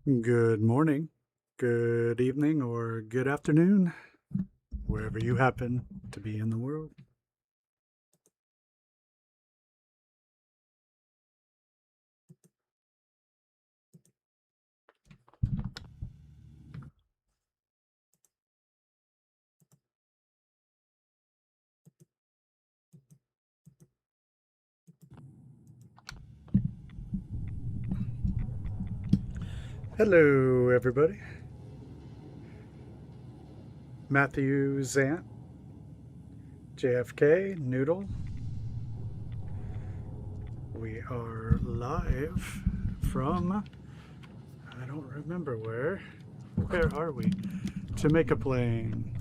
Good morning, good evening, or good afternoon, wherever you happen to be in the world. Hello, everybody. Matthew Zant, JFK, Noodle. We are live from, I don't remember where. Where are we? Jamaica Plain.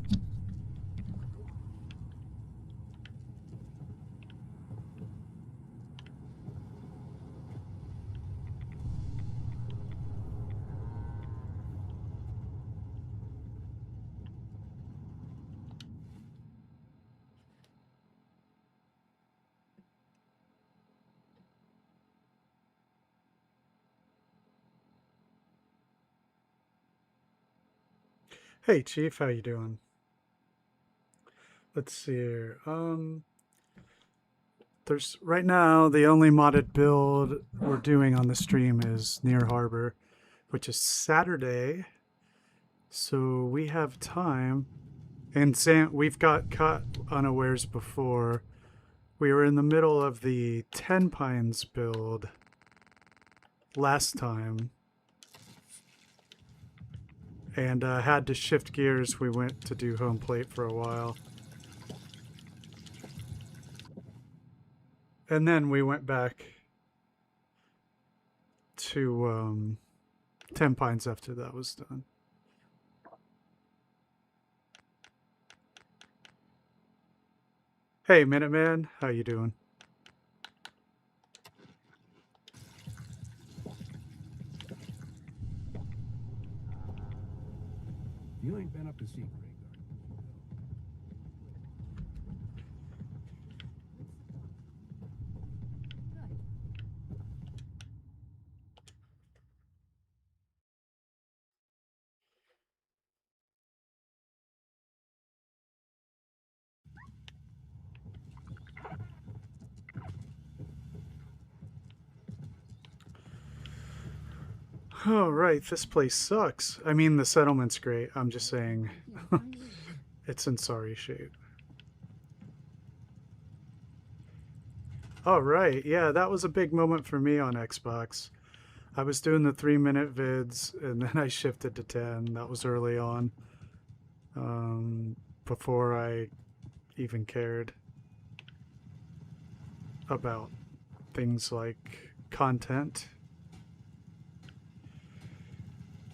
Hey, Chief, how you doing? Let's see here. There's right now the only modded build we're doing on the stream is Near Harbor, which is Saturday. So we have time. And Sam, we've got caught unawares before. We were in the middle of the 10 Pines build last time. And had to shift gears. We went to do home plate for a while. And then we went back to 10 Pines after that was done. Hey, Minuteman, how you doing? You ain't been up to see Greg. Oh, right, this place sucks. I mean, the settlement's great. I'm just saying it's in sorry shape. All right, yeah, that was a big moment for me on Xbox. I was doing the 3-minute vids, and then I shifted to 10. That was early on, before I even cared about things like content.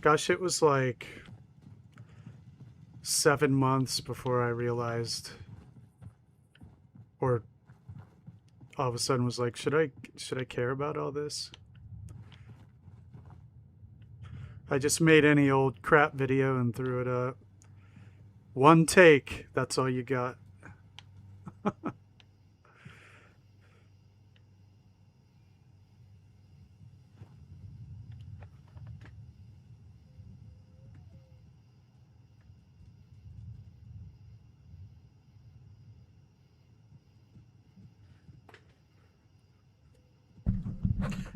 Gosh, it was like 7 months before I realized, or all of a sudden was like, should I care about all this? I just made any old crap video and threw it up. One take, that's all you got.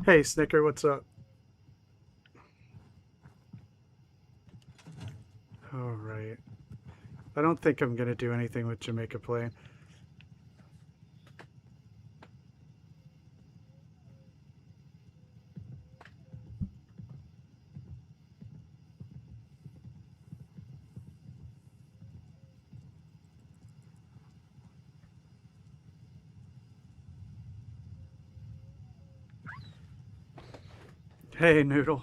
Hey, Snicker, what's up? All right. I don't think I'm going to do anything with Jamaica Plain. Hey, Noodle.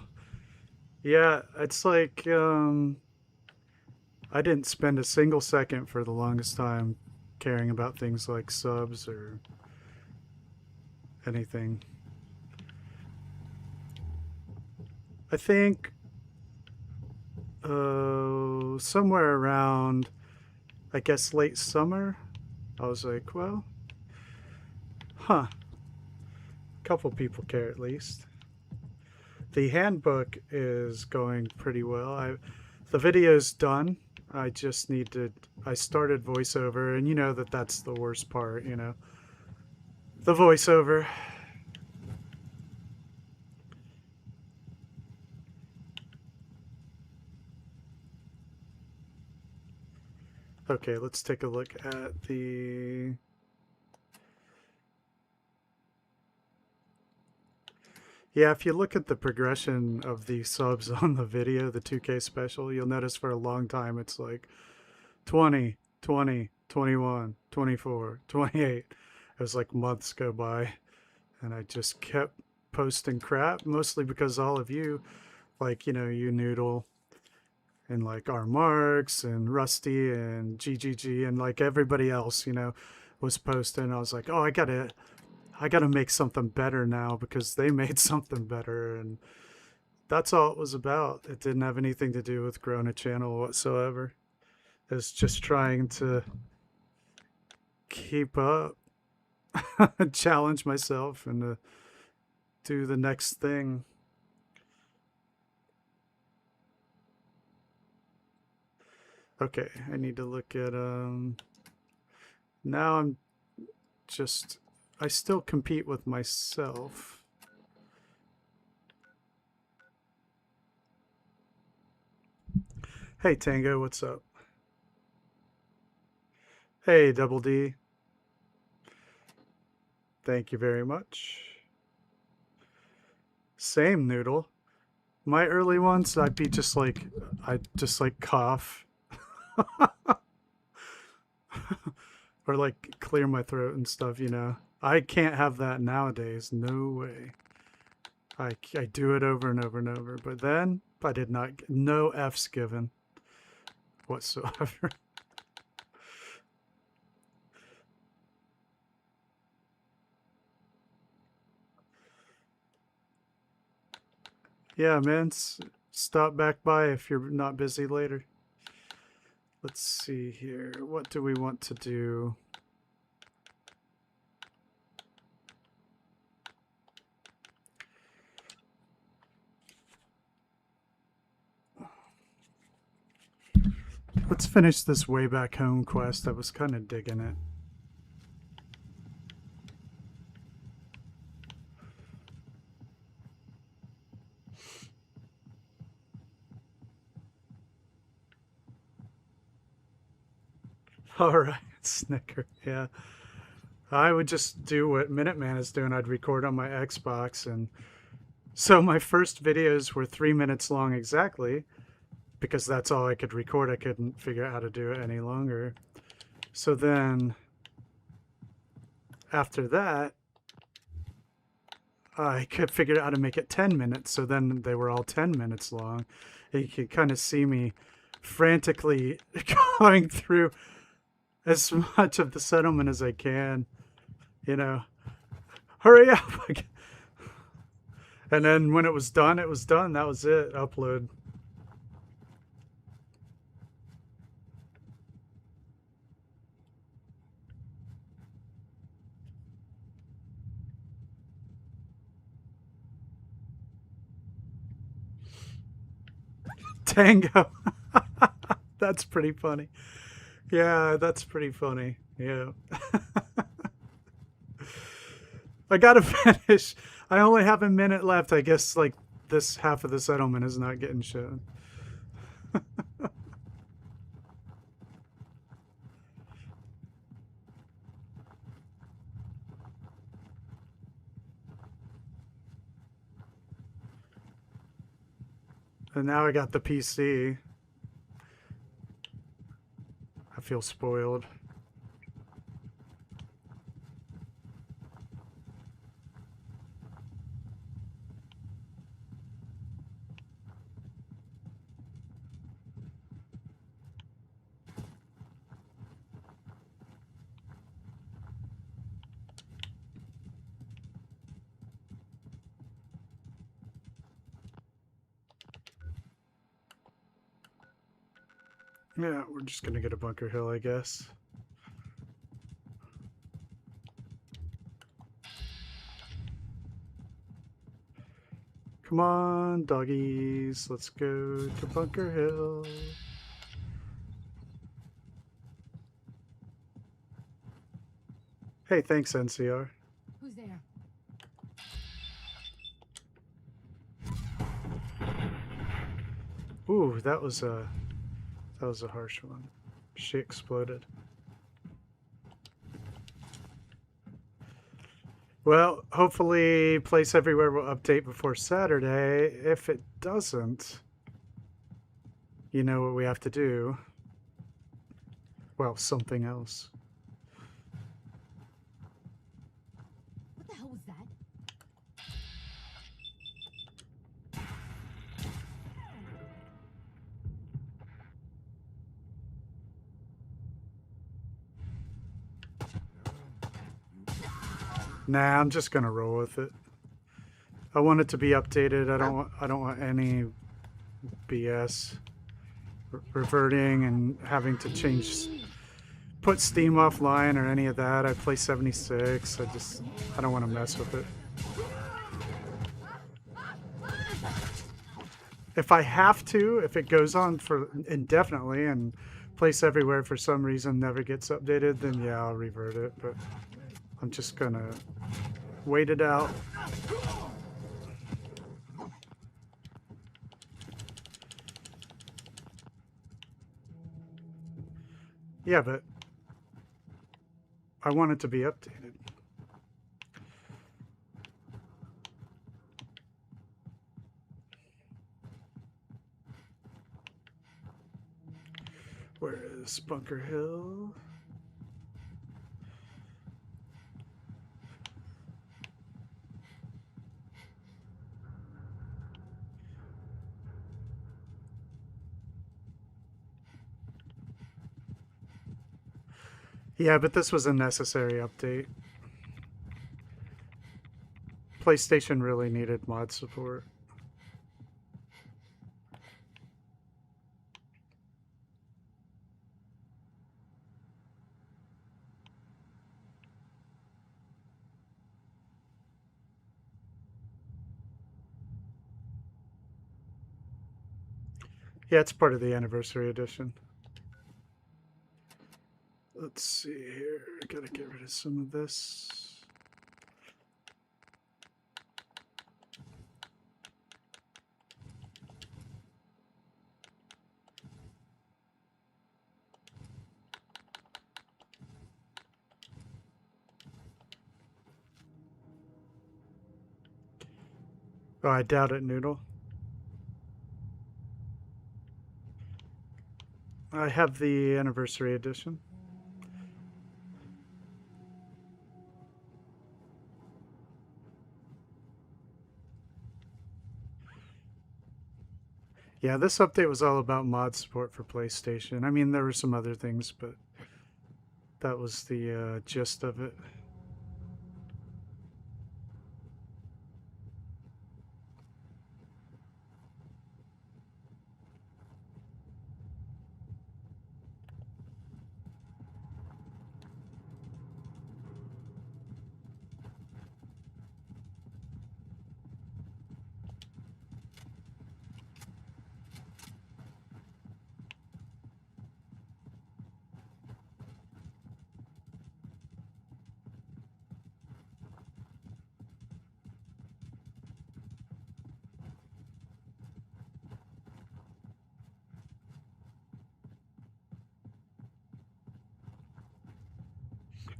Yeah, it's like I didn't spend a single second for the longest time caring about things like subs or anything. I think somewhere around, I guess, late summer, I was like, well, a couple people care at least. The handbook is going pretty well. The video's done. I just need to. I started voiceover, and you know that's the worst part. You know, the voiceover. Okay, let's take a look at the. Yeah, if you look at the progression of the subs on the video, the 2K special, you'll notice for a long time it's like 20, 20, 21, 24, 28. It was like months go by, and I just kept posting crap, mostly because all of you, like, you know, you Noodle and like R Marks and Rusty and GGG and like everybody else, you know, was posting. I was like, oh, I gotta make something better now because they made something better, and that's all it was about. It didn't have anything to do with growing a channel whatsoever. It was just trying to keep up, challenge myself, and to do the next thing. Okay, I need to look at now I still compete with myself. Hey Tango, what's up? Hey Double D. Thank you very much. Same Noodle. My early ones, I'd just like cough. Or like clear my throat and stuff, you know. I can't have that nowadays. No way. I do it over and over and over. But then I did not get no F's given whatsoever. Yeah, man. Stop back by if you're not busy later. Let's see here. What do we want to do? Let's finish this way back home quest. I was kind of digging it. All right, Snicker. Yeah. I would just do what Minuteman is doing. I'd record on my Xbox. And so my first videos were 3 minutes long exactly, because that's all I could record. I couldn't figure out how to do it any longer. So then after that, I could figure out how to make it 10 minutes. So then they were all 10 minutes long. And you can kind of see me frantically going through as much of the settlement as I can, you know, hurry up. And then when it was done, it was done. That was it. Upload. Tango. That's pretty funny. Yeah, that's pretty funny. Yeah. I gotta finish. I only have a minute left. I guess like this half of the settlement is not getting shown. And now I got the PC. I feel spoiled. Yeah, we're just gonna get a Bunker Hill, I guess. Come on, doggies. Let's go to Bunker Hill. Hey, thanks, NCR. Who's there? Ooh, that was a harsh one. She exploded. Well, hopefully Place Everywhere will update before Saturday. If it doesn't, you know what we have to do. Well, something else. What the hell was that? Nah, I'm just gonna roll with it. I want it to be updated. I don't want any BS reverting and having to change, put Steam offline or any of that. I play 76. I don't want to mess with it. If I have to, if it goes on for indefinitely and Place Everywhere for some reason never gets updated, then yeah, I'll revert it. But I'm just gonna wait it out. Yeah, but I want it to be updated. Where is Bunker Hill? Yeah, but this was a necessary update. PlayStation really needed mod support. Yeah, it's part of the anniversary edition. Let's see here. Gotta get rid of some of this. Oh, I doubt it, Noodle. I have the anniversary edition. Yeah, this update was all about mod support for PlayStation. I mean, there were some other things, but that was the gist of it.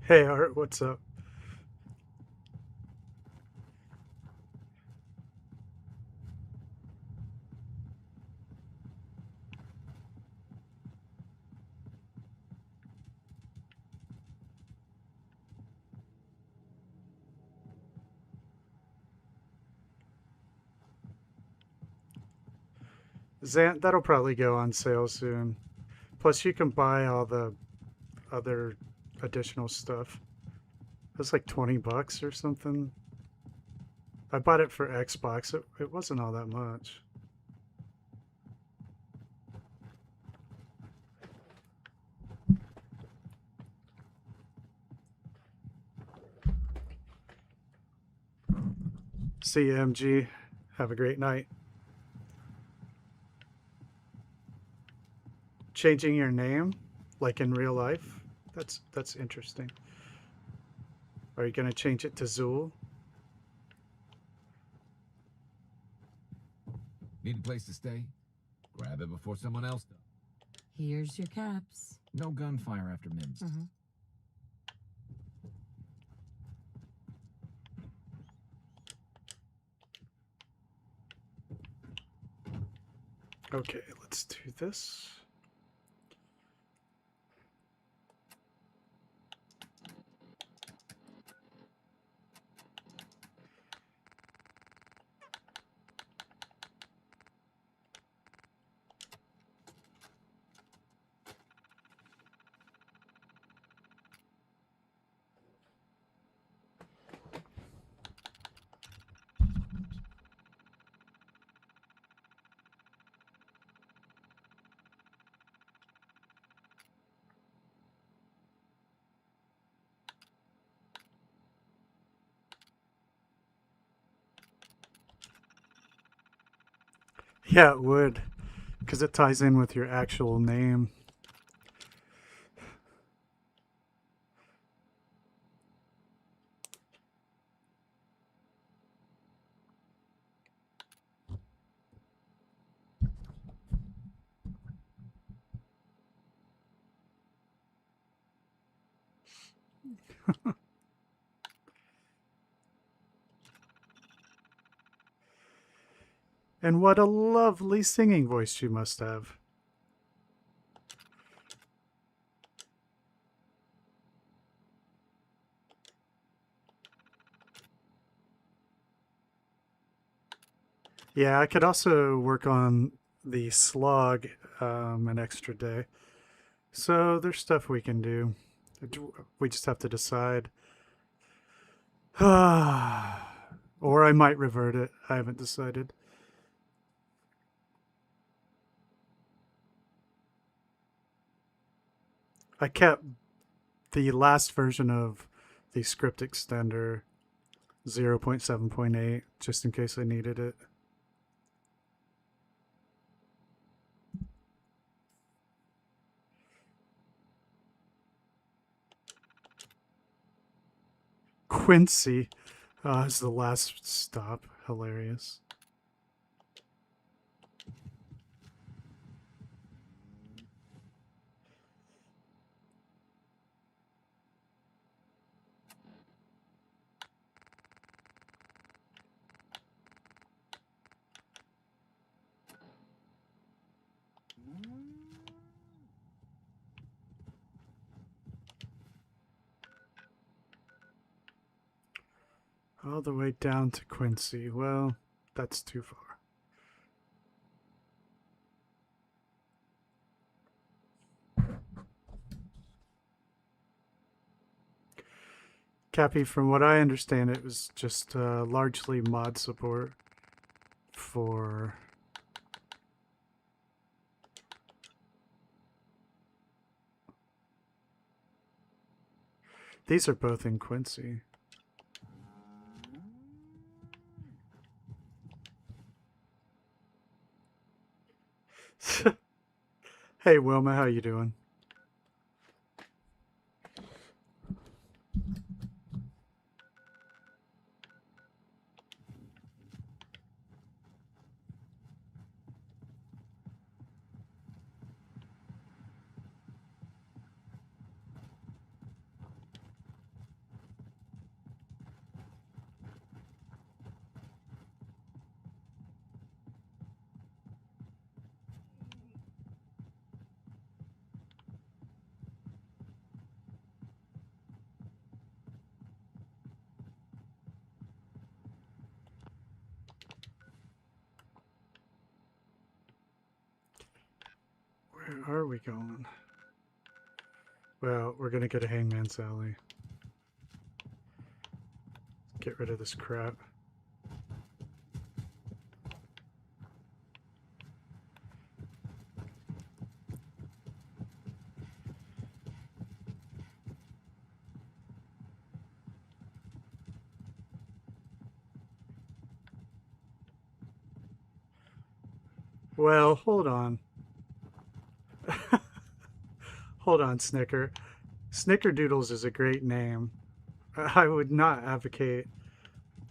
Hey, Art, what's up? Zant, that'll probably go on sale soon. Plus, you can buy all the other additional stuff. It's like 20 bucks or something. I bought it for Xbox. It wasn't all that much. CMG. Have a great night. Changing your name, like in real life? That's interesting. Are you going to change it to Zool? Need a place to stay? Grab it before someone else does. Here's your caps. No gunfire after Mims. Okay, let's do this. Yeah, it would, because it ties in with your actual name. And what a lovely singing voice you must have. Yeah, I could also work on the slog an extra day. So there's stuff we can do. We just have to decide. Or I might revert it. I haven't decided. I kept the last version of the script extender 0.7.8 just in case I needed it. Quincy is the last stop. Hilarious. All the way down to Quincy. Well, that's too far. Cappy, from what I understand, it was just largely mod support for... These are both in Quincy. Hey Wilma, how you doing? Where are we going? Well, we're gonna go to Hangman's Alley. Get rid of this crap. Well, hold on. Hold on, Snicker. Snickerdoodles is a great name. I would not advocate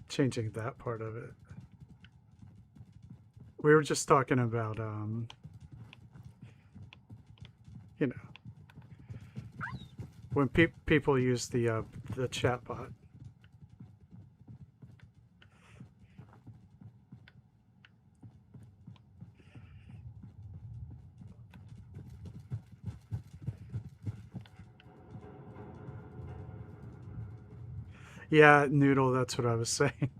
changing that part of it. We were just talking about, you know, when people use the chatbot. Yeah, Noodle, that's what I was saying.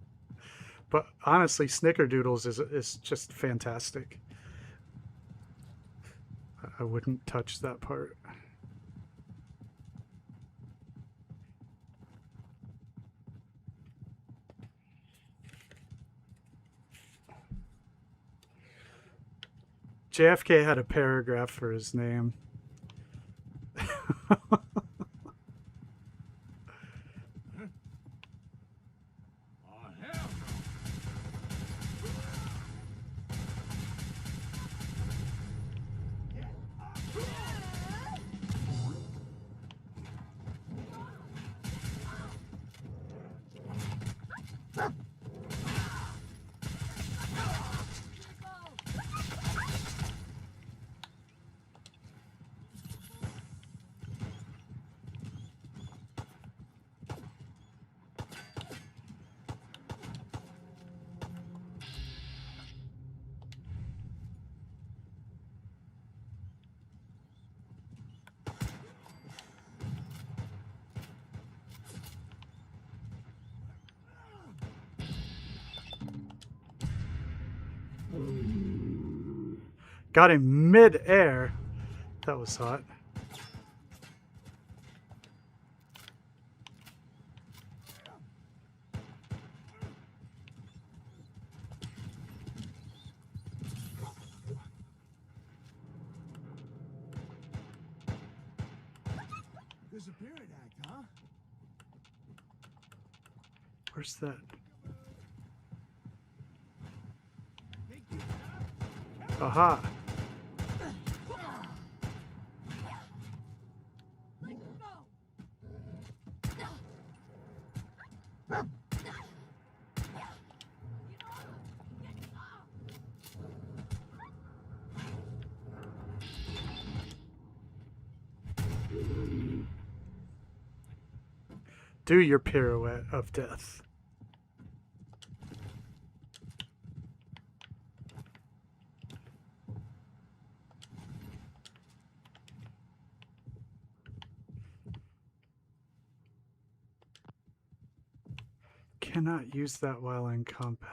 But honestly, Snickerdoodles is just fantastic. I wouldn't touch that part. JFK had a paragraph for his name. Got him mid-air. That was hot. Disappearing act, huh? Where's that? Aha. Do your pirouette of death. Cannot use that while in combat.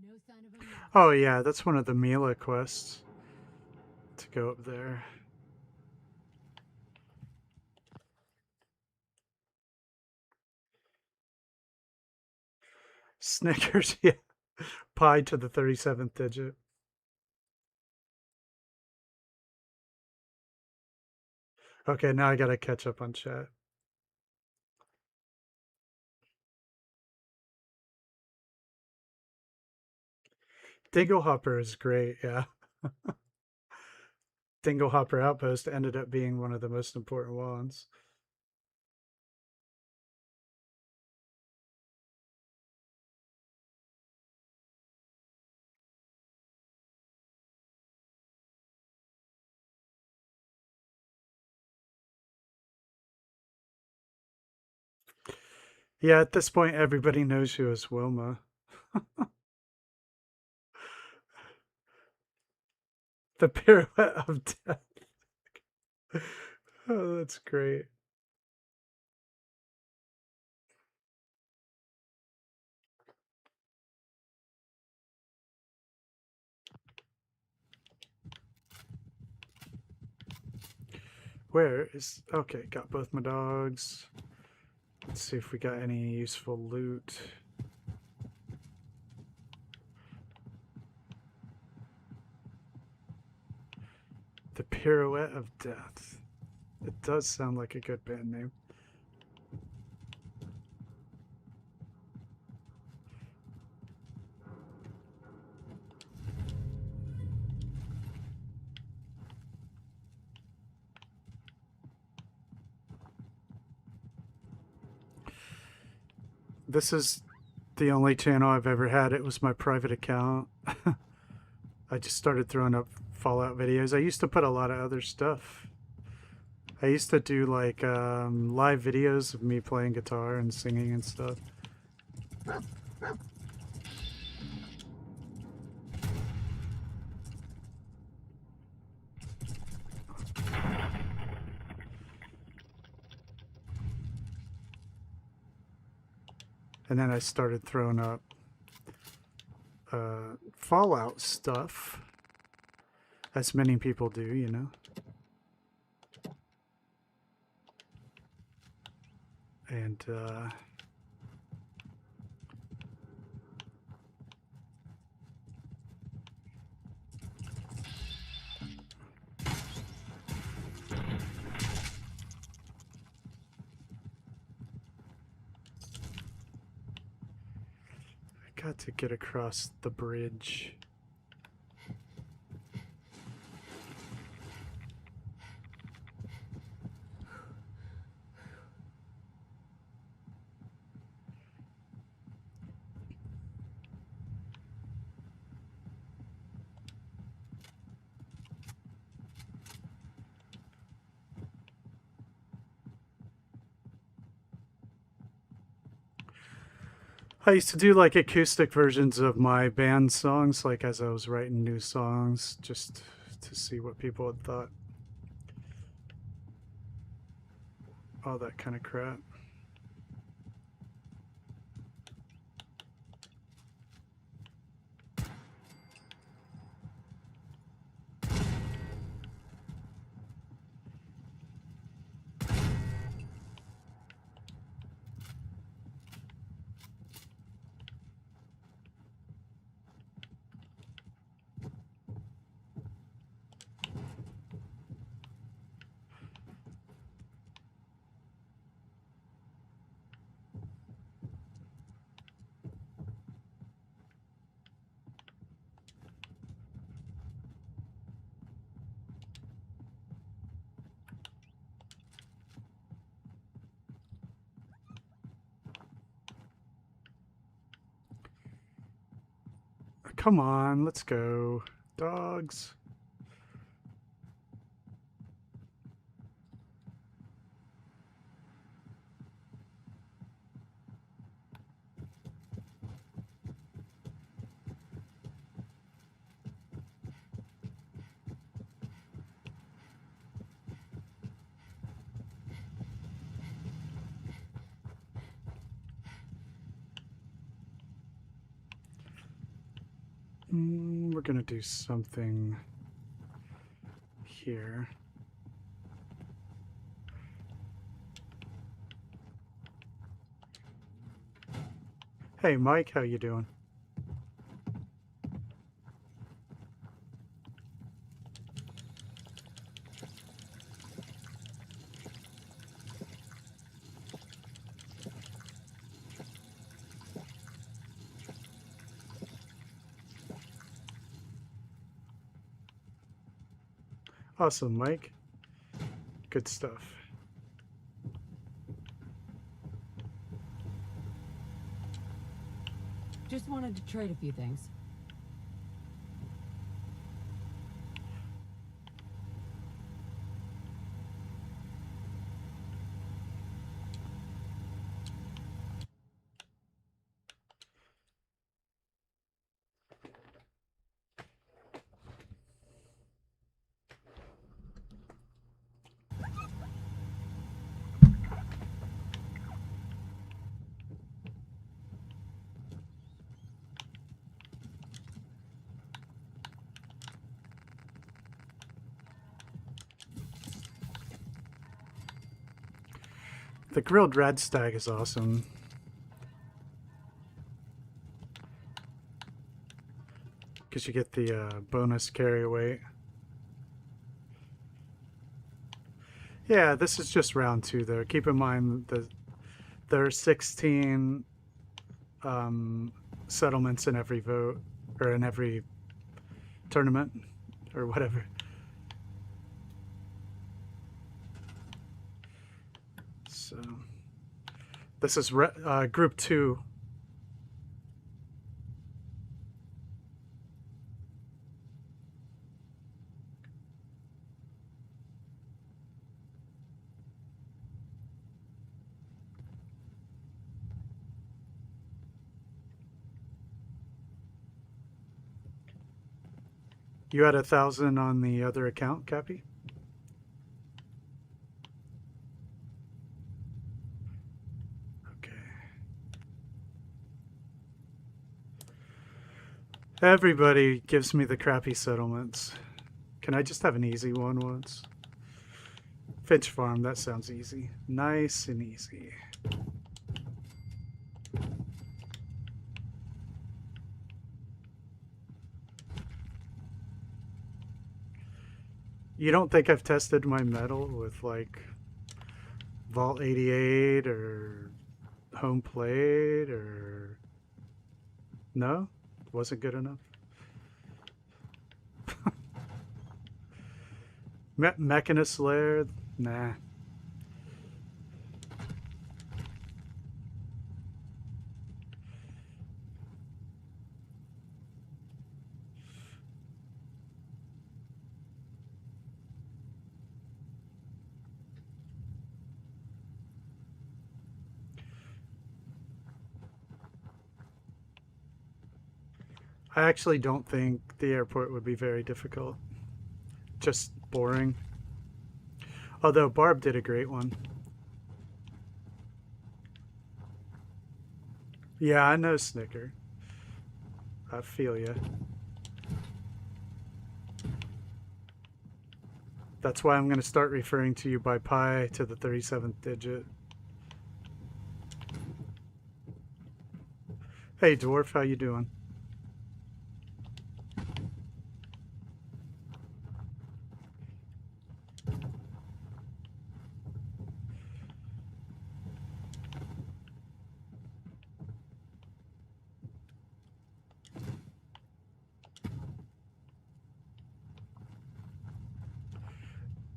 No sign of a mouse. Oh yeah, that's one of the Mila quests. To go up there. Snickers, yeah. Pi to the 37th digit. Okay, now I gotta catch up on chat. Dinglehopper is great, yeah. Dinglehopper Outpost ended up being one of the most important ones. Yeah, at this point, everybody knows you as Wilma. The pirouette of death. Oh, that's great. Where is... Okay, got both my dogs. Let's see if we got any useful loot. The Pirouette of Death. It does sound like a good band name. This is the only channel I've ever had. It was my private account. I just started throwing up Fallout videos. I used to put a lot of other stuff. I used to do like live videos of me playing guitar and singing and stuff. And then I started throwing up Fallout stuff, as many people do, you know. And I got to get across the bridge. I used to do like acoustic versions of my band songs, like as I was writing new songs, just to see what people had thought. All that kind of crap. Come on, let's go. Dogs. We're gonna do something here. Hey Mike, how you doing? Awesome, Mike. Good stuff. Just wanted to trade a few things. The grilled red stag is awesome. Because you get the bonus carry weight. Yeah, this is just round 2 though. Keep in mind that there are 16 settlements in every vote, or in every tournament, or whatever. So, this is group 2. You had 1,000 on the other account, Cappy? Okay. Everybody gives me the crappy settlements. Can I just have an easy one once? Finch Farm, that sounds easy. Nice and easy. You don't think I've tested my metal with like Vault 88 or Home Plate or... No? Wasn't good enough? Mechanist Lair? Nah. I actually don't think the airport would be very difficult. Just boring. Although Barb did a great one. Yeah, I know, Snicker. I feel ya. That's why I'm going to start referring to you by pi to the 37th digit. Hey, Dwarf, how you doing?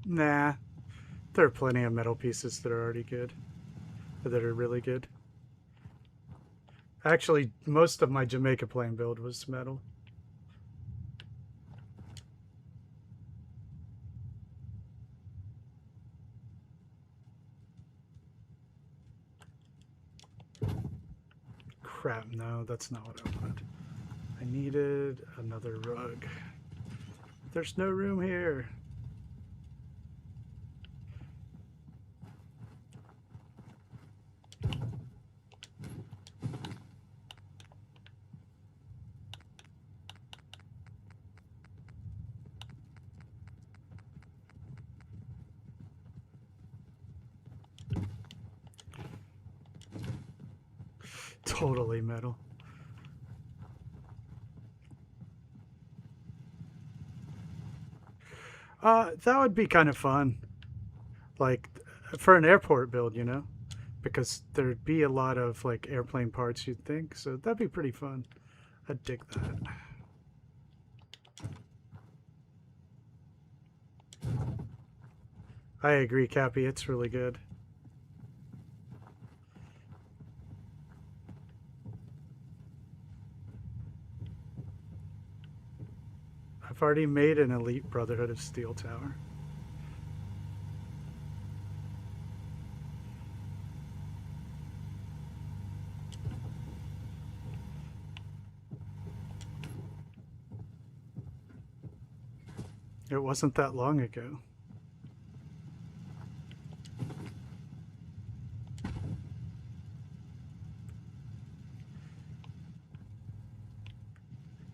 Nah, there are plenty of metal pieces that are already good, that are really good. Actually, most of my Jamaica plane build was metal. Crap, no, that's not what I wanted. I needed another rug. There's no room here. Totally metal. That would be kind of fun. Like, for an airport build, you know? Because there'd be a lot of, like, airplane parts, you'd think. So that'd be pretty fun. I'd dig that. I agree, Cappy. It's really good. I've already made an elite Brotherhood of Steel tower. It wasn't that long ago.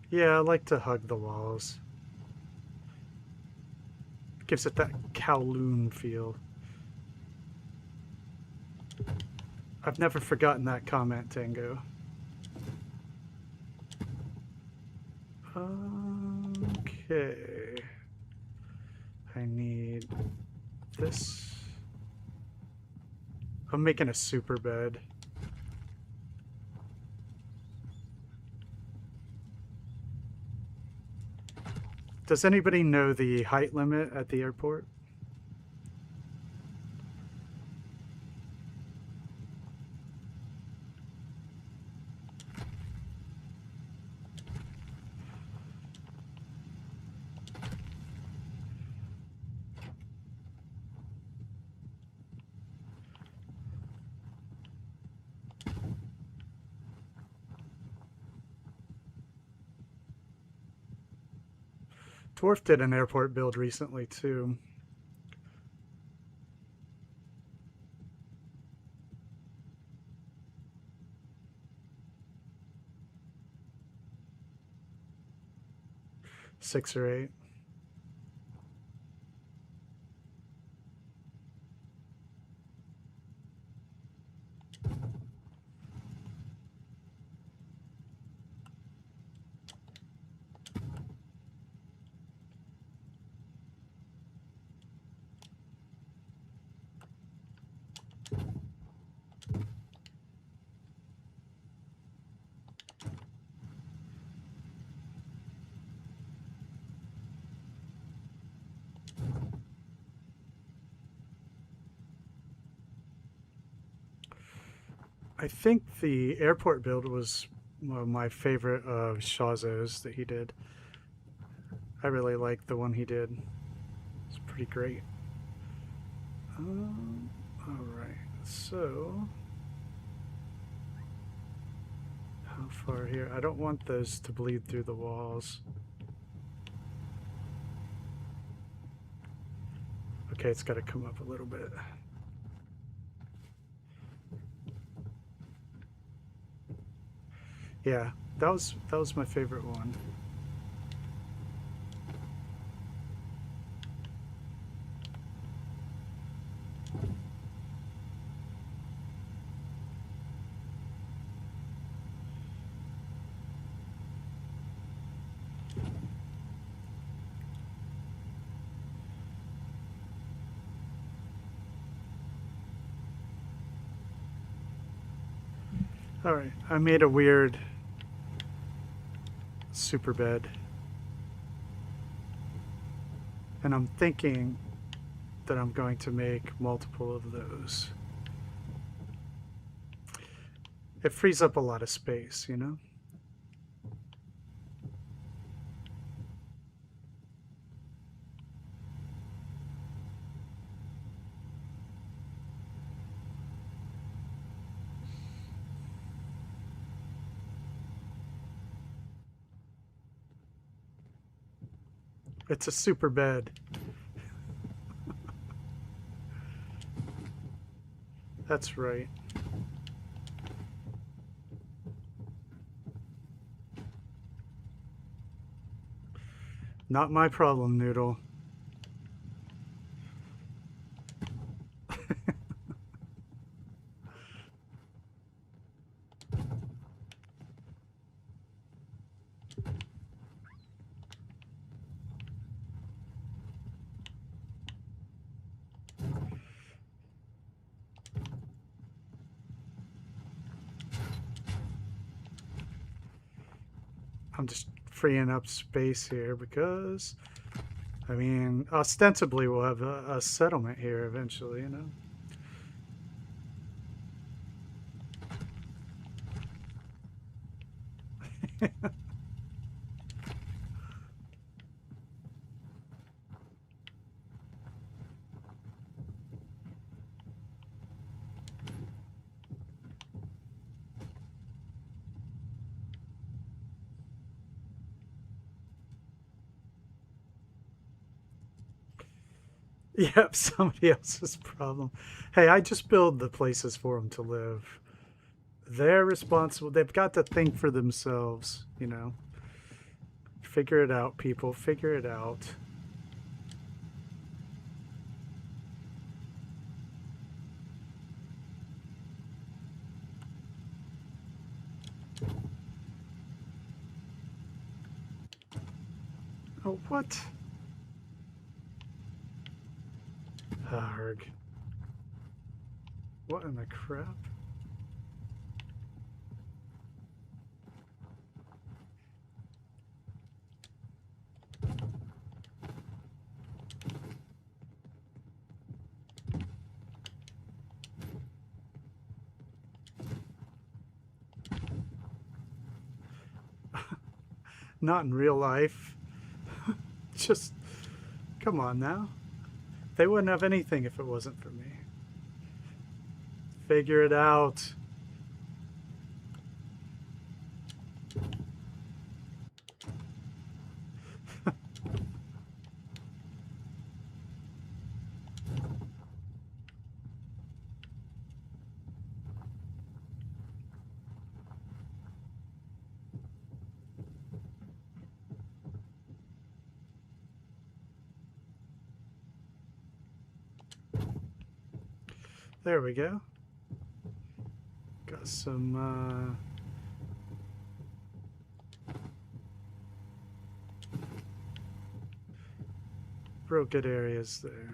Yeah, I like to hug the walls. Gives it that Kowloon feel. I've never forgotten that comment, Tango. Okay. I need this. I'm making a super bed. Does anybody know the height limit at the airport? Dwarf did an airport build recently too. Six or eight. I think the airport build was one of my favorite of Shazo's that he did. I really liked the one he did. It's pretty great. Alright, so how far here? I don't want those to bleed through the walls. Okay, it's got to come up a little bit. Yeah, that was my favorite one. All right, I made a weird super bed. And I'm thinking that I'm going to make multiple of those. It frees up a lot of space, you know? It's a super bed. That's right. Not my problem, Noodle. I'm just freeing up space here because, I mean, ostensibly we'll have a settlement here eventually, you know? Yep, somebody else's problem. Hey, I just build the places for them to live. They're responsible. They've got to think for themselves, you know. Figure it out, people. Figure it out. Oh, what? Arg. What in the crap? Not in real life. Just, come on now. They wouldn't have anything if it wasn't for me. Figure it out. There we go. Got some, real good areas there.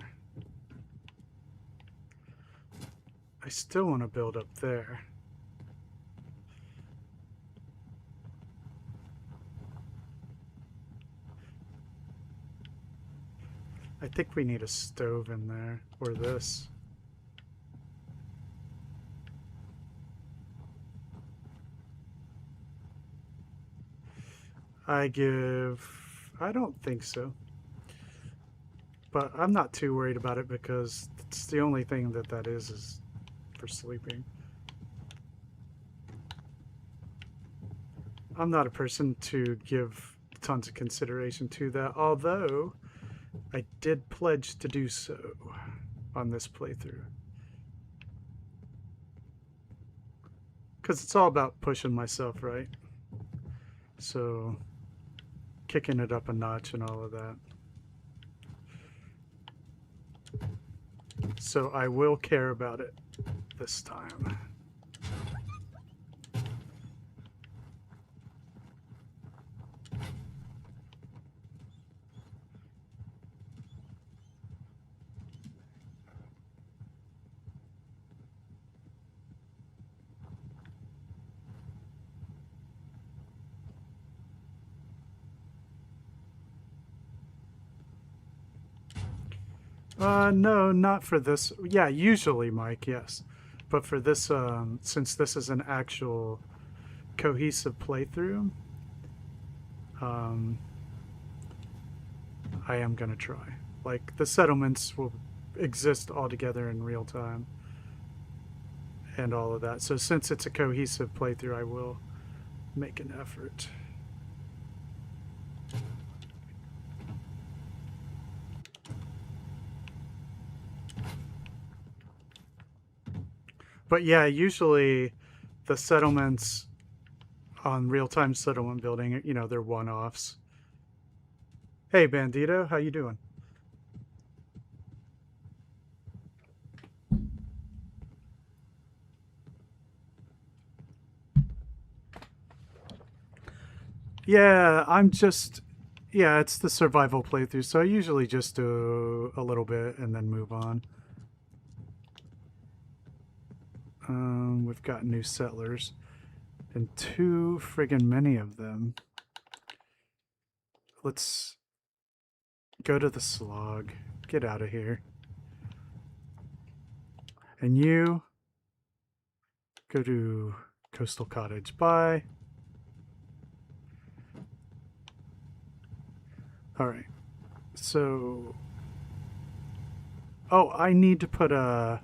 I still want to build up there. I think we need a stove in there, or this. I don't think so. But I'm not too worried about it because it's the only thing that is for sleeping. I'm not a person to give tons of consideration to that, although I did pledge to do so on this playthrough. Because it's all about pushing myself, right? So, kicking it up a notch and all of that. So I will care about it this time. No, not for this. Yeah, usually, Mike, yes. But for this, since this is an actual cohesive playthrough, I am going to try. Like, the settlements will exist all together in real time and all of that. So since it's a cohesive playthrough, I will make an effort. But yeah, usually the settlements on real-time settlement building, you know, they're one-offs. Hey, Bandito, how you doing? Yeah, yeah, it's the survival playthrough, so I usually just do a little bit and then move on. We've got new settlers, and too friggin' many of them. Let's go to the slog. Get out of here. And you go to Coastal Cottage. Bye. Alright. So... Oh, I need to put a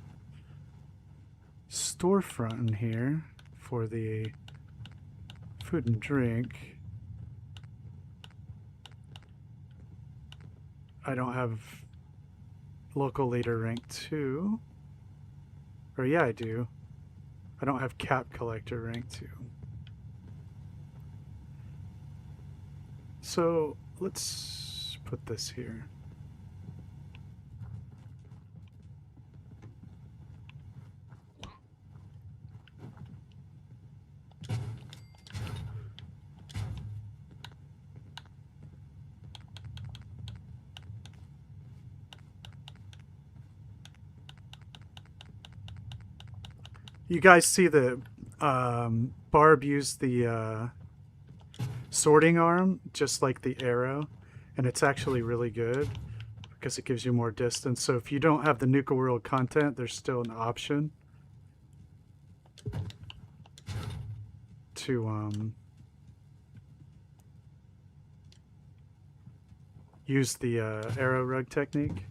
storefront in here for the food and drink. I don't have local leader rank 2. Or yeah, I do. I don't have cap collector rank 2. So let's put this here. You guys see the Barb use the sorting arm just like the arrow, and it's actually really good because it gives you more distance. So if you don't have the Nuka World content, there's still an option to use the arrow rug technique.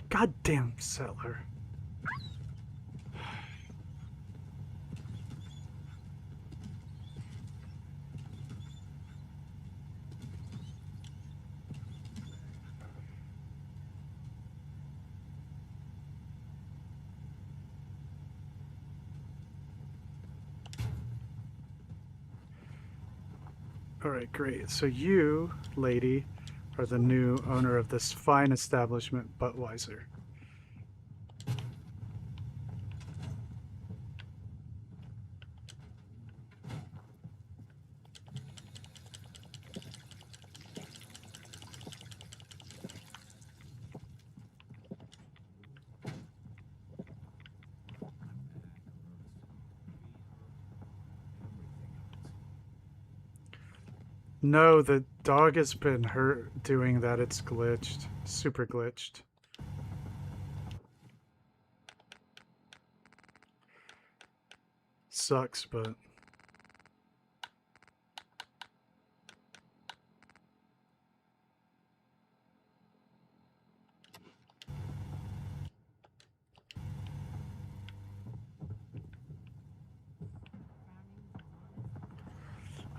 Goddamn settler. All right, great. So you, lady, are the new owner of this fine establishment, Budweiser. No, the dog has been hurt doing that. It's glitched. Super glitched. Sucks, but...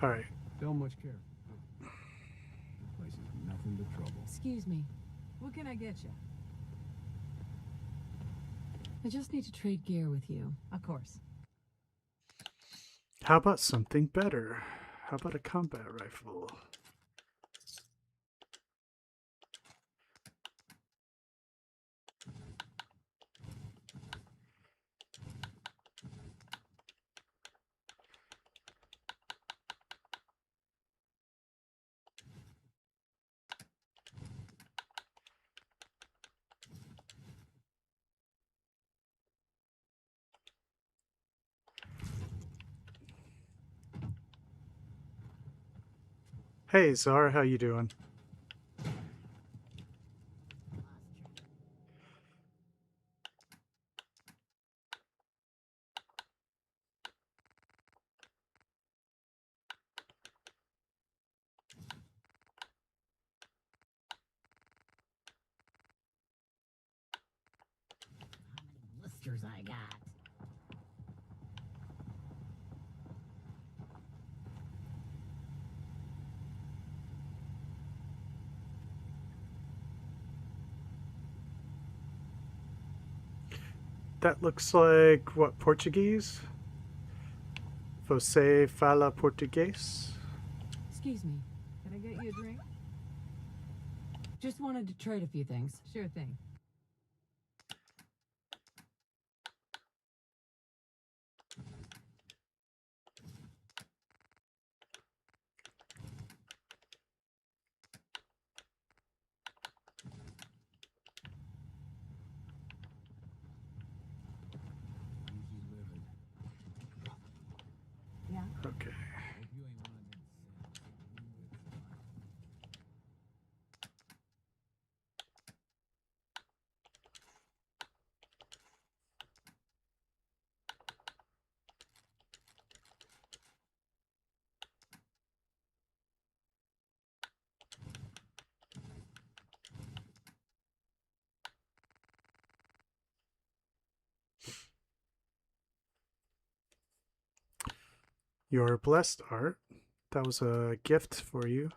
All right. Don't much care. The place is nothing but trouble. Excuse me. What can I get you? I just need to trade gear with you. Of course. How about something better? How about a combat rifle? Hey, Zara, how you doing? Blisters I got. That looks like, what, Portuguese? Você fala português? Excuse me. Can I get you a drink? Just wanted to trade a few things. Sure thing. Yeah. Okay. Hope you ain't one of them You're blessed, Art. That was a gift for you.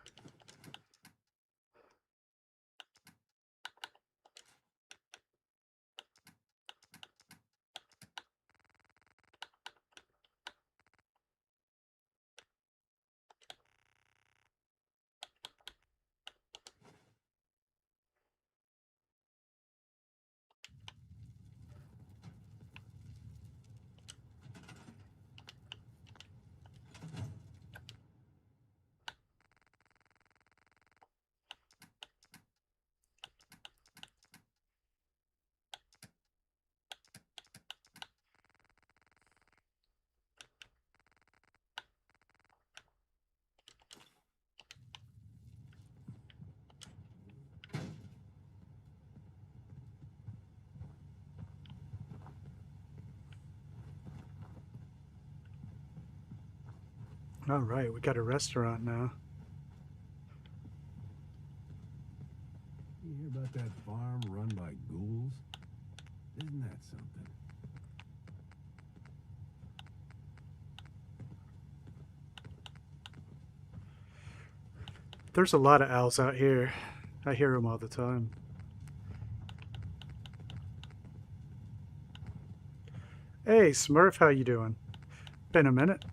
All right, we got a restaurant now. You hear about that farm run by ghouls? Isn't that something? There's a lot of owls out here. I hear them all the time. Hey, Smurf, how you doing? Been a minute.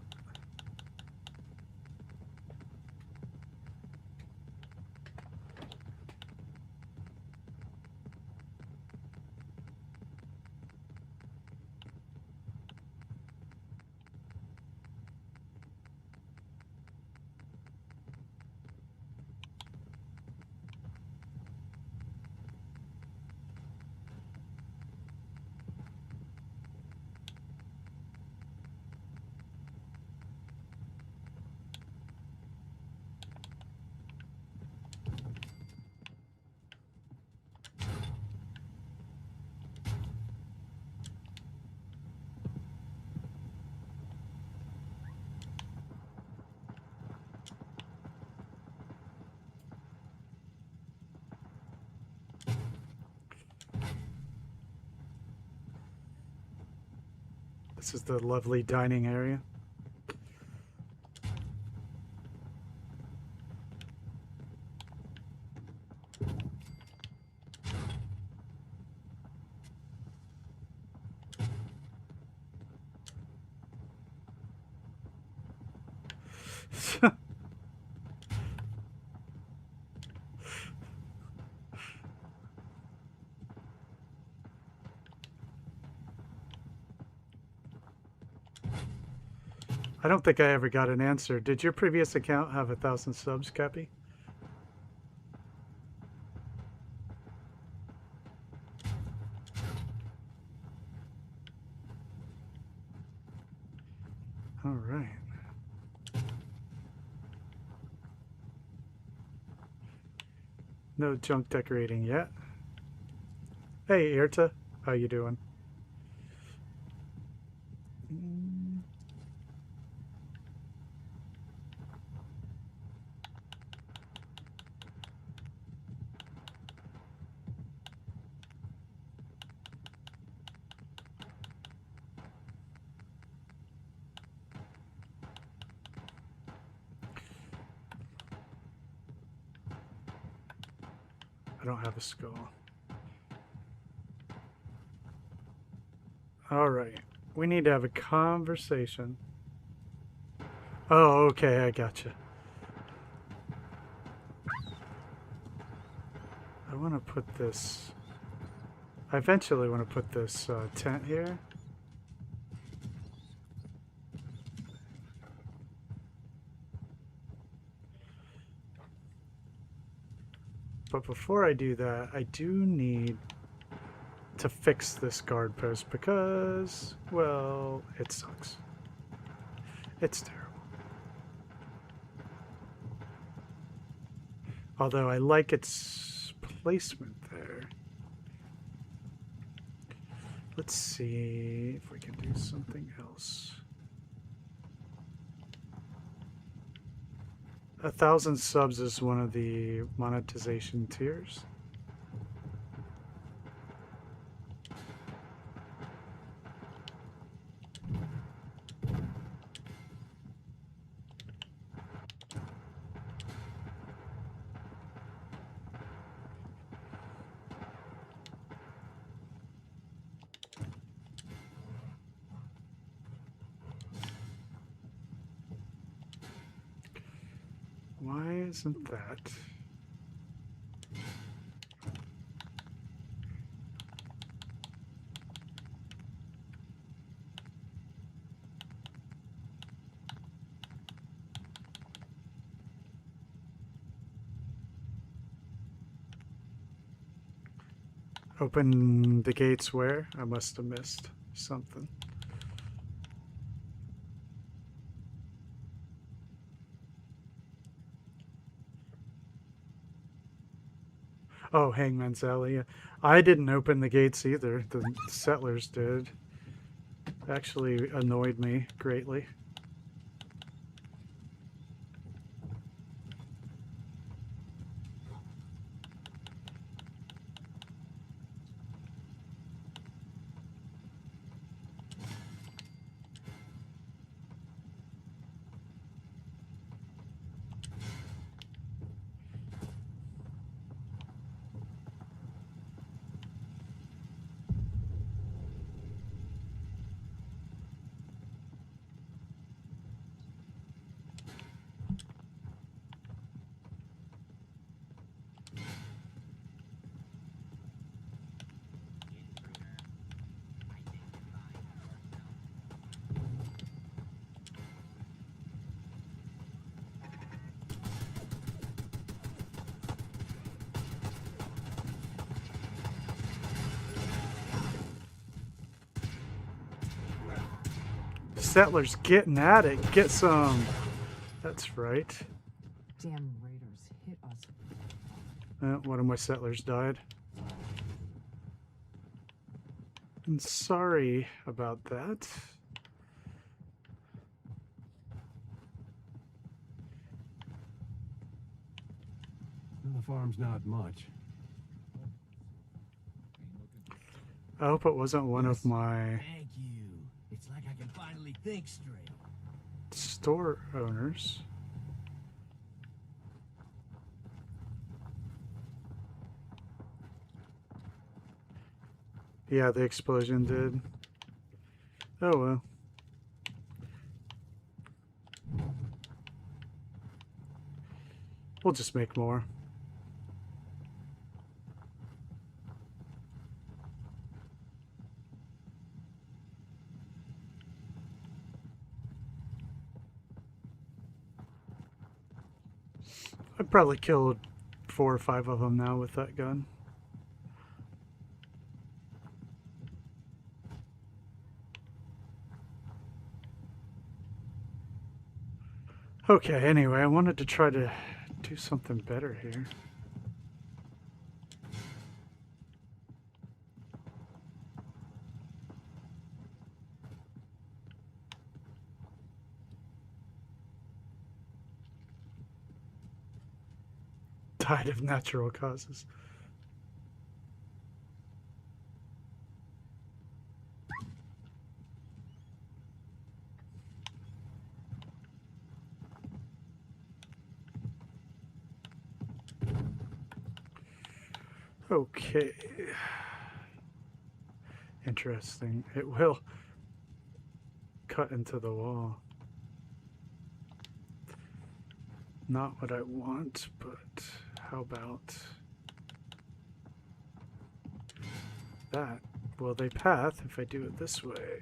This is the lovely dining area. I don't think I ever got an answer. Did your previous account have 1,000 subs, Cappy? All right. No junk decorating yet. Hey, Irta. How you doing? I don't have a skull. All right. We need to have a conversation. Oh, okay. I gotcha. I want to put this... I eventually want to put this tent here. But before I do that, I do need to fix this guard post because, well, it sucks. It's terrible. Although I like its placement there. Let's see if we can do something else. 1,000 subs is one of the monetization tiers. Why isn't that? Open the gates where? I must have missed something. Oh, Hangman's Alley. I didn't open the gates either. The settlers did. Actually annoyed me greatly. settlers getting at it. Get some. That's right. Damn raiders hit us. One of my settlers died. I'm sorry about that. The farm's not much. I hope it wasn't one of my Thank you. It's like I can finally think straight. store owners. Yeah, the explosion did. Oh well. We'll just make more. I probably killed 4 or 5 of them now with that gun. Okay, anyway, I wanted to try to do something better here. Died of natural causes. Okay. Interesting. It will cut into the wall. Not what I want, but how about that? Will they path if I do it this way?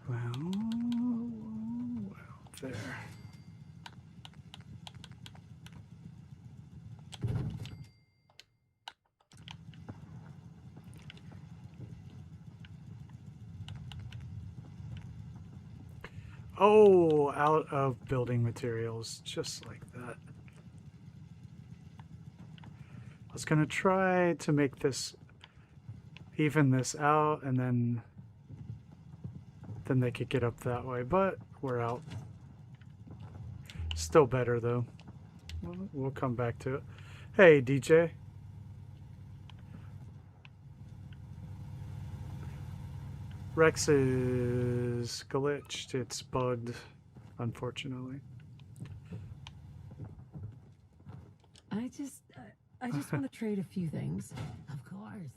Well, there. Oh, out of building materials, just like that. I was gonna try to make this, even this out, and then they could get up that way, but we're out. Still better though. We'll come back to it. Hey, DJ. Rex is glitched. It's bugged, unfortunately. I just want to trade a few things. Of course.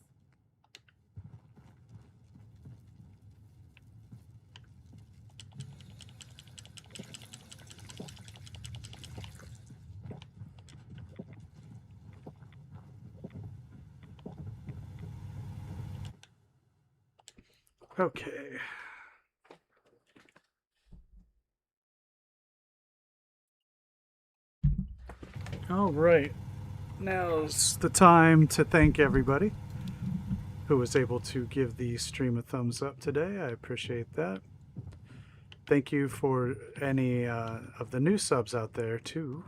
Okay. All right. Now's the time to thank everybody who was able to give the stream a thumbs up today. I appreciate that. Thank you for any of the new subs out there too.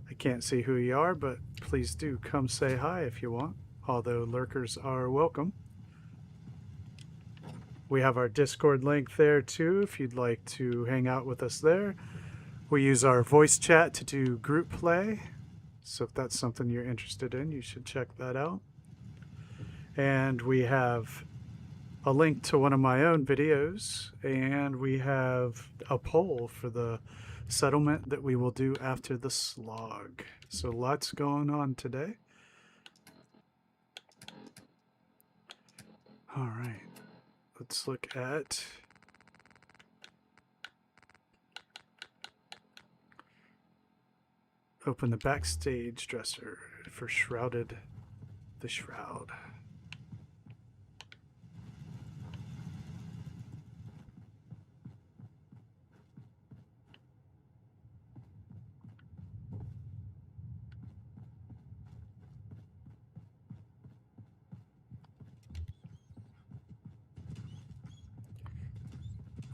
I can't see who you are, but please do come say hi if you want, although lurkers are welcome. We have our Discord link there too if you'd like to hang out with us there. We use our voice chat to do group play, so if that's something you're interested in, you should check that out. And we have a link to one of my own videos, and we have a poll for the settlement that we will do after the slog. So lots going on today. All right. Let's look at... Open the backstage dresser for Shrouded the Shroud.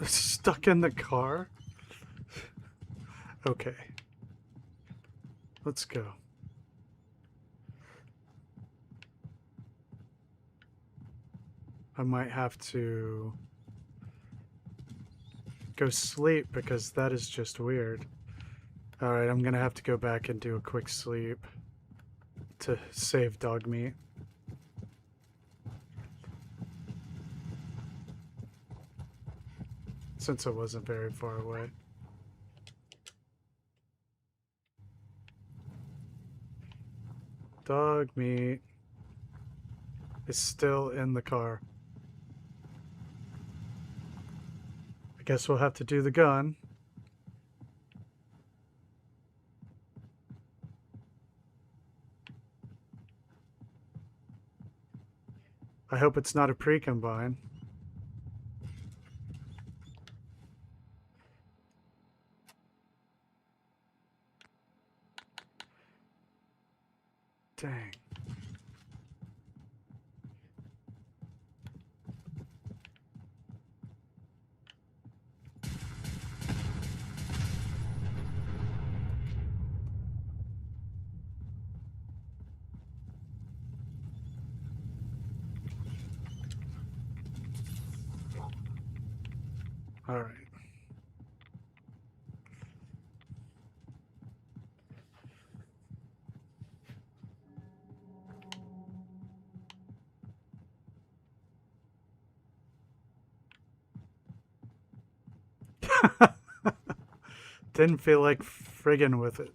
Stuck in the car? Okay. Let's go. I might have to go sleep because that is just weird. Alright, I'm gonna have to go back and do a quick sleep to save Dogmeat. Since it wasn't very far away. Dogmeat is still in the car. I guess we'll have to do the gun. I hope it's not a pre-combine. Dang. All right. Didn't feel like friggin' with it.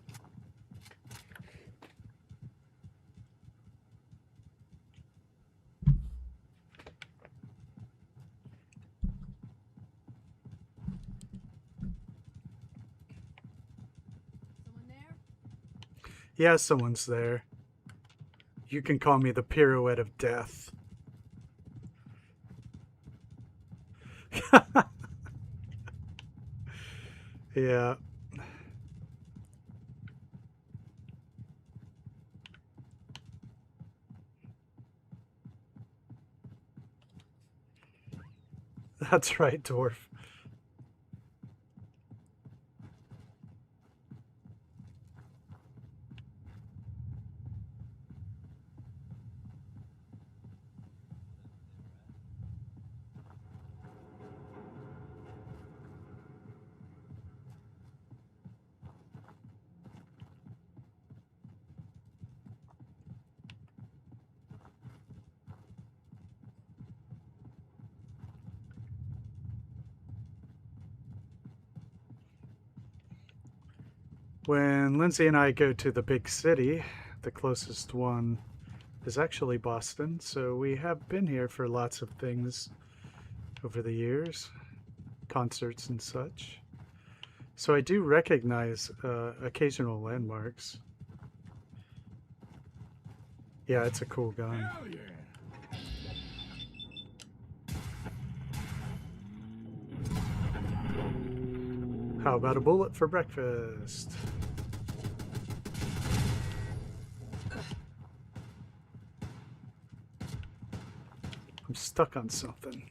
Someone there? Yeah, someone's there. You can call me the pirouette of death. Yeah. That's right, dwarf. When Lindsay and I go to the big city, the closest one is actually Boston, so we have been here for lots of things over the years, concerts and such. So I do recognize occasional landmarks. Yeah, it's a cool gun. Hell yeah! How about a bullet for breakfast? I'm stuck on something.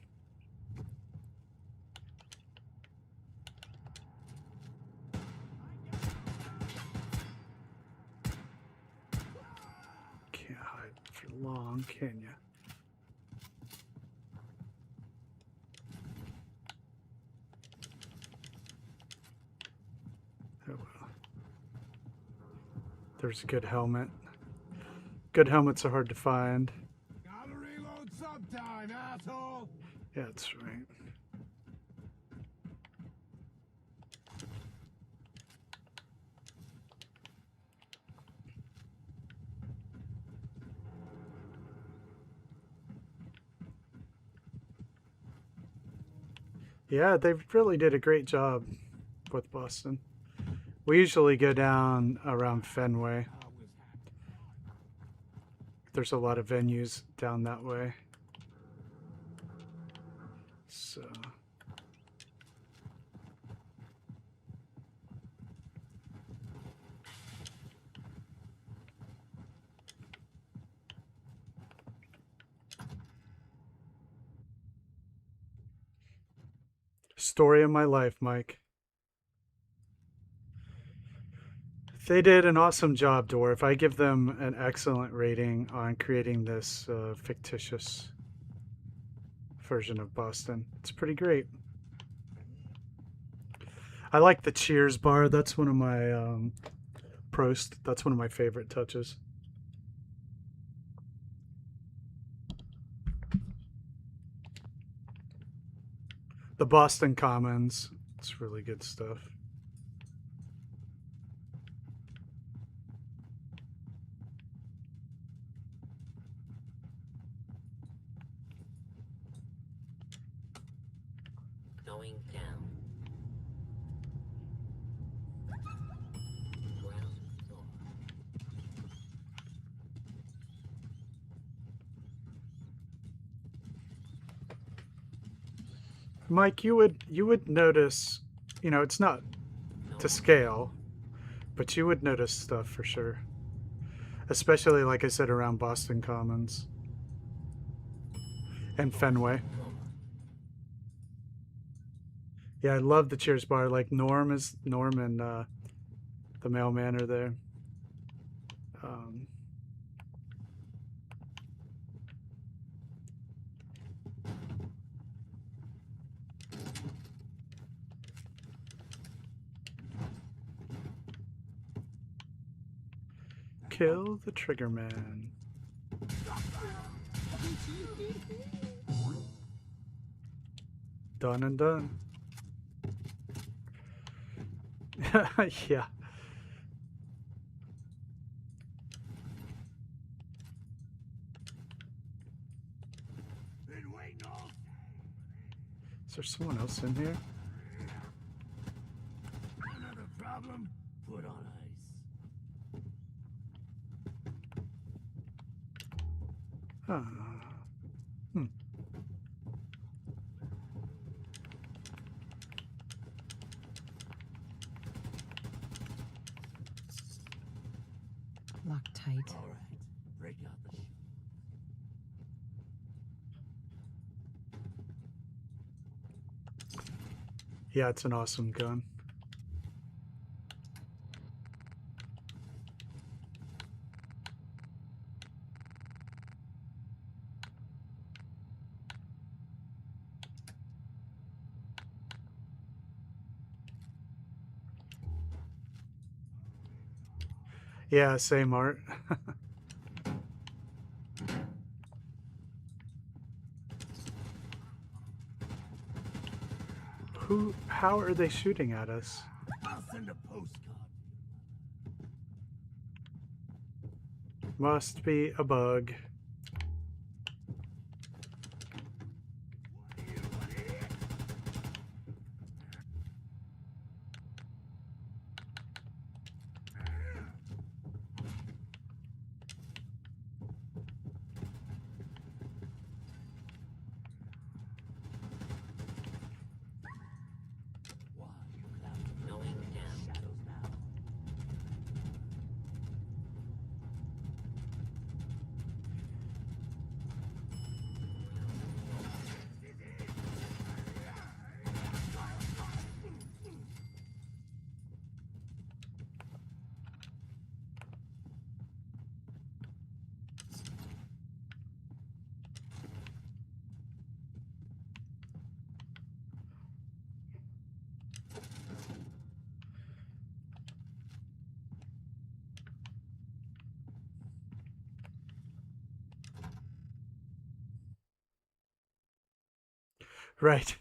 Can't hide for long, can ya? Oh well. There's a good helmet. Good helmets are hard to find. Gotta reload sometime, asshole! Yeah, that's right. Yeah, they really did a great job with Boston. We usually go down around Fenway. There's a lot of venues down that way. So story of my life, Mike. They did an awesome job, Dwarf. I give them an excellent rating on creating this fictitious version of Boston. It's pretty great. I like the Cheers bar. That's one of my That's one of my favorite touches. The Boston Commons. It's really good stuff. Going down. Ground floor. Mike, you would notice, you know, it's not to scale, but you would notice stuff for sure. Especially, like I said, around Boston Commons and Fenway. Yeah, I love the Cheers bar. Like Norm and the mailman are there. Kill the Trigger Man. Done and done. Yeah. Is there someone else in here? Another problem? Put on ice. Ah. Hmm. Lock tight. All right, break out the shoe. Yeah, it's an awesome gun. Yeah, same art. How are they shooting at us? I'll send a postcard. Must be a bug. Going down. Shadows now. Right.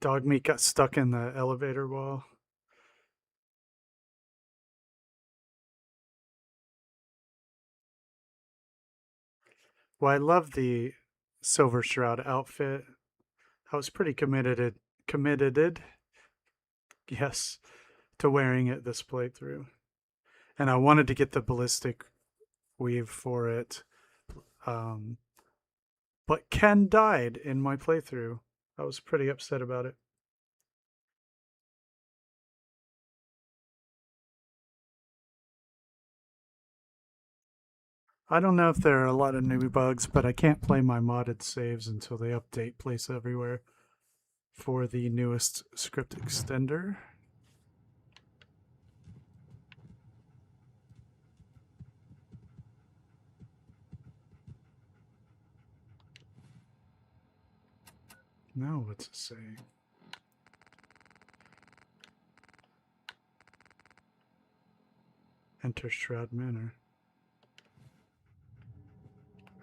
Dogmeat got stuck in the elevator wall. Well, I love the Silver Shroud outfit. I was pretty committed, yes, to wearing it this playthrough. And I wanted to get the ballistic weave for it. But Ken died in my playthrough. I was pretty upset about it. I don't know if there are a lot of new bugs, but I can't play my modded saves until they update Place Everywhere for the newest script extender. Now what's it saying? Enter Shroud Manor.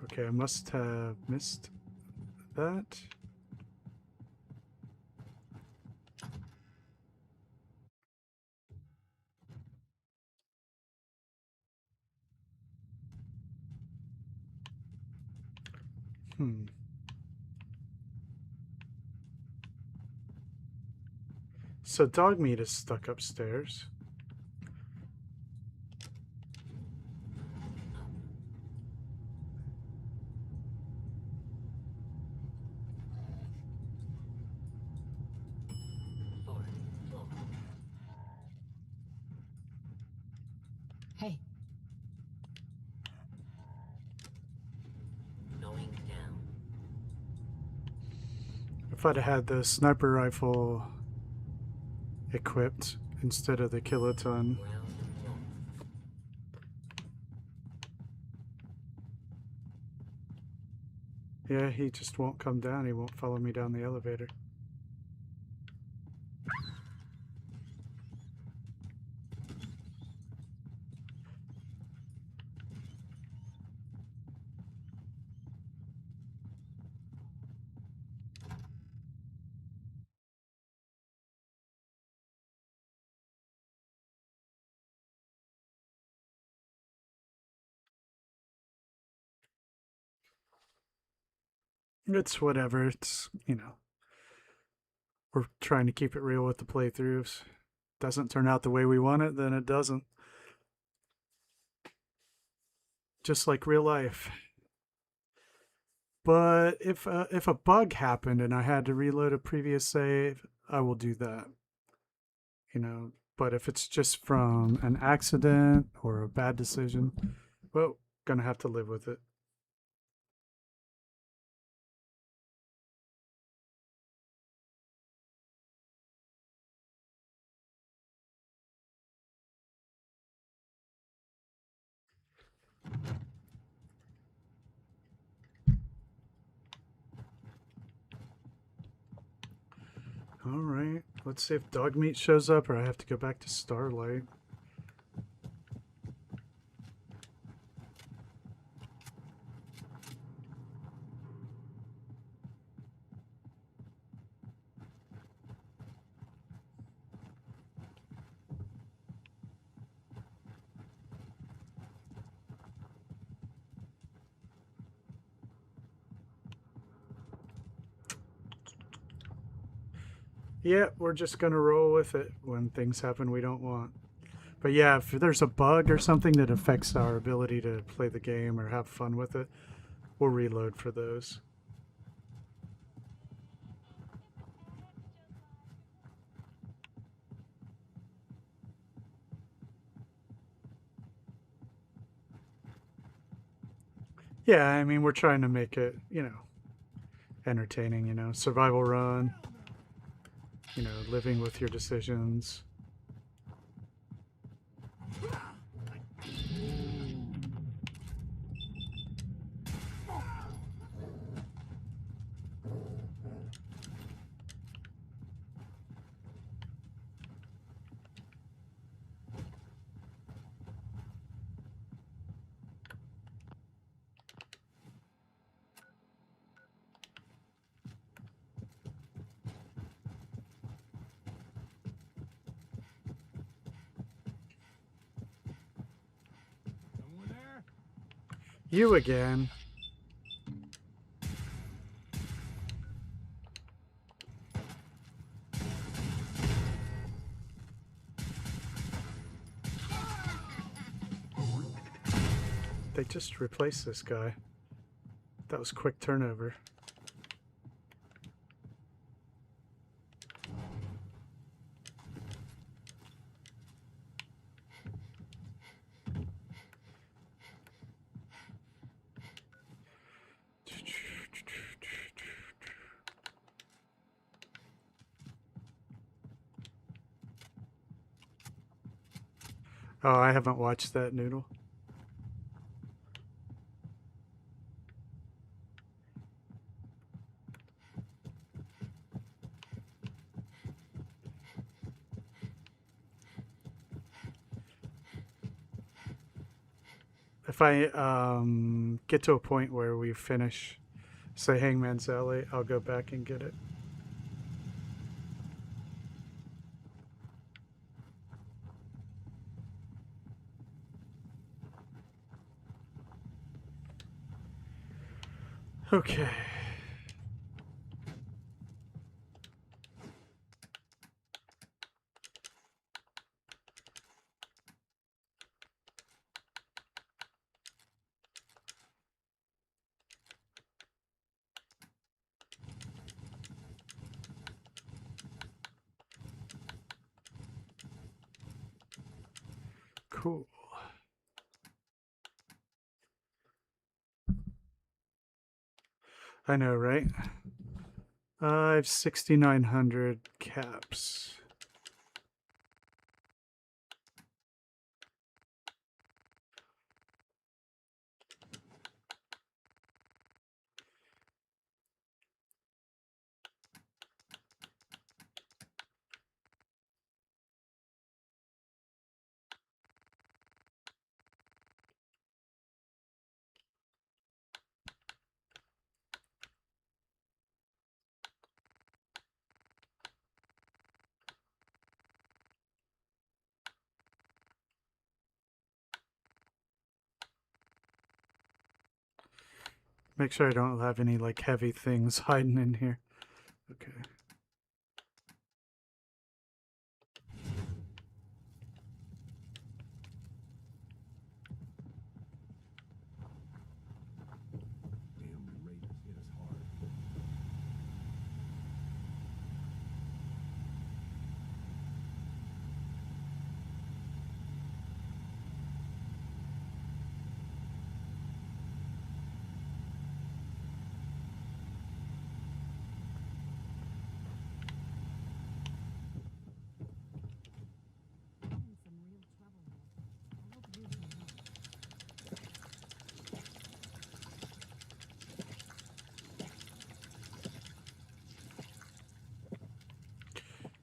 Okay, I must have missed that. So Dogmeat is stuck upstairs. Fourth floor. Hey, Going down. If I'd have had the sniper rifle equipped instead of the kiloton. Ground floor. Yeah, he just won't come down. He won't follow me down the elevator. It's whatever. It's, we're trying to keep it real with the playthroughs. Doesn't turn out the way we want it, then it doesn't. Just like real life. But if a bug happened and I had to reload a previous save, I will do that. But if it's just from an accident or a bad decision, well, gonna have to live with it. All right, let's see if Dogmeat shows up or I have to go back to Starlight. Yeah, we're just gonna roll with it when things happen we don't want. But yeah, if there's a bug or something that affects our ability to play the game or have fun with it, we'll reload for those. Yeah, I mean, we're trying to make it, entertaining, survival run, living with your decisions. Someone there? You again. They just replaced this guy. That was quick turnover. Oh, I haven't watched that, Noodle. If I get to a point where we finish, say, Hangman's Alley, I'll go back and get it. Okay. Cool. I know, right? I have 6,900 caps. Make sure I don't have any like heavy things hiding in here. Okay. Damn raiders hit us hard.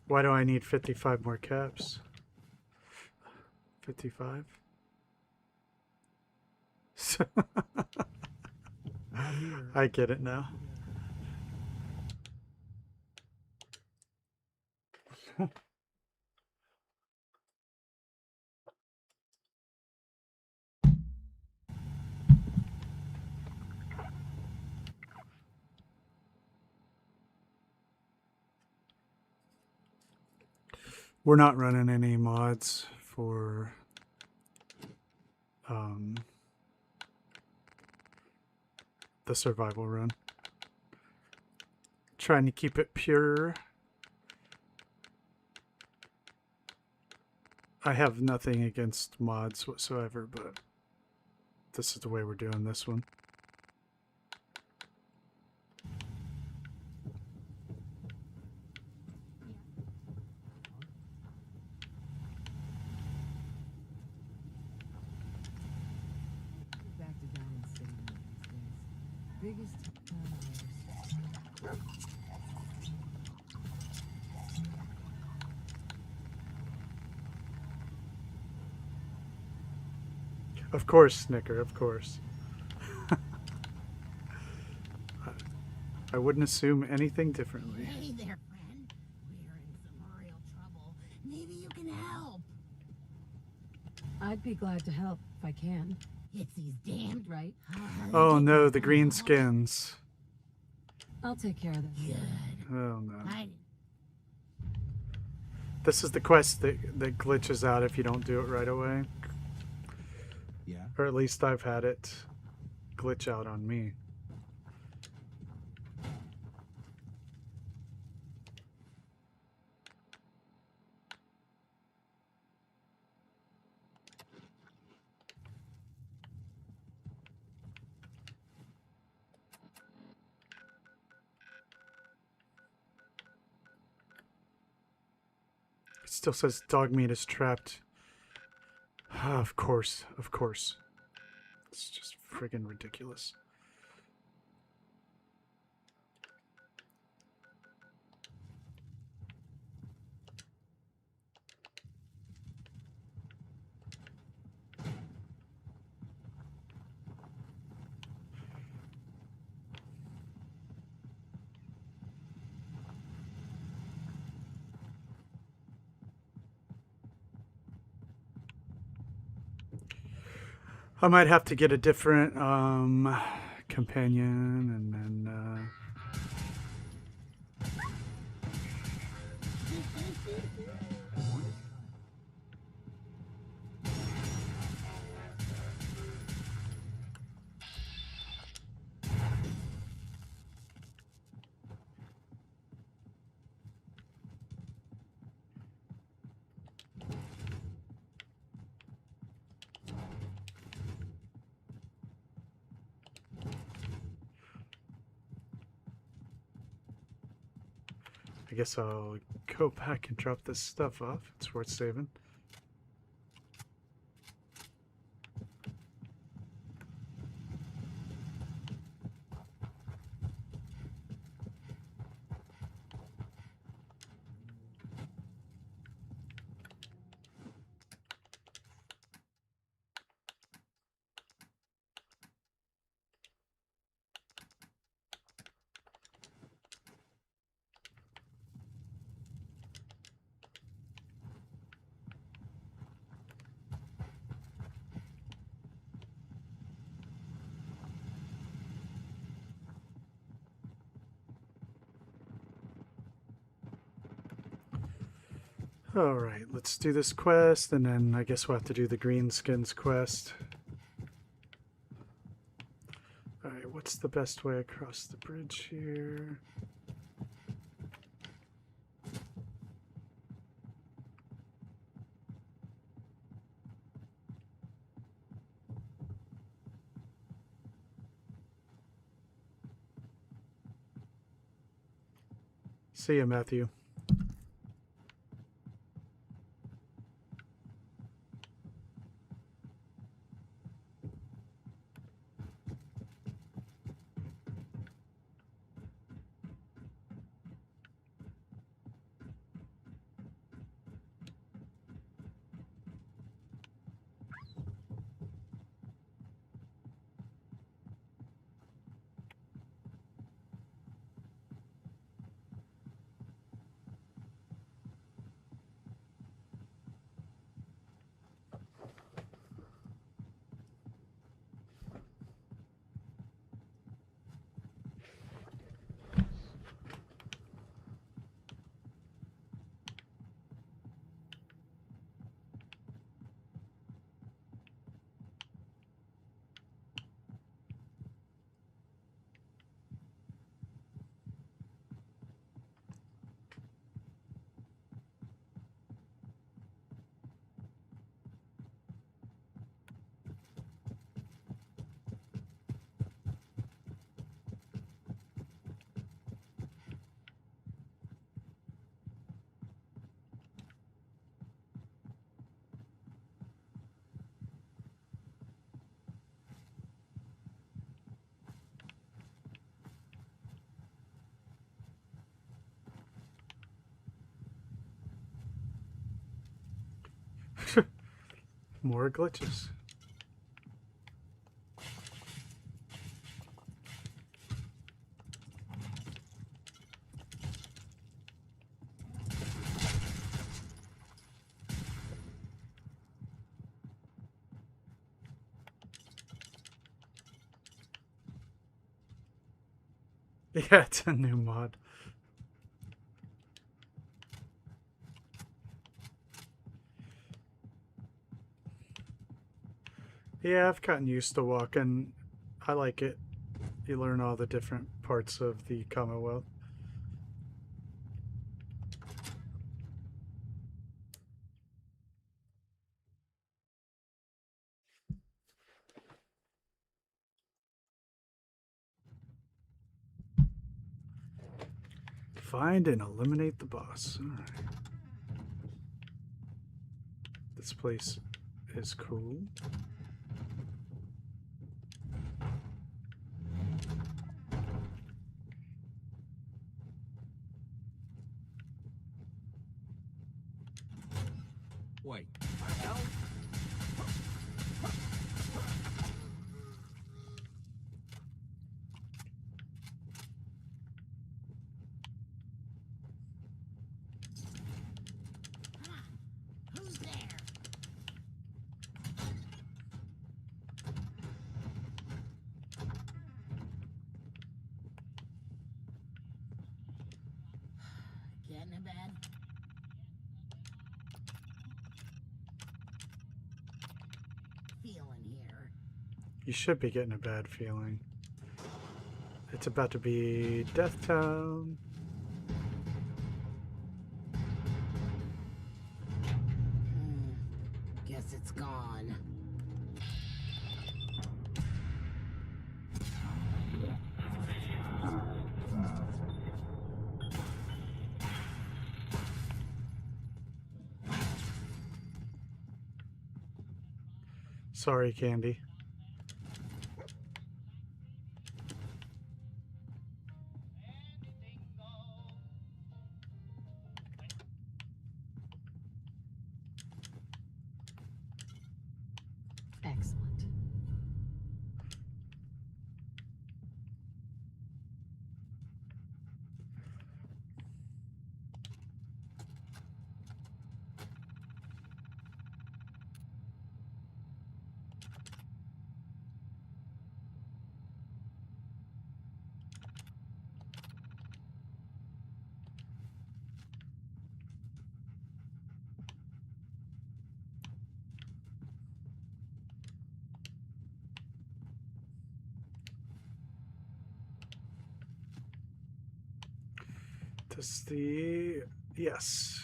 Why do I need 55 more caps? 55? Not here. I get it now. We're not running any mods for the survival run. Trying to keep it pure. I have nothing against mods whatsoever, but this is the way we're doing this one. Back to Diamond City these days. Biggest town on Earth. Of course, Snicker, of course. I wouldn't assume anything differently. Hey there, friend. We're in some real trouble. Maybe you can help. I'd be glad to help if I can. It's these damned Right? Oh no, the green skins. I'll take care of that. Good. Oh no. I This is the quest that glitches out if you don't do it right away. Yeah? Or at least I've had it glitch out on me. It still says Dogmeat is trapped. Of course, of course. It's just friggin' ridiculous. I might have to get a different companion and then I guess I'll go back and drop this stuff off. It's worth saving. Alright, let's do this quest, and then I guess we'll have to do the Greenskins quest. Alright, what's the best way across the bridge here? See ya, Matthew. More glitches. Yeah, it's a new mod. Yeah, I've gotten used to walking. I like it. You learn all the different parts of the Commonwealth. Find and eliminate the boss. All right. This place is cool. Wait. Who's there? Getting in bed? Feeling here. You should be getting a bad feeling. It's about to be Death Town. Guess it's gone. Sorry, Candy. Excellent. Does the... Yes.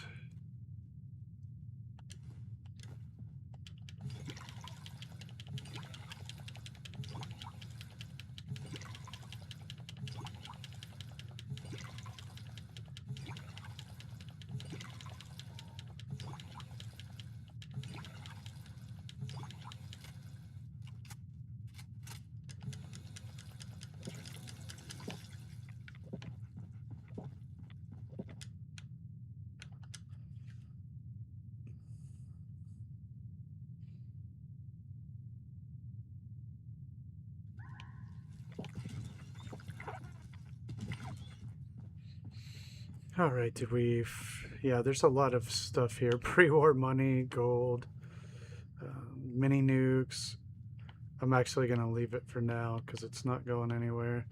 All right, did we... Yeah, there's a lot of stuff here. Pre-war money, gold, mini nukes. I'm actually going to leave it for now because it's not going anywhere.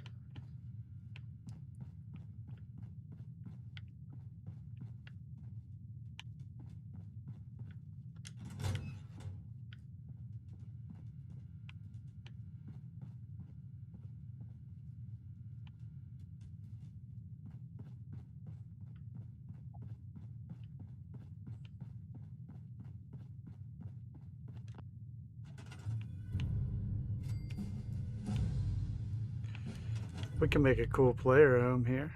We can make a cool player room here.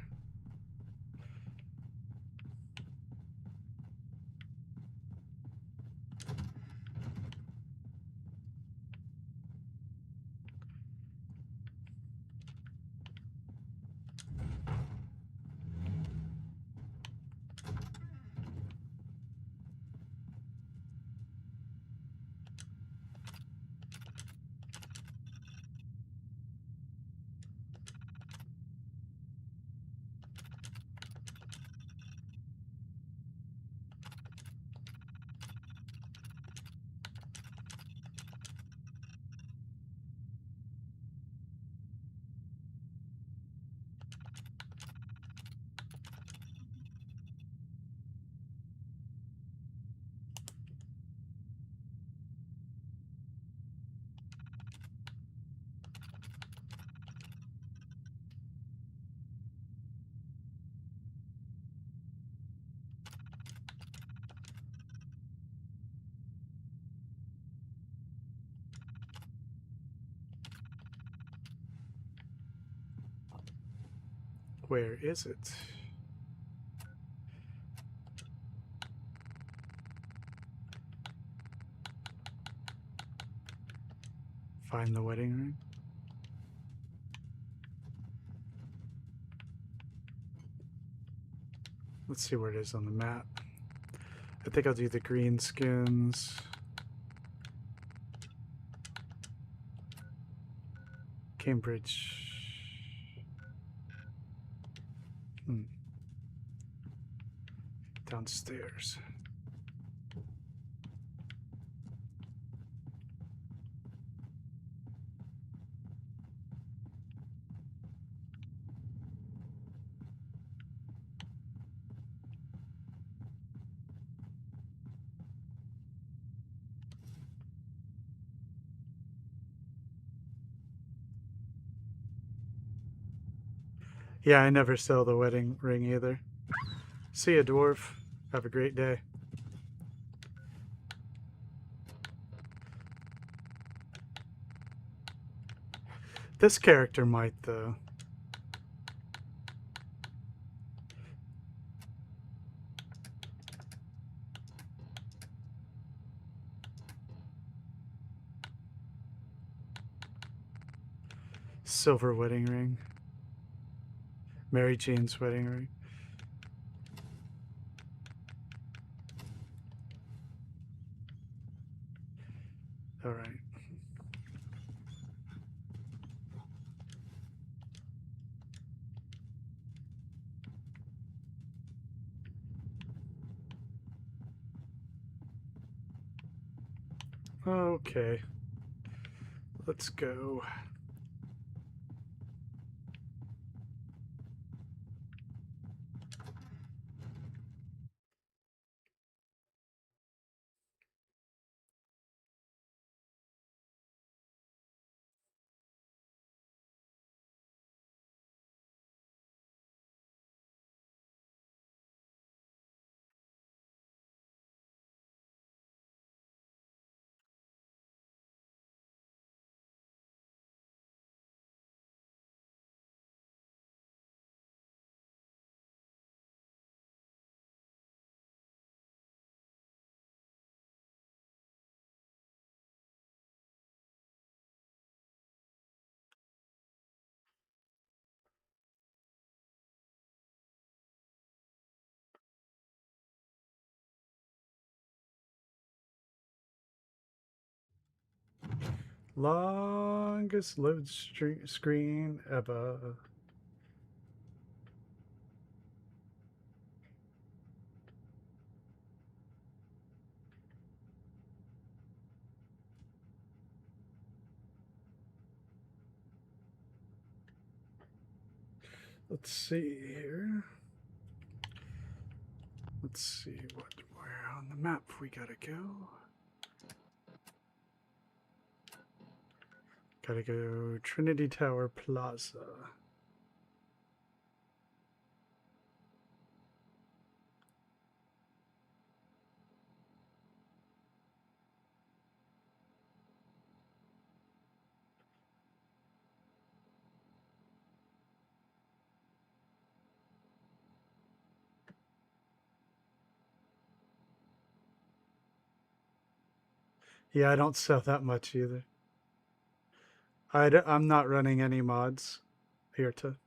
Where is it? Find the wedding ring. Let's see where it is on the map. I think I'll do the green skins. Cambridge. Downstairs. Yeah, I never sell the wedding ring either. See ya, dwarf. Have a great day. This character might, though. Silver wedding ring. Mary Jane's wedding ring. All right. Okay. Let's go. Longest load screen ever. Let's see here. Let's see where on the map we gotta go. Gotta go Trinity Tower Plaza. Yeah, I don't sell that much either. I'm not running any mods here to.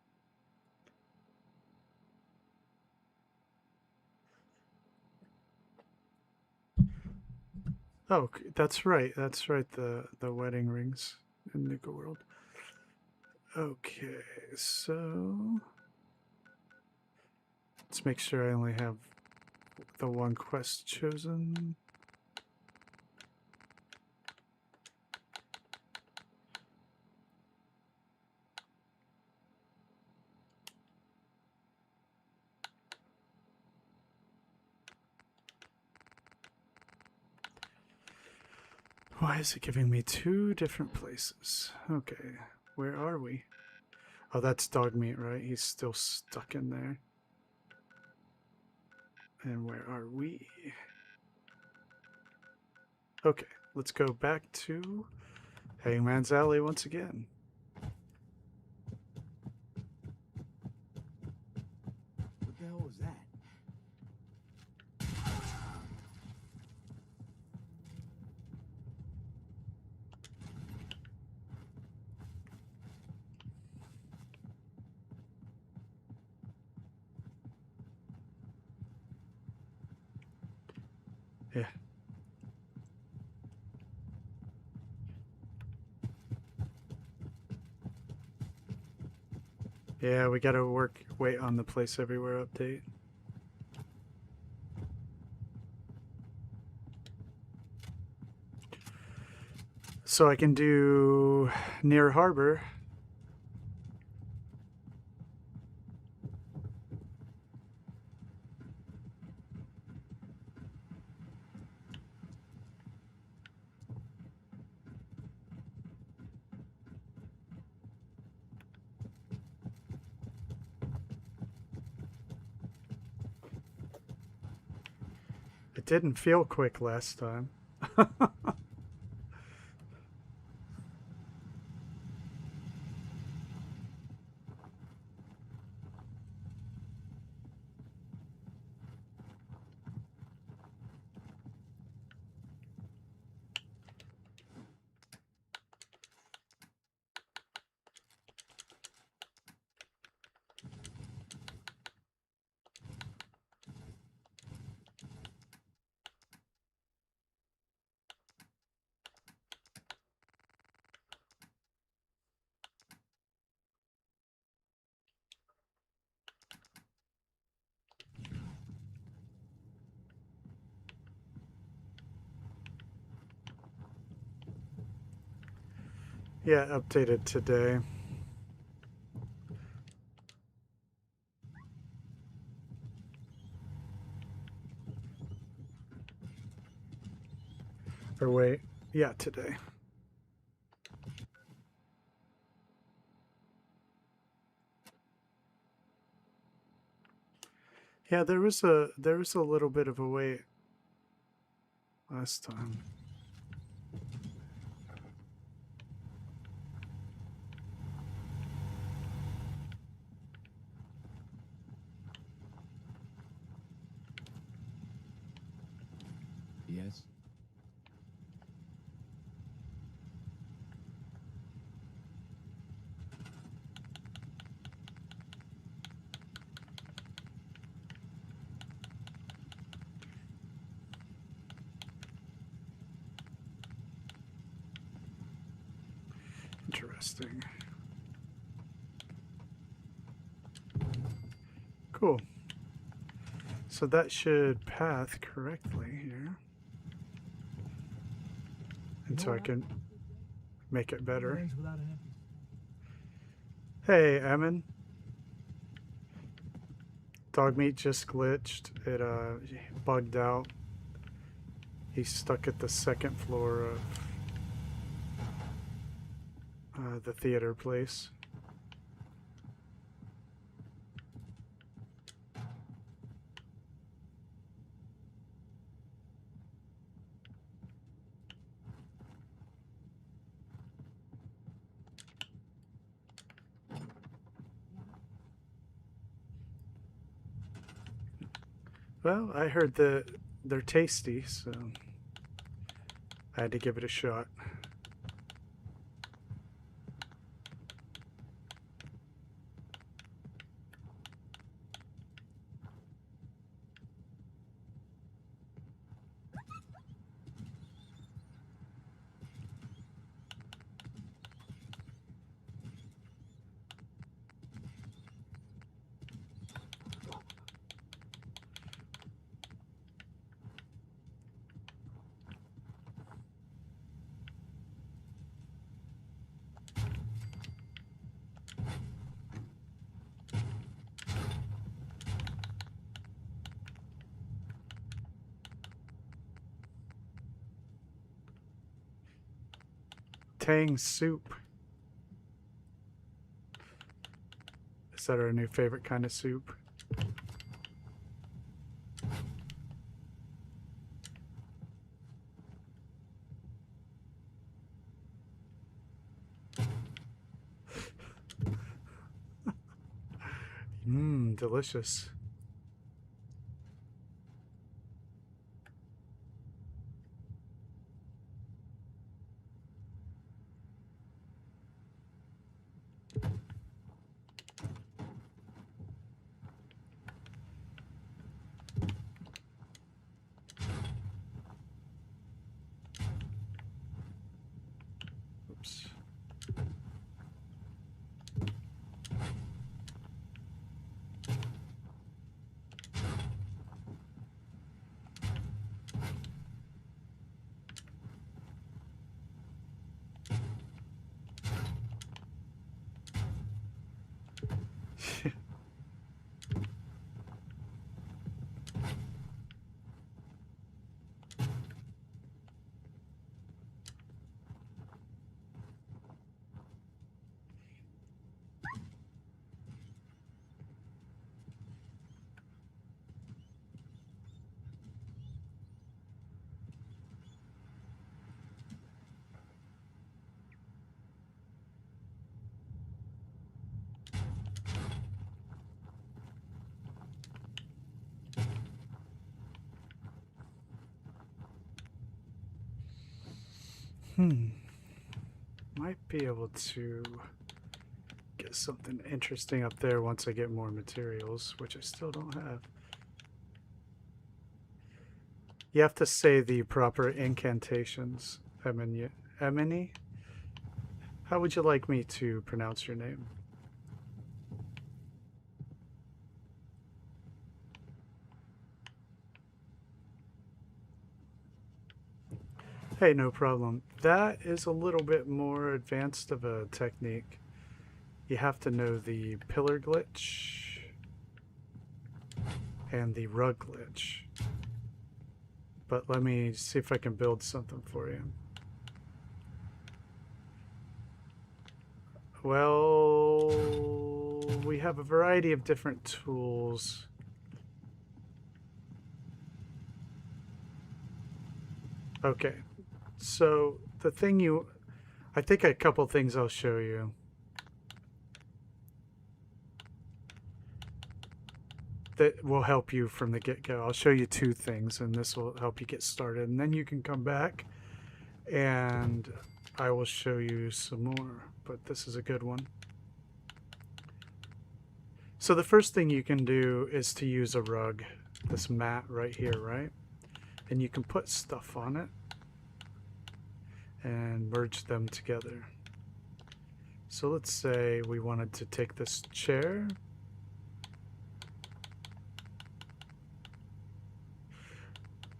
Oh, that's right. That's right. The wedding rings in Nuka World. Okay, so let's make sure I only have the one quest chosen. Why is it giving me two different places? Okay, where are we? Oh, that's Dogmeat, right? He's still stuck in there. And where are we? Okay, let's go back to Hangman's Alley once again. Yeah. Yeah, we gotta wait on the place everywhere update. So I can do near harbor. It didn't feel quick last time. Yeah, updated today. Or wait, yeah, today. Yeah, there was a little bit of a wait last time. Yes? Interesting. Cool. So that should path correctly here. And so I can make it better. Hey, Emin. Dogmeat just glitched. It bugged out. He's stuck at the second floor of the theater place. Well, I heard that they're tasty, so I had to give it a shot. Tang soup. Is that our new favorite kind of soup? Mmm, delicious. Might be able to get something interesting up there once I get more materials, which I still don't have. You have to say the proper incantations. Emini? How would you like me to pronounce your name? Hey, no problem. That is a little bit more advanced of a technique. You have to know the pillar glitch and the rug glitch. But let me see if I can build something for you. Well, we have a variety of different tools. Okay, so the thing I think a couple things I'll show you. That will help you from the get-go. I'll show you two things, and this will help you get started. And then you can come back, and I will show you some more. But this is a good one. So the first thing you can do is to use a rug, this mat right here, right? And you can put stuff on it and merge them together. So let's say we wanted to take this chair.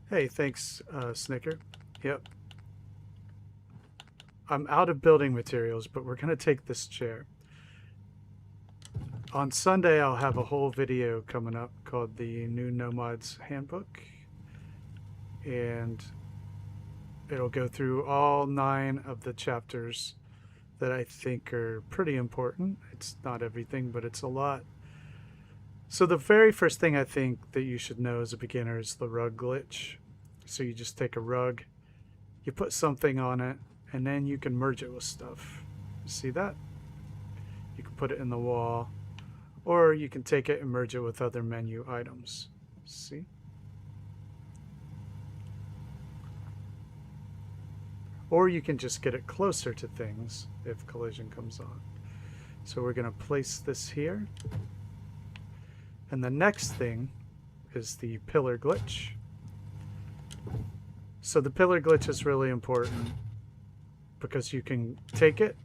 Hey, thanks, Snicker. Yep. I'm out of building materials, but we're going to take this chair. On Sunday, I'll have a whole video coming up called the New Nomad's Handbook. And it'll go through all 9 of the chapters that I think are pretty important. It's not everything, but it's a lot. So the very first thing I think that you should know as a beginner is the rug glitch. So you just take a rug, you put something on it, and then you can merge it with stuff. See that? You can put it in the wall, or you can take it and merge it with other menu items. See? Or you can just get it closer to things if collision comes on. So we're going to place this here. And the next thing is the pillar glitch. So the pillar glitch is really important because you can take it,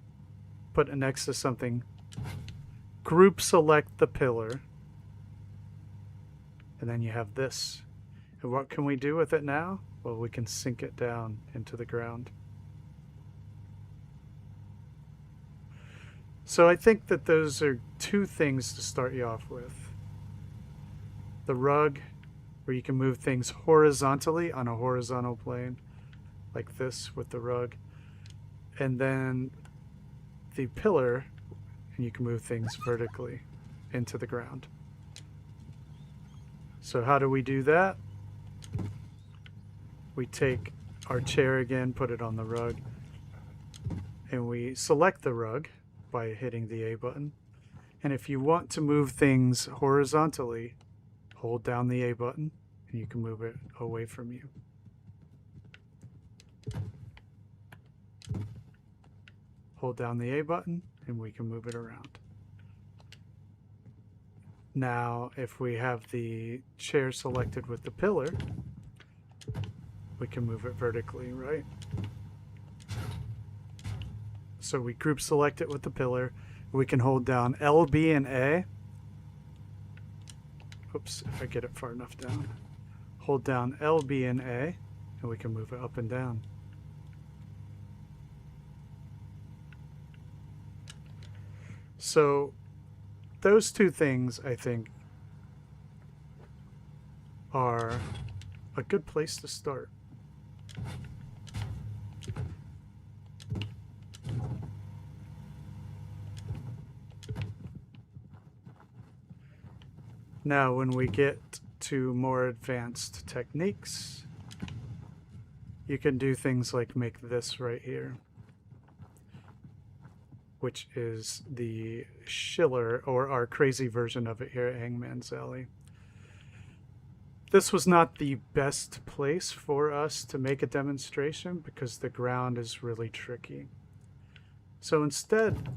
put it next to something, group select the pillar, and then you have this. And what can we do with it now? Well, we can sink it down into the ground. So I think that those are 2 things to start you off with. The rug, where you can move things horizontally on a horizontal plane, like this with the rug. And then the pillar, and you can move things vertically into the ground. So how do we do that? We take our chair again, put it on the rug, and we select the rug by hitting the A button. And if you want to move things horizontally, hold down the A button and you can move it away from you. Hold down the A button and we can move it around. Now, if we have the chair selected with the pillar, we can move it vertically, right? So we group select it with the pillar. We can hold down L, B, and A. Oops, if I get it far enough down. Hold down L, B, and A, and we can move it up and down. So those 2 things, I think, are a good place to start. Now, when we get to more advanced techniques, you can do things like make this right here, which is the Schiller, or our crazy version of it here at Hangman's Alley. This was not the best place for us to make a demonstration because the ground is really tricky. So instead,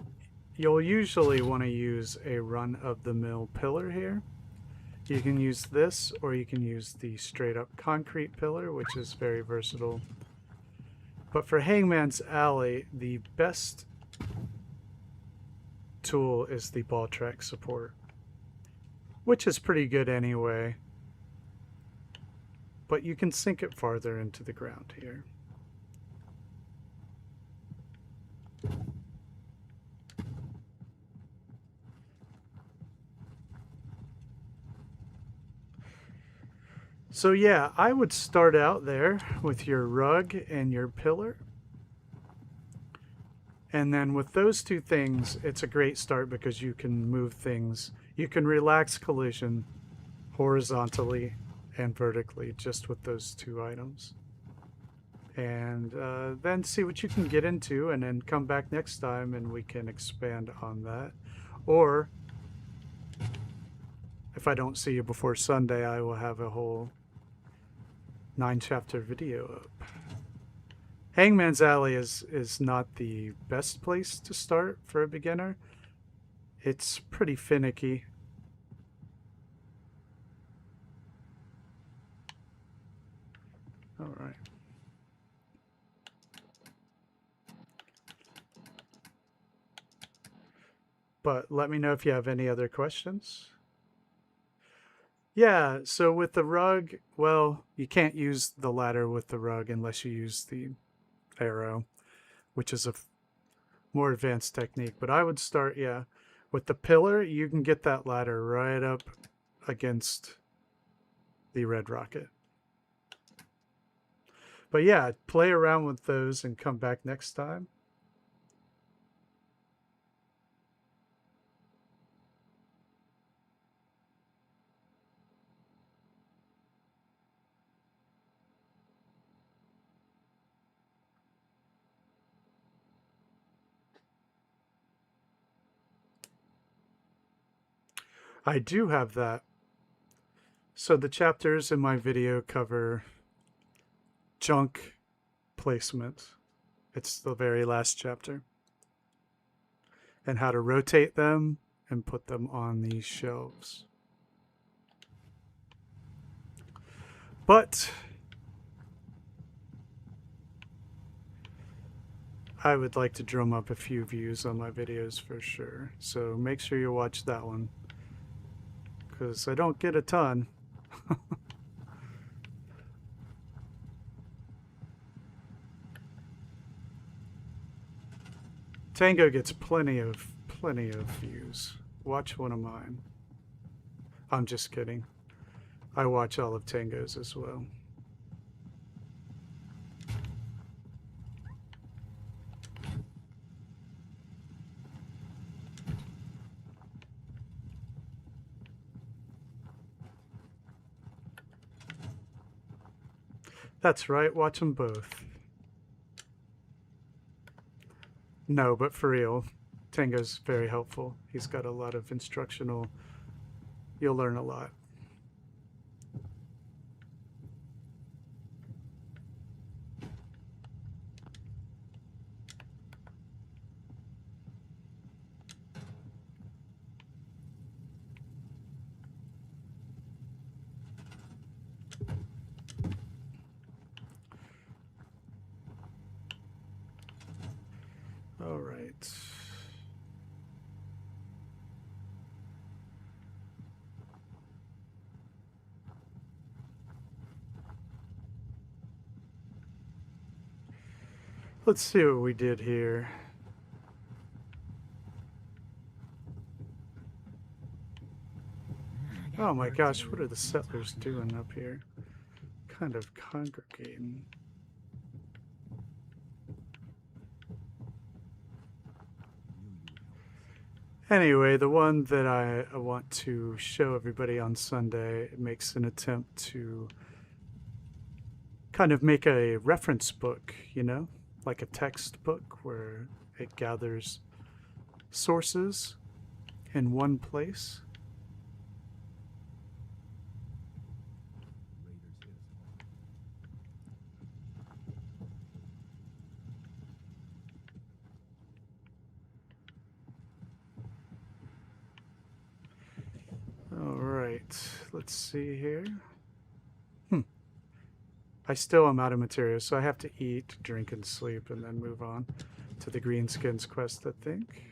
you'll usually want to use a run-of-the-mill pillar here. You can use this, or you can use the straight-up concrete pillar, which is very versatile. But for Hangman's Alley, the best tool is the ball track support, which is pretty good anyway. But you can sink it farther into the ground here. So yeah, I would start out there with your rug and your pillar. And then with those two things, it's a great start because you can move things. You can relax collision horizontally and vertically just with those two items. And then see what you can get into, and then come back next time and we can expand on that. Or if I don't see you before Sunday, I will have a whole 9-chapter video up. Hangman's Alley is not the best place to start for a beginner. It's pretty finicky. All right. But let me know if you have any other questions. Yeah, so with the rug, well, you can't use the ladder with the rug unless you use the arrow, which is a more advanced technique. But I would start, yeah, with the pillar. You can get that ladder right up against the red rocket. But yeah, play around with those and come back next time. I do have that. So the chapters in my video cover junk placement. It's the very last chapter. And how to rotate them and put them on these shelves. But I would like to drum up a few views on my videos for sure. So make sure you watch that one, because I don't get a ton. Tango gets plenty of views. Watch one of mine. I'm just kidding. I watch all of Tango's as well. That's right, watch them both. No, but for real, Tango's very helpful. He's got a lot of instructional, you'll learn a lot. All right. Let's see what we did here. Oh my gosh, what are the settlers doing up here? Kind of congregating. Anyway, the one that I want to show everybody on Sunday makes an attempt to kind of make a reference book, you know, like a textbook where it gathers sources in one place. let's see here. I still am out of materials, so I have to eat, drink, and sleep, and then move on to the Greenskins quest, I think.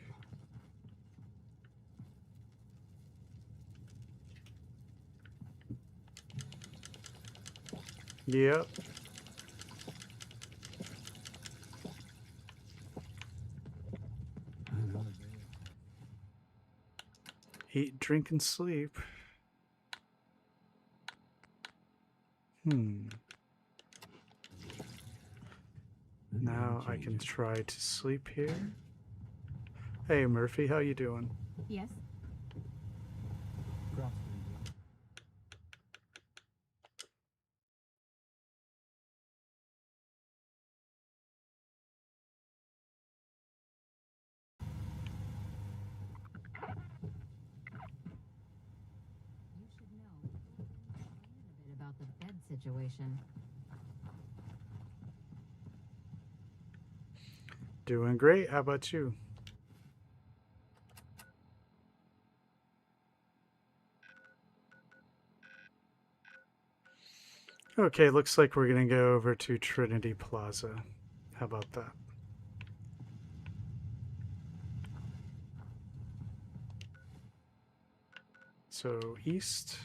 Yep. Eat, drink, and sleep. Now I can try to sleep here. Hey Murphy, how you doing? Yes? You should know a bit about the bed situation. Doing great. How about you? Okay, looks like we're gonna go over to Trinity Plaza. How about that? So east.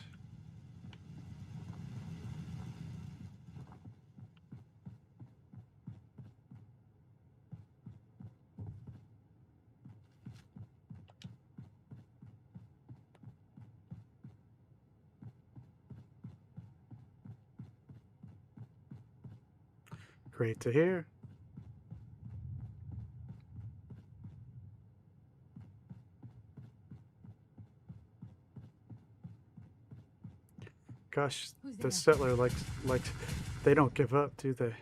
Great to hear. Gosh, Who's the there? settler like they don't give up, do they?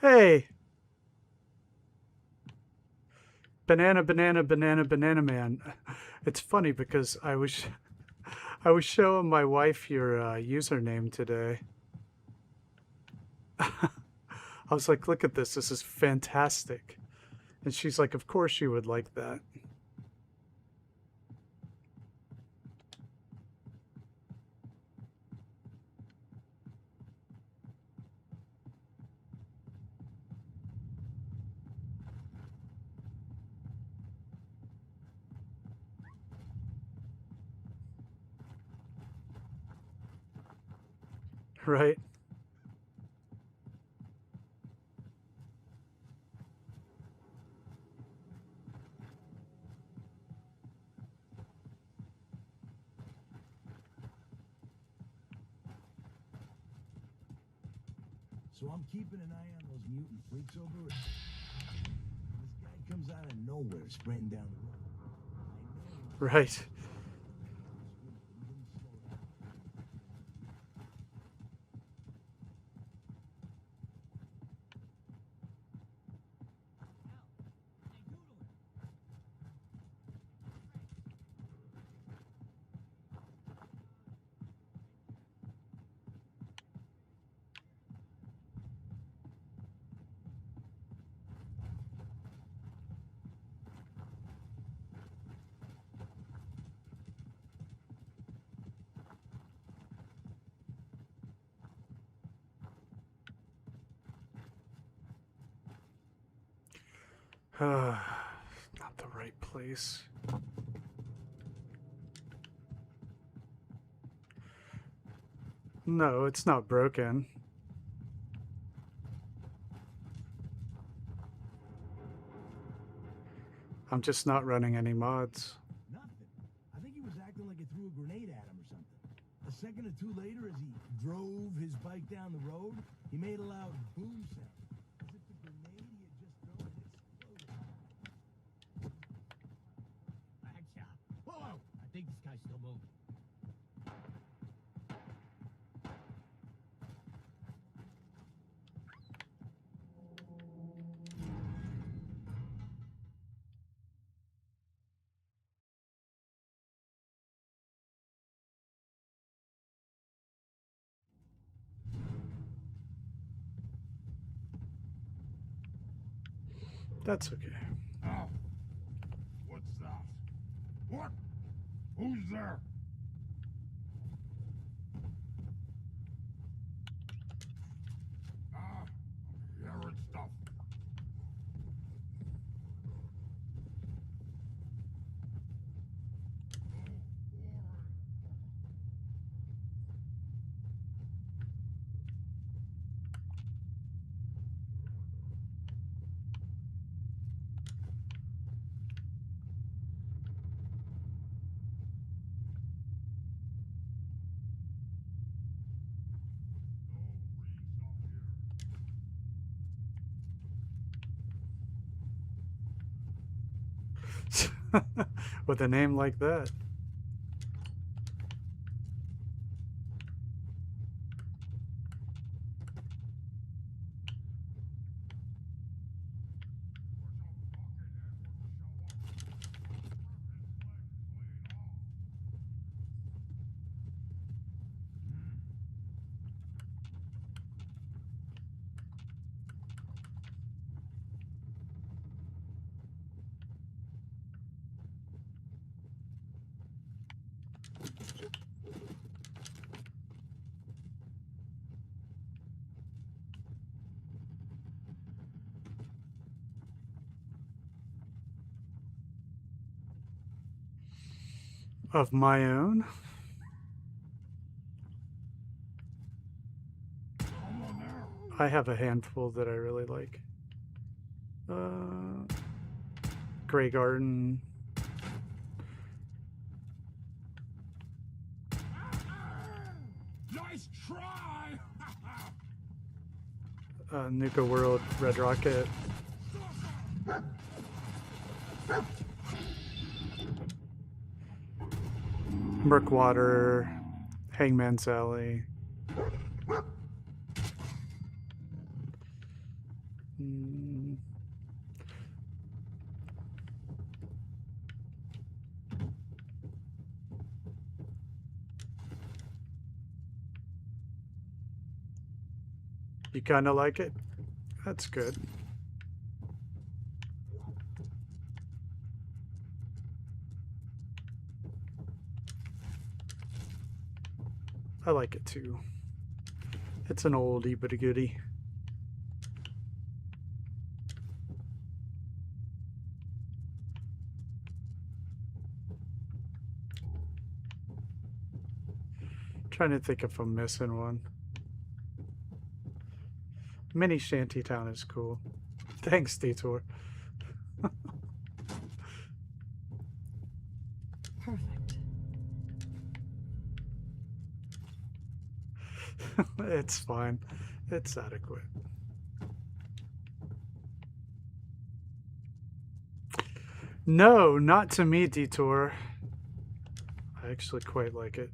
Hey! Banana, banana, banana, banana man. It's funny because I was showing my wife your username today. I was like, look at this. This is fantastic. And she's like, of course you would like that. Right? So I'm keeping an eye on those mutant freaks over it. This guy comes out of nowhere sprinting down the road. I know he Right. Not the right place. No, it's not broken. I'm just not running any mods. nothing. I think he was acting like he threw a grenade at him or something. A second or two later, as he drove his bike down the road, he made a loud boom sound. As if the grenade he had just thrown had exploded. Backshot. Whoa! I think this guy's still moving. That's okay. Oh. What's that? What? Who's there? Ah, I'm hearing stuff. With a name like that. Of my own. I have a handful that I really like. Grey Garden. Nice try! Nuka World, Red Rocket. Murkwater, Hangman's Alley. You kind of like it? That's good. I like it too. It's an oldie but a goodie. Trying to think if I'm missing one. Mini Shantytown is cool. Thanks, Detour. Perfect. It's fine. It's adequate. No, not to me, Detour. I actually quite like it.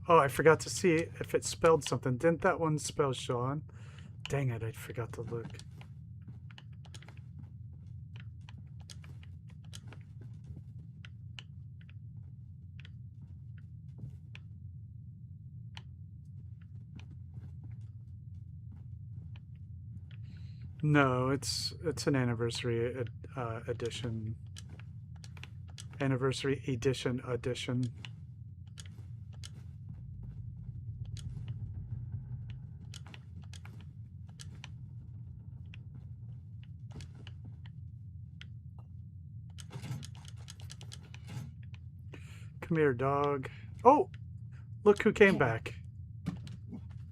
Oh, I forgot to see if it spelled something. Didn't that one spell Sean? Dang it, I forgot to look. No, it's an anniversary edition. Anniversary edition. Come here, dog. Oh, look who came back.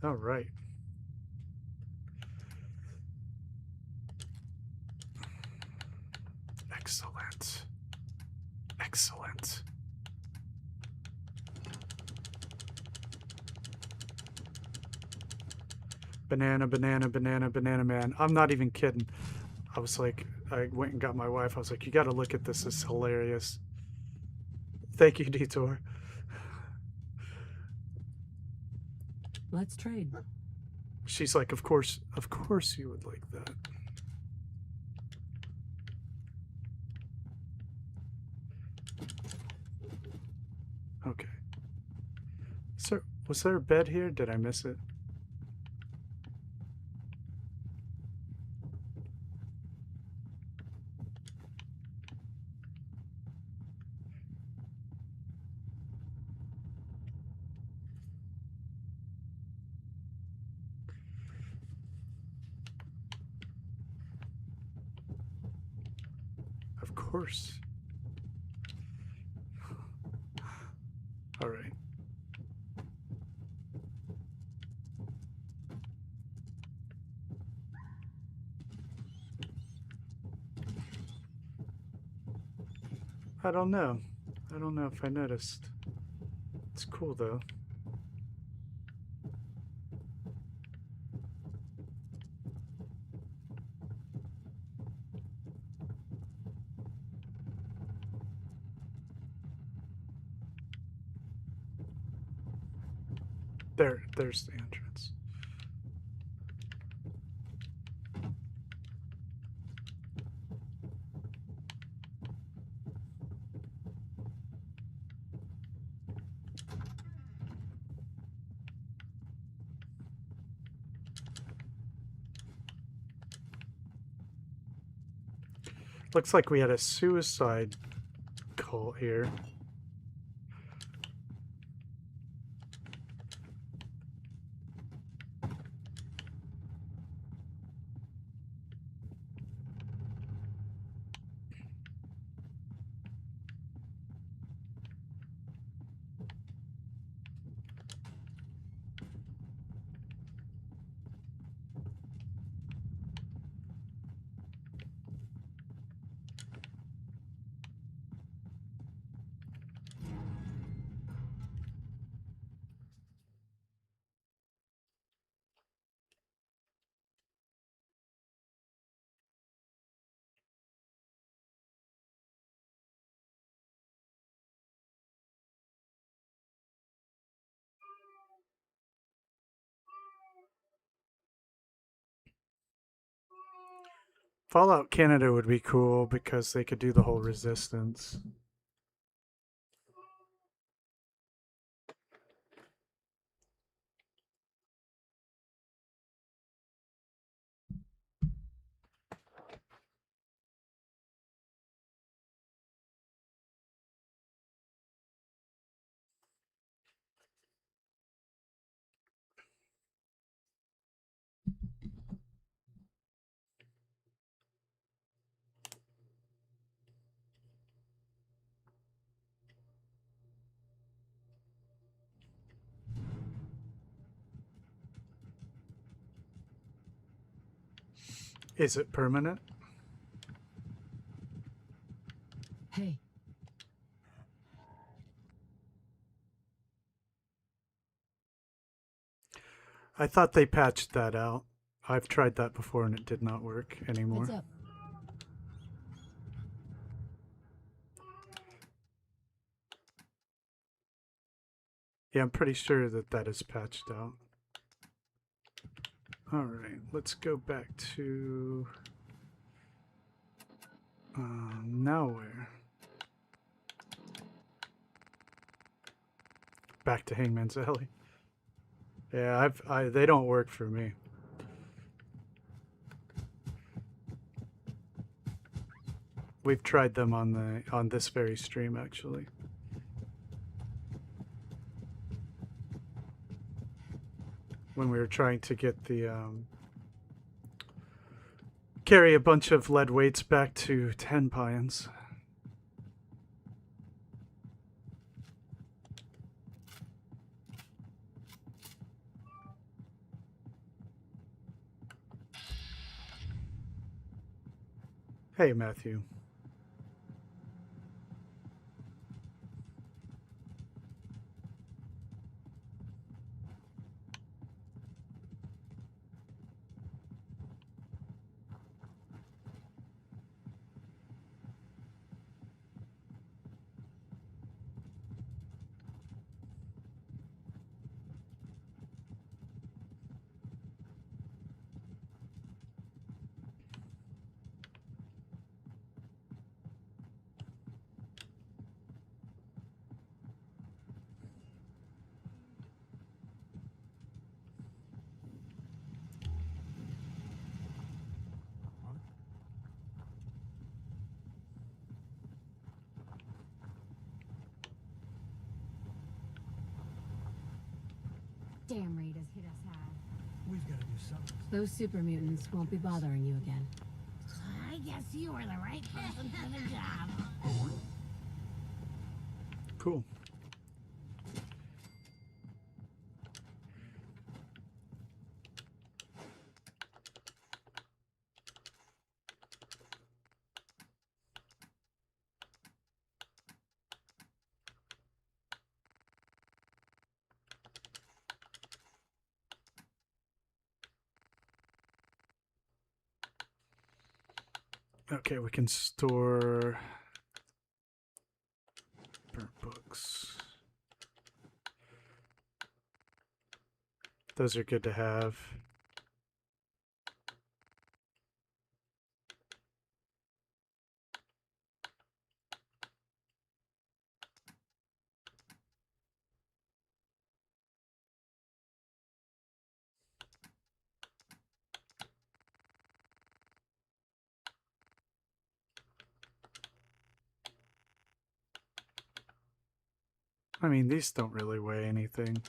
All right. Excellent. Excellent. Banana, banana, banana, banana man. I'm not even kidding. I was like, I went and got my wife. I was like, you got to look at this. This is hilarious. Thank you, Detour. Let's trade. She's like, of course you would like that. Okay. So, was there a bed here? Did I miss it? Of course. All right. I don't know. I don't know if I noticed. It's cool though. There's the entrance. Looks like we had a suicide call here. Fallout Canada would be cool because they could do the whole resistance. Is it permanent? Hey, I thought they patched that out. I've tried that before and it did not work anymore. heads up. Yeah, I'm pretty sure that that is patched out. All right, let's go back to now where? Back to Hangman's Alley. Yeah, they don't work for me. We've tried them on this very stream actually. When we were trying to get the carry a bunch of lead weights back to 10 Pines. Hey, Matthew. damn raiders hit us hard. We've got to do something. Those super mutants won't be bothering you again. I guess you are the right person for the job. Cool. Okay, we can store burnt books. Those are good to have. I mean, these don't really weigh anything.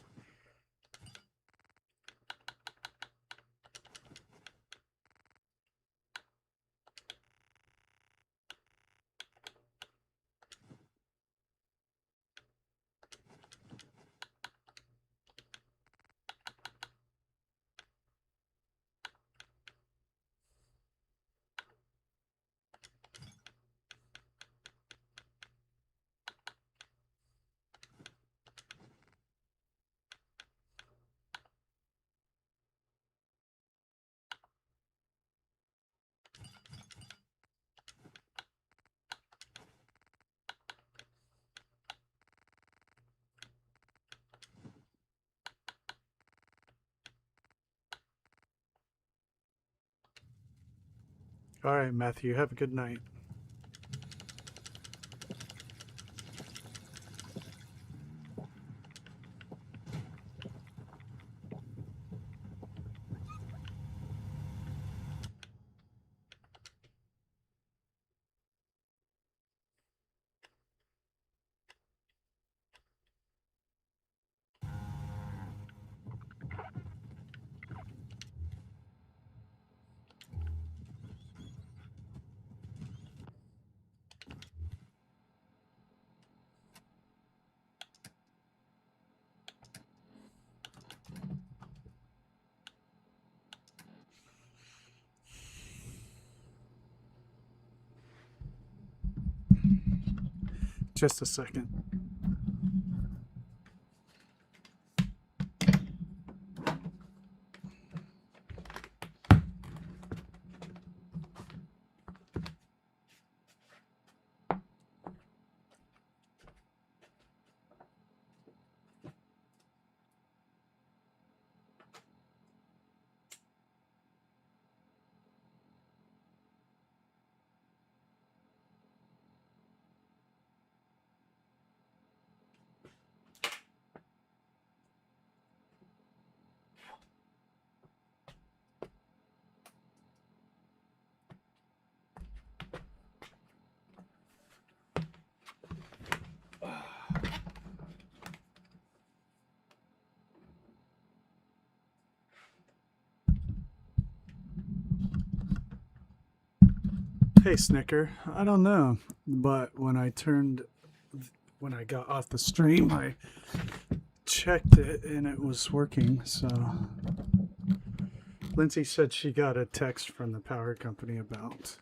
All right, Matthew, have a good night. Just a second. Hey, Snicker. I don't know, but when I got off the stream, I checked it and it was working. So Lindsay said she got a text from the power company about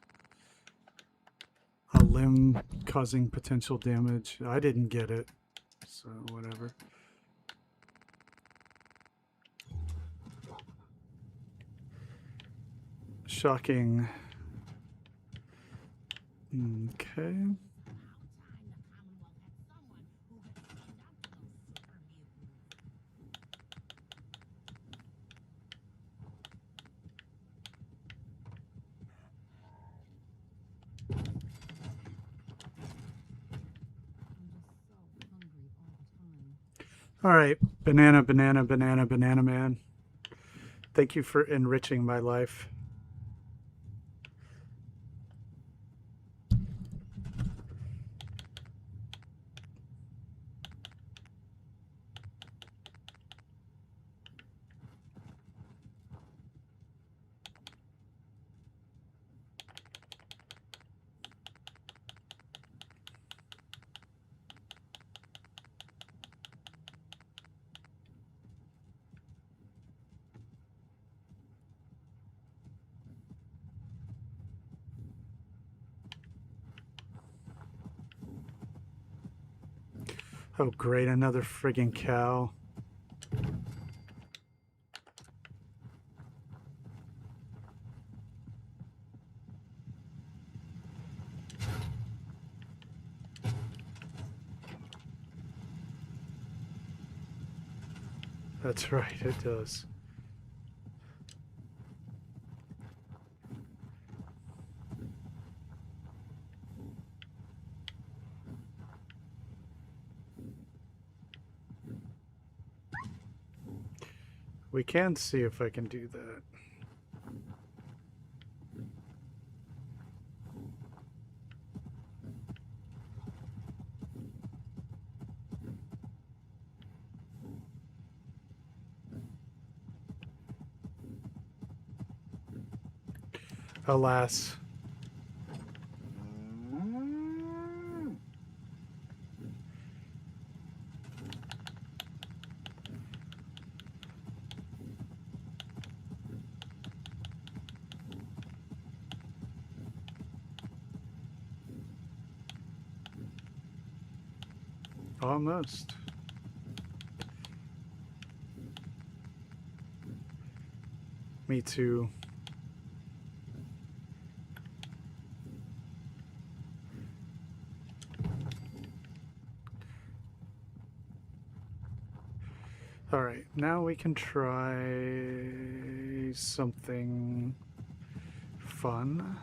a limb causing potential damage. I didn't get it, so whatever. Shocking. Okay. All right, banana, banana, banana, banana man. Thank you for enriching my life. Oh, great, another friggin' cow. That's right, it does. We can see if I can do that. Alas. Almost. Me too. All right, now we can try something fun.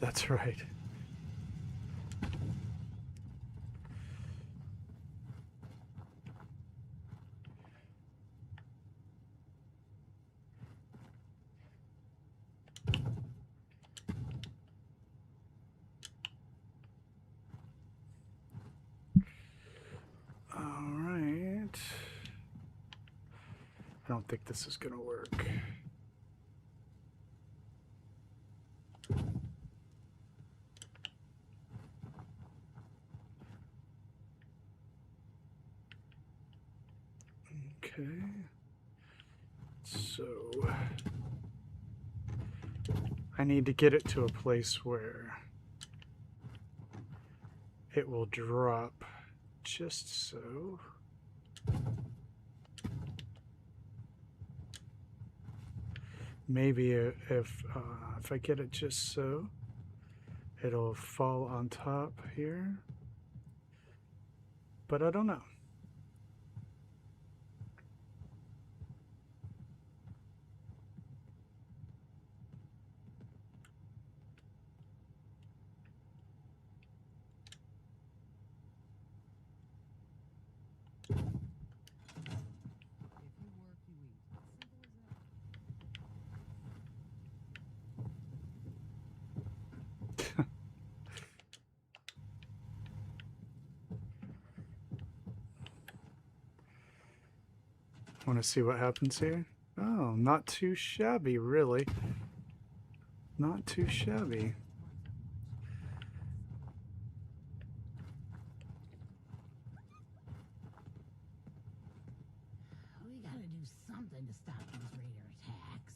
That's right. All right. I don't think this is gonna work. Okay. So I need to get it to a place where it will drop just so. Maybe if I get it just so, it'll fall on top here. But I don't know. Want to see what happens here? Oh, not too shabby, really. Not too shabby. We gotta do something to stop these raider attacks.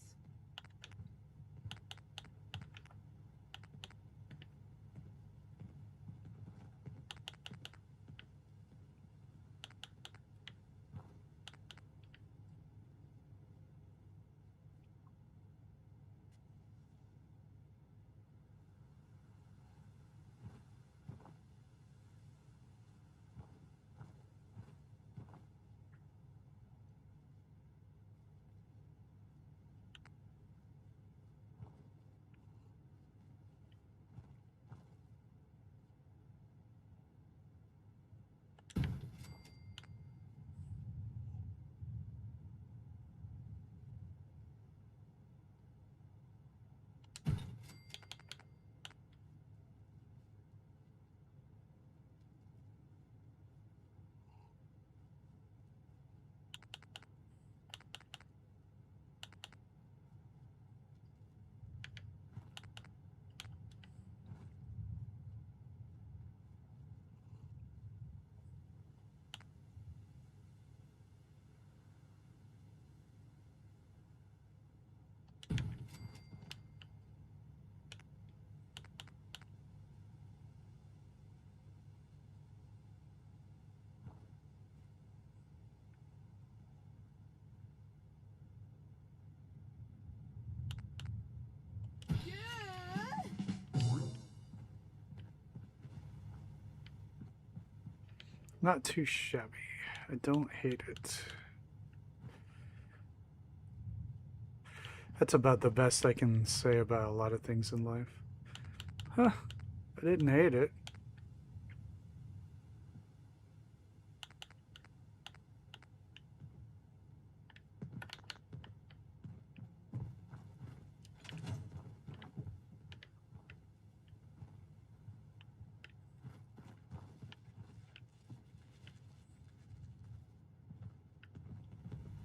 Not too shabby. I don't hate it. That's about the best I can say about a lot of things in life. Huh. I didn't hate it.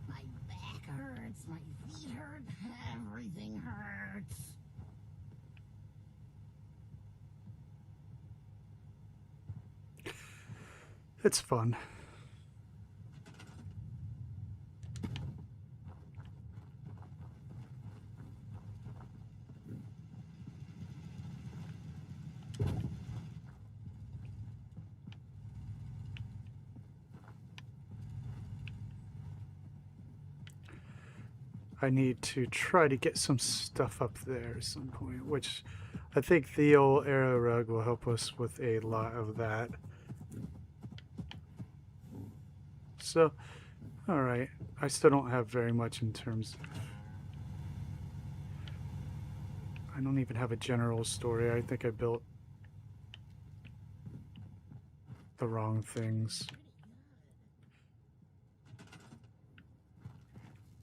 My back hurts, my feet hurt, everything hurts. It's fun. I need to try to get some stuff up there at some point, which I think the old arrow rug will help us with a lot of that. So, alright. I still don't have very much in terms of... I don't even have a general story. I think I built the wrong things.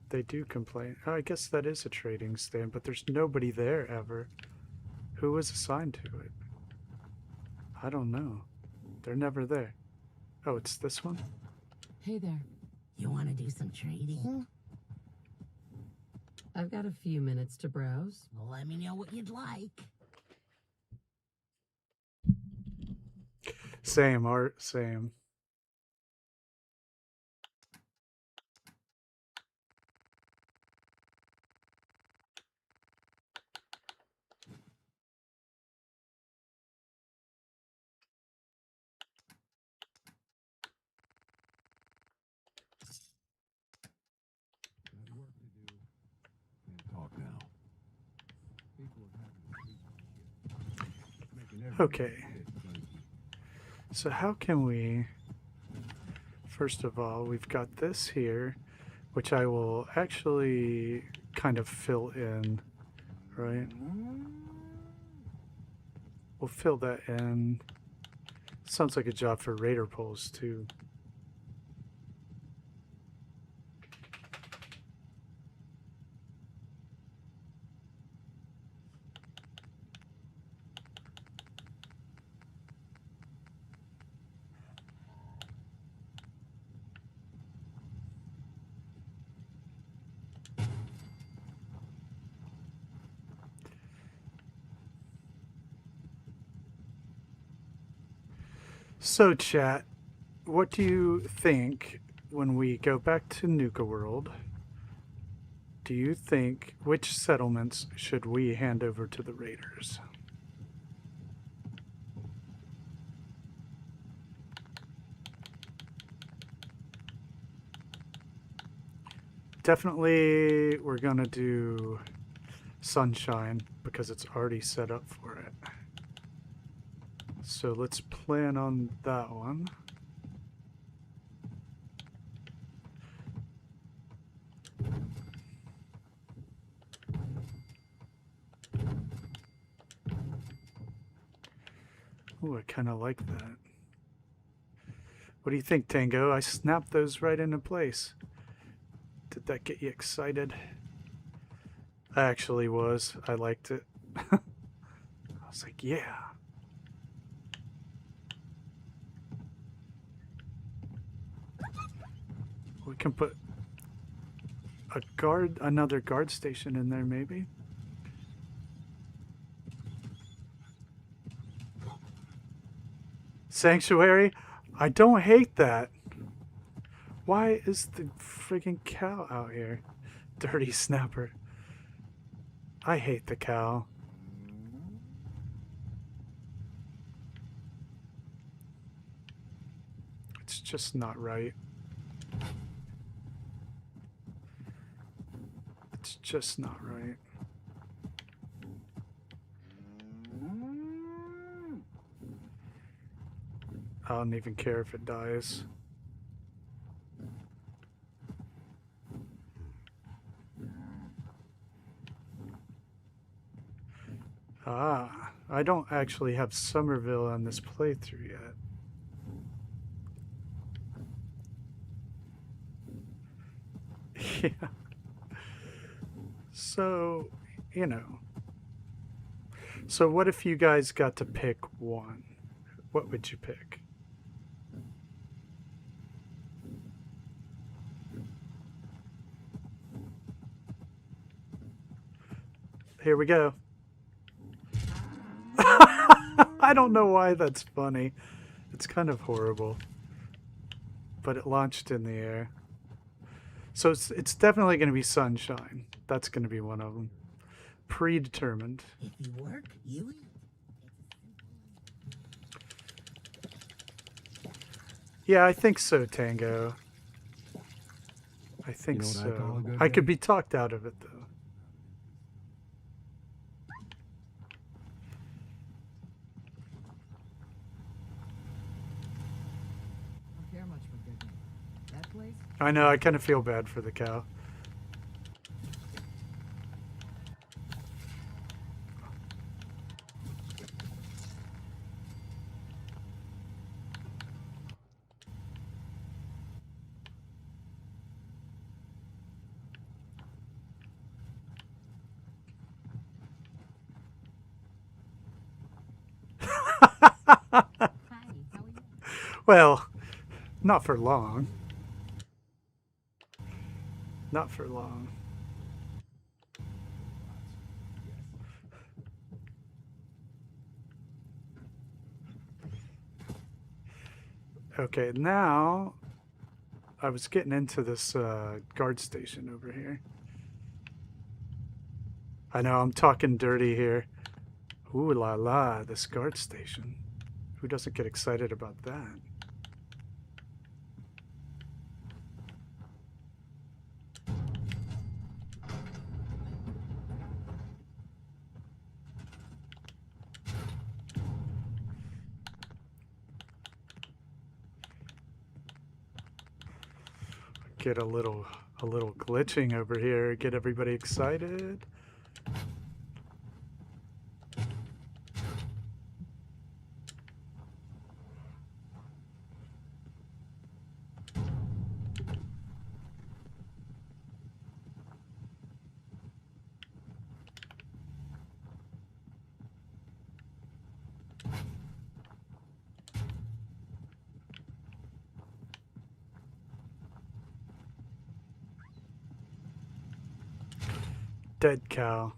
They do complain. Oh, I guess that is a trading stand, but there's nobody there ever. Who was assigned to it? I don't know. They're never there. Oh, it's this one? Hey there. You want to do some trading? I've got a few minutes to browse. Well, let me know what you'd like. Same, Art, same. Got work to do. Can't talk now. People are having to do shit. Making every Okay. bit crazy. So how can we... First of all, we've got this here, which I will actually kind of fill in, right? We'll fill that in. Sounds like a job for raider poles too. So chat, what do you think when we go back to Nuka World? Do you think which settlements should we hand over to the raiders? Definitely we're gonna do Sunshine because it's already set up for it. So let's plan on that one. Ooh, I kind of like that. What do you think, Tango? I snapped those right into place. Did that get you excited? I actually was. I liked it. I was like, yeah. We can put a guard, another guard station in there maybe. Sanctuary? I don't hate that. Why is the friggin' cow out here? Dirty snapper. I hate the cow. It's just not right. It's just not right. I don't even care if it dies. Ah, I don't actually have Somerville on this playthrough yet. Yeah. So, you know. So what if you guys got to pick one? What would you pick? Here we go. I don't know why that's funny. It's kind of horrible. But it launched in the air. So it's definitely going to be Sunshine. That's going to be one of them. Predetermined. If you work, you eat. Yeah, I think so, Tango. I think You know what I call a so. good I could day? be talked out of it, though. Don't care much for good meat. That place? I know, I kind of feel bad for the cow. Hi, how are you? Well, not for long. Not for long. Okay, now I was getting into this guard station over here. I know I'm talking dirty here. Ooh la la, this guard station. Who doesn't get excited about that? Get a little glitching over here, get everybody excited. Dead cow.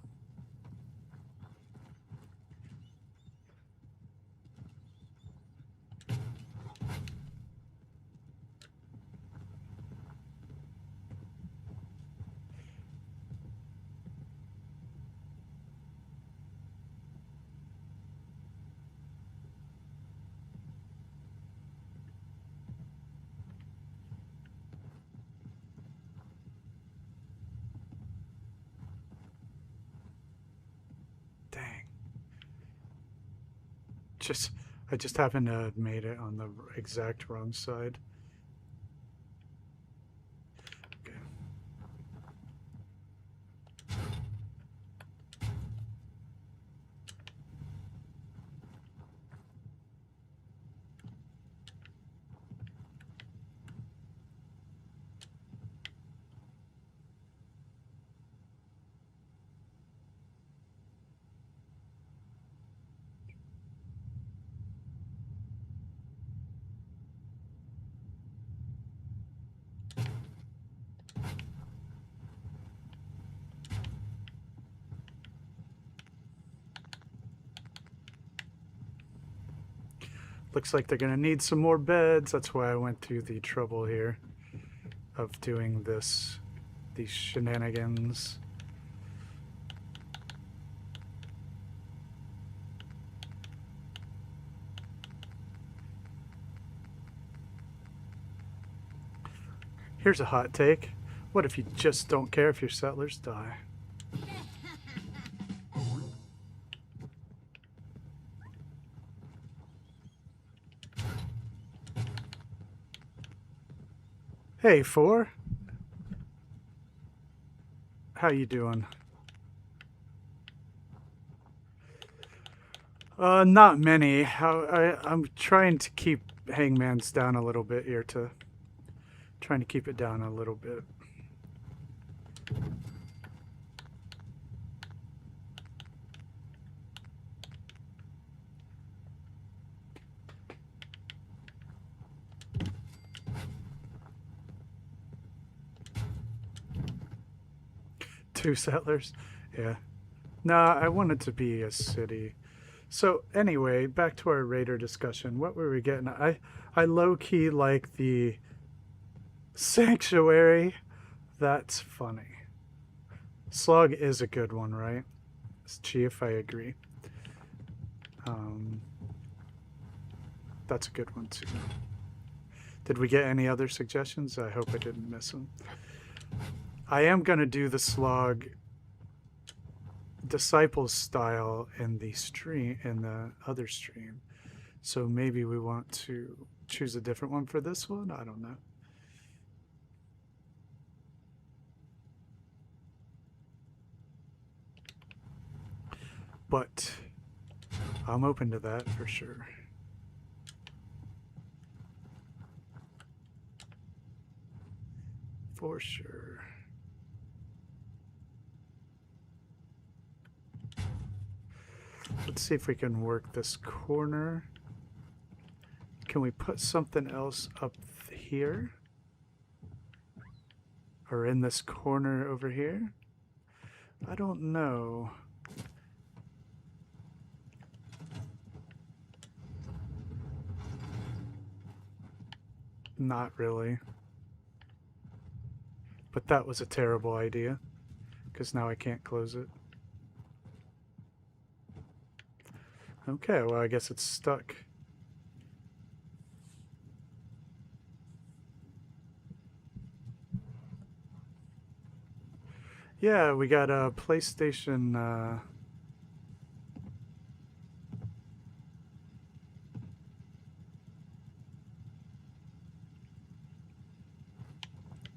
Dang. I just haven't made it on the exact wrong side. Okay. Looks like they're gonna need some more beds. That's why I went through the trouble here of doing these shenanigans. Here's a hot take. What if you just don't care if your settlers die? Hey, Four. How you doing? Not many. I'm trying to keep Hangman's down a little bit here trying to keep it down a little bit. Two settlers? Yeah. Nah, I want it to be a city. So anyway, back to our raider discussion. What were we getting? I low-key like the sanctuary. That's funny. Slug is a good one, right? Chief, I agree. That's a good one too. Did we get any other suggestions? I hope I didn't miss them. I am going to do the slog disciples style in the stream, in the other stream. So maybe we want to choose a different one for this one. I don't know. But I'm open to that for sure. For sure. Let's see if we can work this corner. Can we put something else up here? Or in this corner over here? I don't know. Not really. But that was a terrible idea, because now I can't close it. Okay, well, I guess it's stuck. Yeah, we got a PlayStation.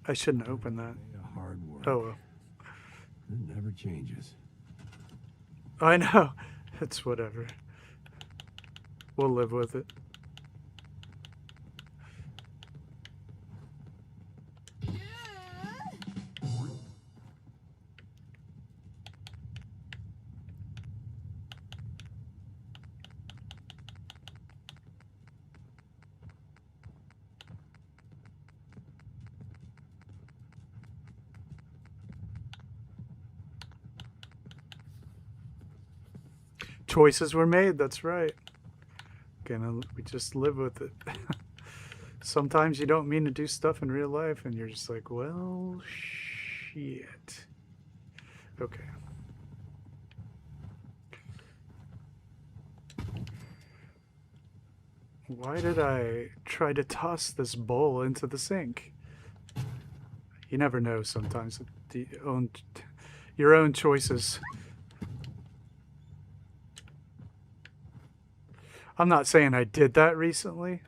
I shouldn't open that. Hard work. Oh, well. It never changes. I know. It's whatever. We'll live with it. Choices were made, that's right. We just live with it. Sometimes you don't mean to do stuff in real life and you're just like, well, shit. Okay. Why did I try to toss this bowl into the sink? You never know sometimes. Your own choices. I'm not saying I did that recently.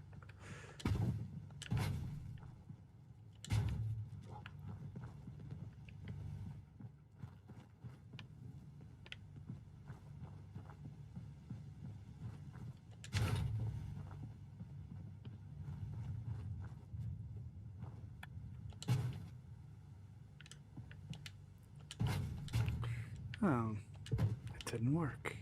Oh, it didn't work.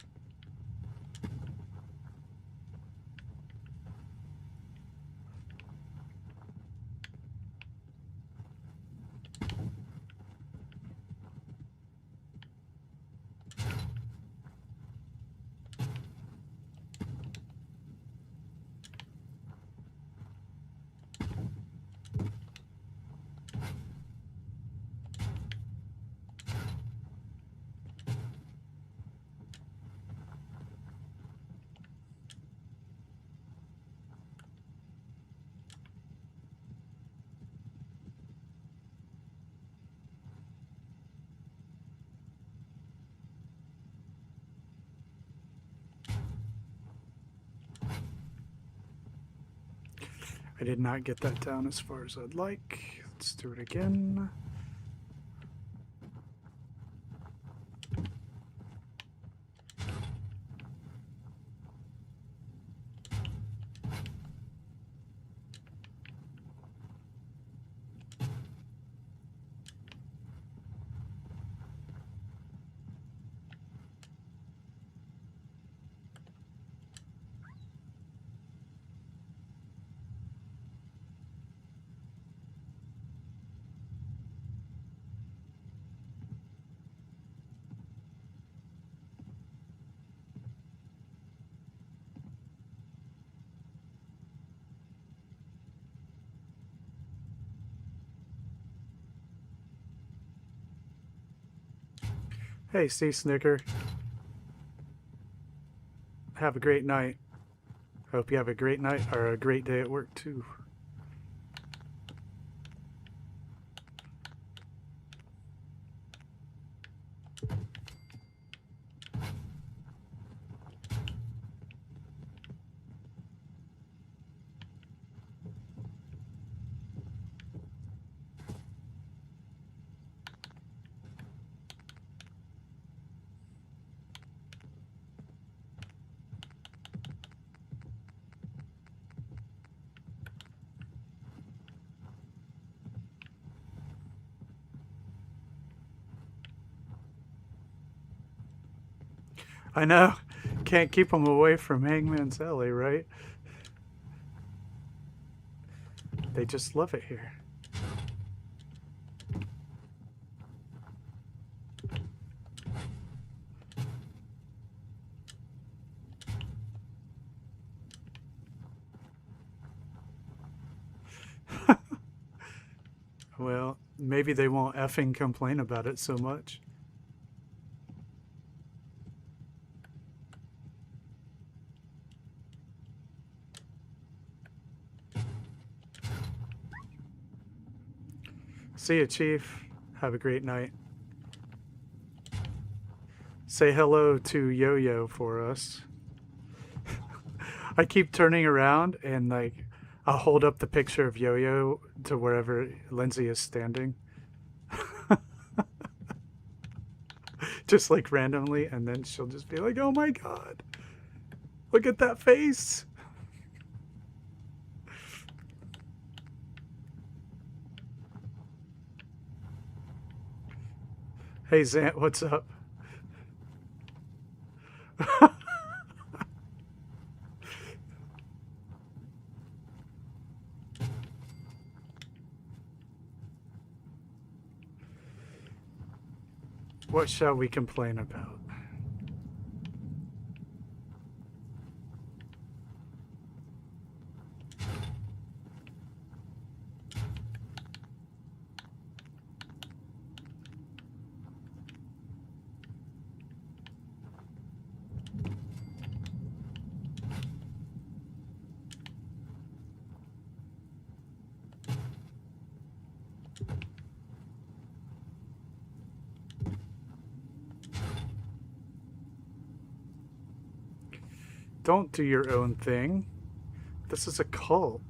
I did not get that down as far as I'd like. Let's do it again. Hey, Sea Snicker. Have a great night. Hope you have a great night or a great day at work too. I know. Can't keep them away from Hangman's Alley, right? They just love it here. Well, maybe they won't effing complain about it so much. See you, Chief. Have a great night. Say hello to Yo-Yo for us. I keep turning around and like I'll hold up the picture of Yo-Yo to wherever Lindsay is standing. Just like randomly, and then she'll just be like, oh my god, look at that face. Hey Zant, what's up? What shall we complain about? Don't do your own thing. This is a cult.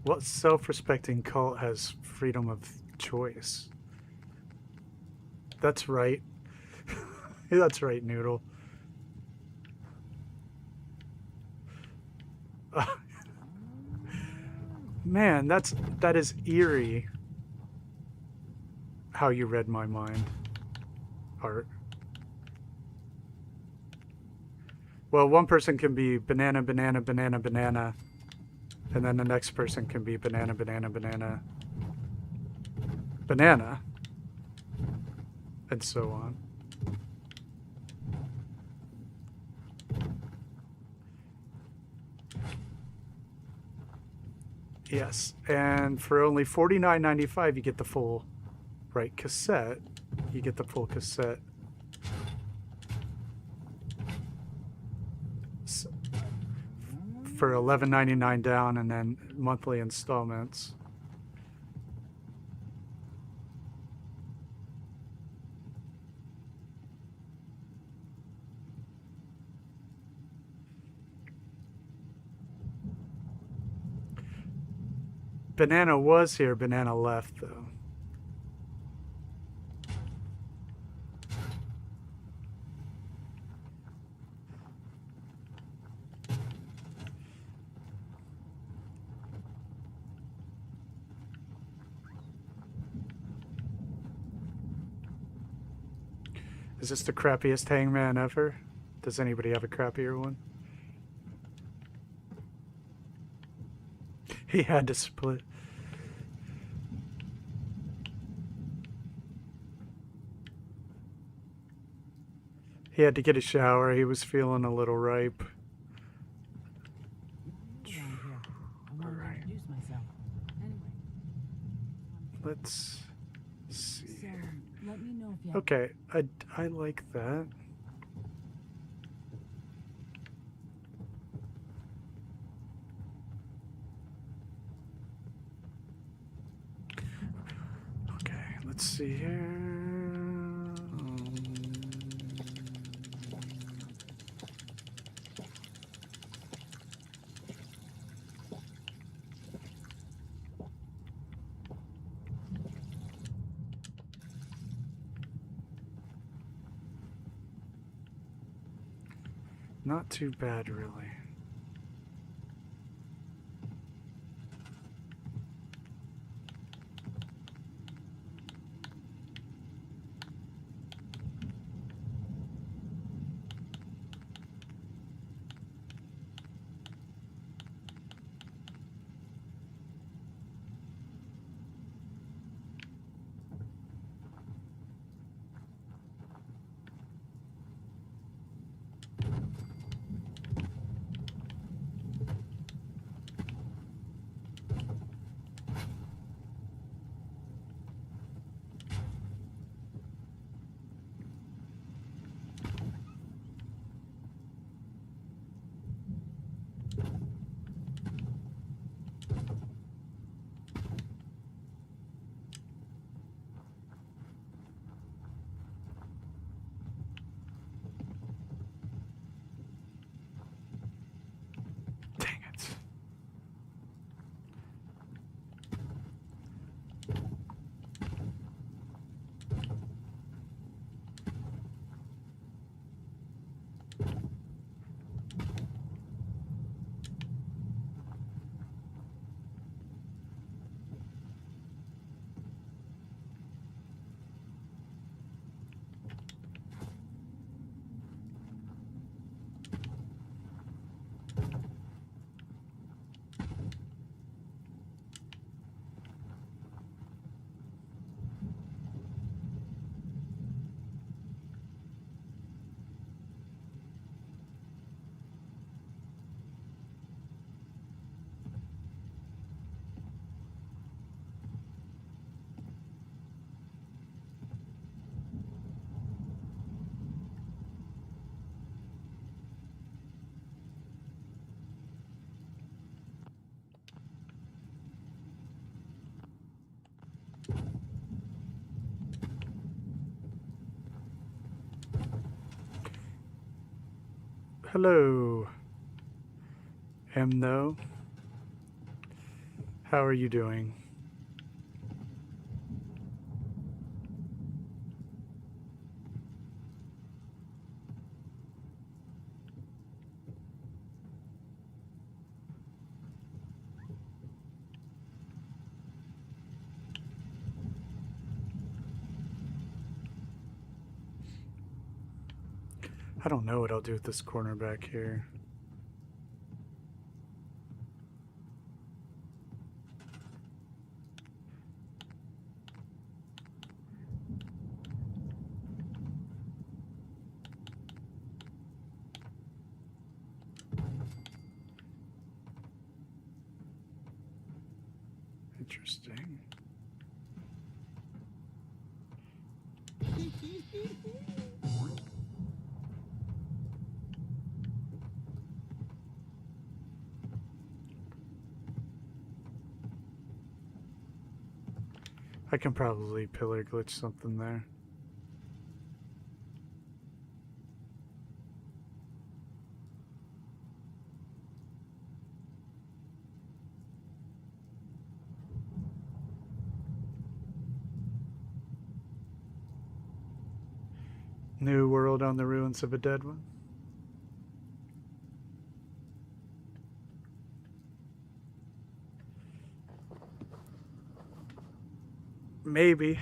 What self-respecting cult has freedom of choice? That's right. That's right, Noodle. Man, that is eerie. How you read my mind, Art. Well, one person can be banana, banana, banana, banana. And then the next person can be banana, banana, banana, banana, and so on. Yes, and for only $49.95 you get the full cassette. You get the full cassette. For $11.99 down and then monthly installments. Banana was here. Banana left, though. Is this the crappiest hangman ever? Does anybody have a crappier one? He had to split. He had to get a shower. He was feeling a little ripe. All right. Introduce myself. Anyway. Let's see. So, let me know if you have Okay, I like that. Okay, let's see here. Not too bad, really. Dang it. Hello, Emno. How are you doing? I don't know what I'll do with this corner back here. Interesting. I can probably pillar glitch something there. New world on the ruins of a dead one. Maybe.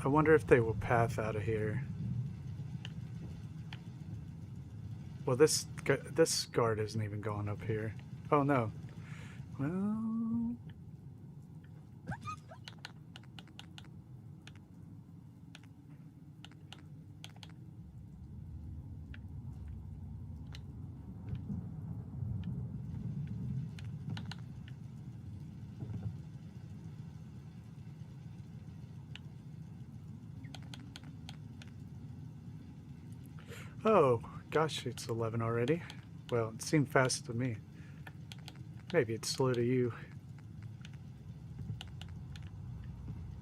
I wonder if they will path out of here. Well, this guard isn't even going up here. Oh no. Well, oh gosh, it's 11 already. Well, it seemed fast to me. Maybe it's slow to you.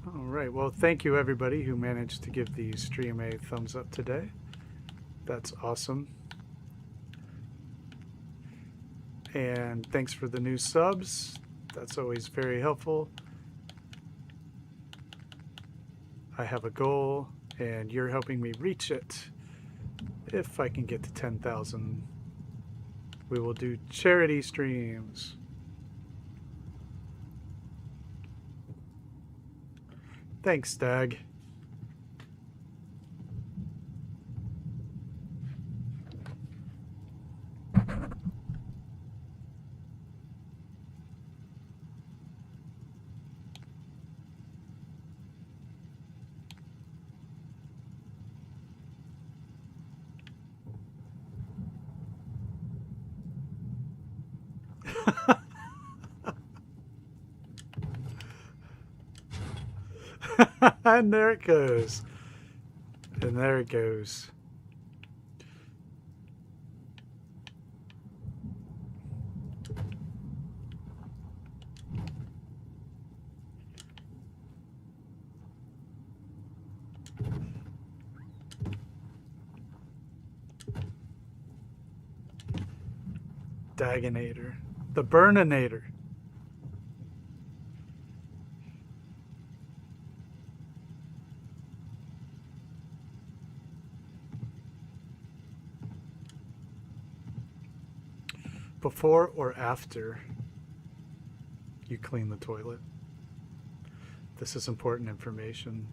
All right, well, thank you everybody who managed to give the stream a thumbs up today. That's awesome. And thanks for the new subs. That's always very helpful. I have a goal, and you're helping me reach it. If I can get to 10,000, we will do charity streams. Thanks, Stag. And there it goes. And there it goes. Dagonator. The Burninator. Before or after you clean the toilet. This is important information.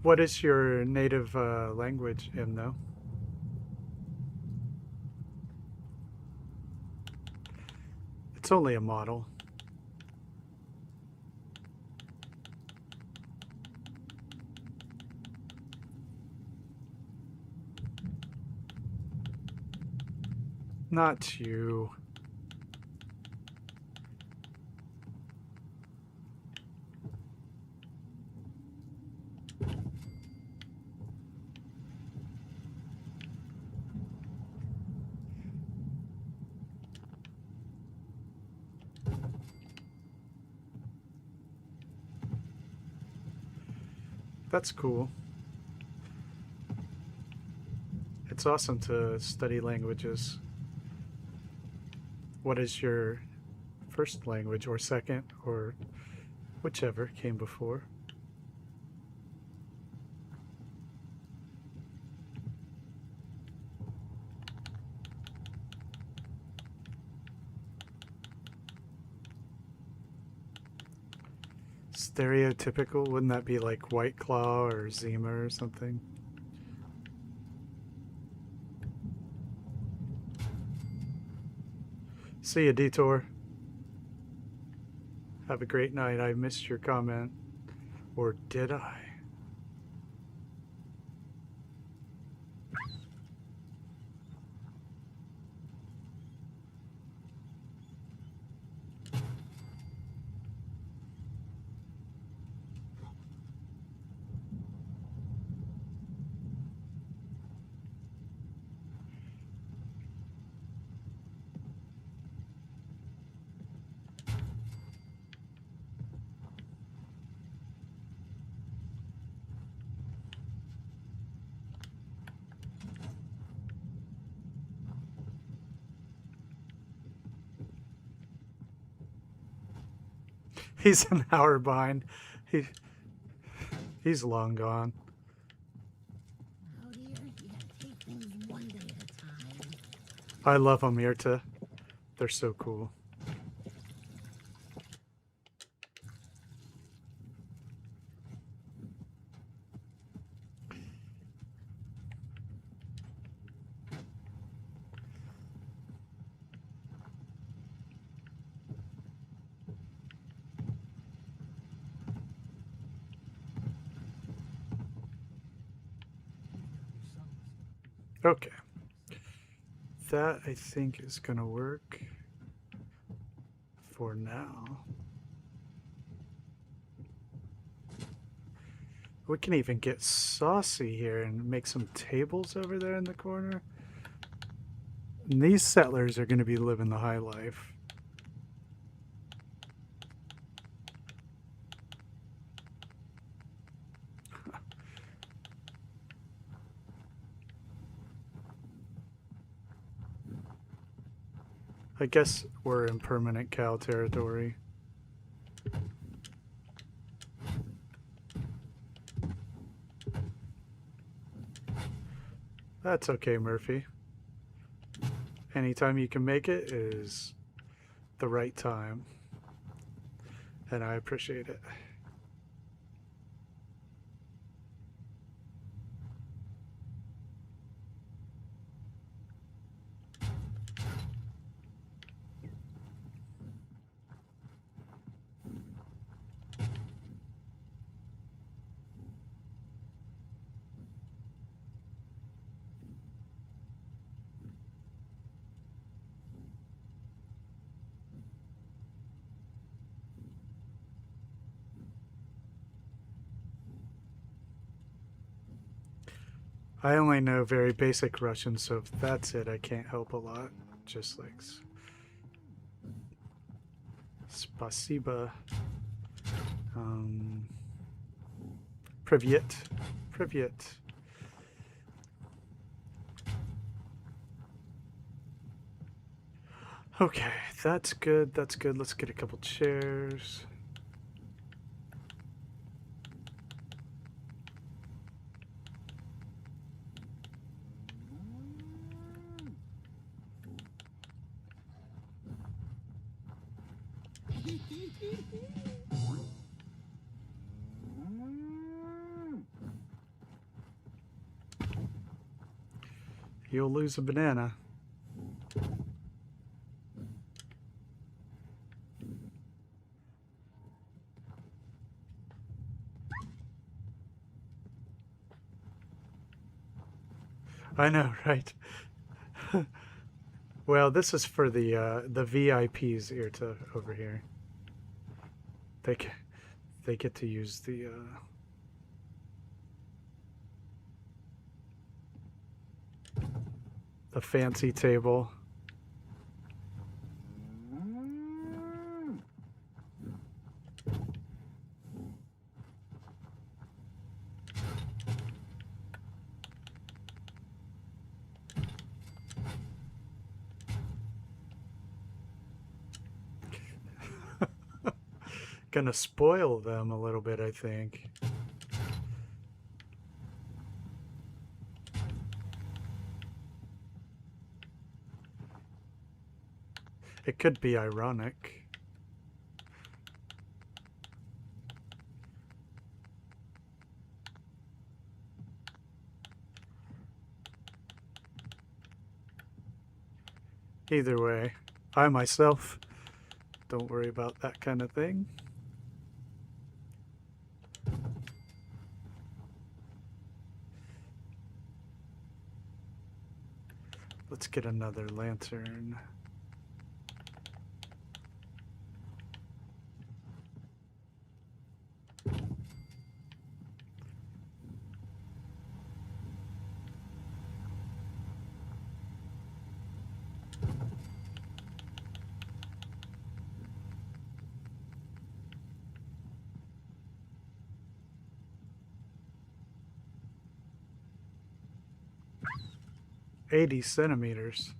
What is your native language, Imno? It's only a model. Not you. That's cool. It's awesome to study languages. What is your first language or second or whichever came before? Stereotypical, wouldn't that be like White Claw or Zima or something? See ya, Detour. Have a great night. I missed your comment. Or did I? He's an hour behind. He's long gone. Oh dear, you gotta take things one day at a time. I love them, Irta. They're so cool. Okay. That, I think, is going to work for now. We can even get saucy here and make some tables over there in the corner. And these settlers are going to be living the high life. I guess we're in permanent cow territory. That's okay, Murphy. Anytime you can make it is the right time. And I appreciate it. I only know very basic Russian, so if that's it, I can't help a lot. Just like Spasiba. Privyet. Privyet. Okay, that's good. That's good. Let's get a couple chairs. You'll lose a banana. I know, right? Well, this is for the VIPs here to over here. They get to use the fancy table. Gonna spoil them a little bit, I think. It could be ironic. Either way, I myself don't worry about that kind of thing. Let's get another lantern. $80 centimeters.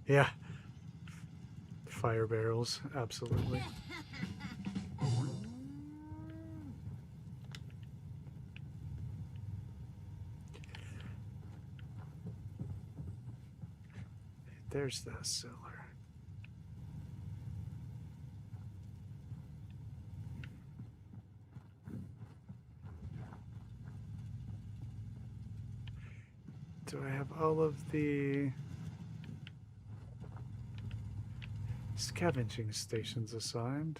Yeah. Fire barrels, absolutely. There's the cellar. Do I have all of the scavenging stations assigned?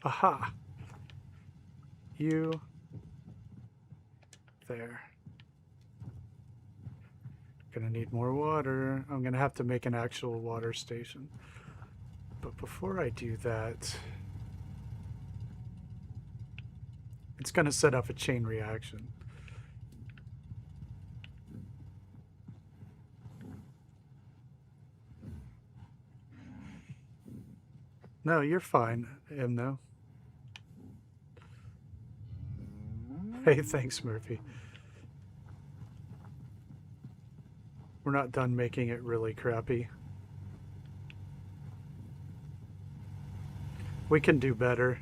Aha! You there. Gonna need more water. I'm gonna have to make an actual water station. But before I do that, it's gonna set off a chain reaction. No, you're fine, Emno. Hey, thanks, Murphy. We're not done making it really crappy. We can do better.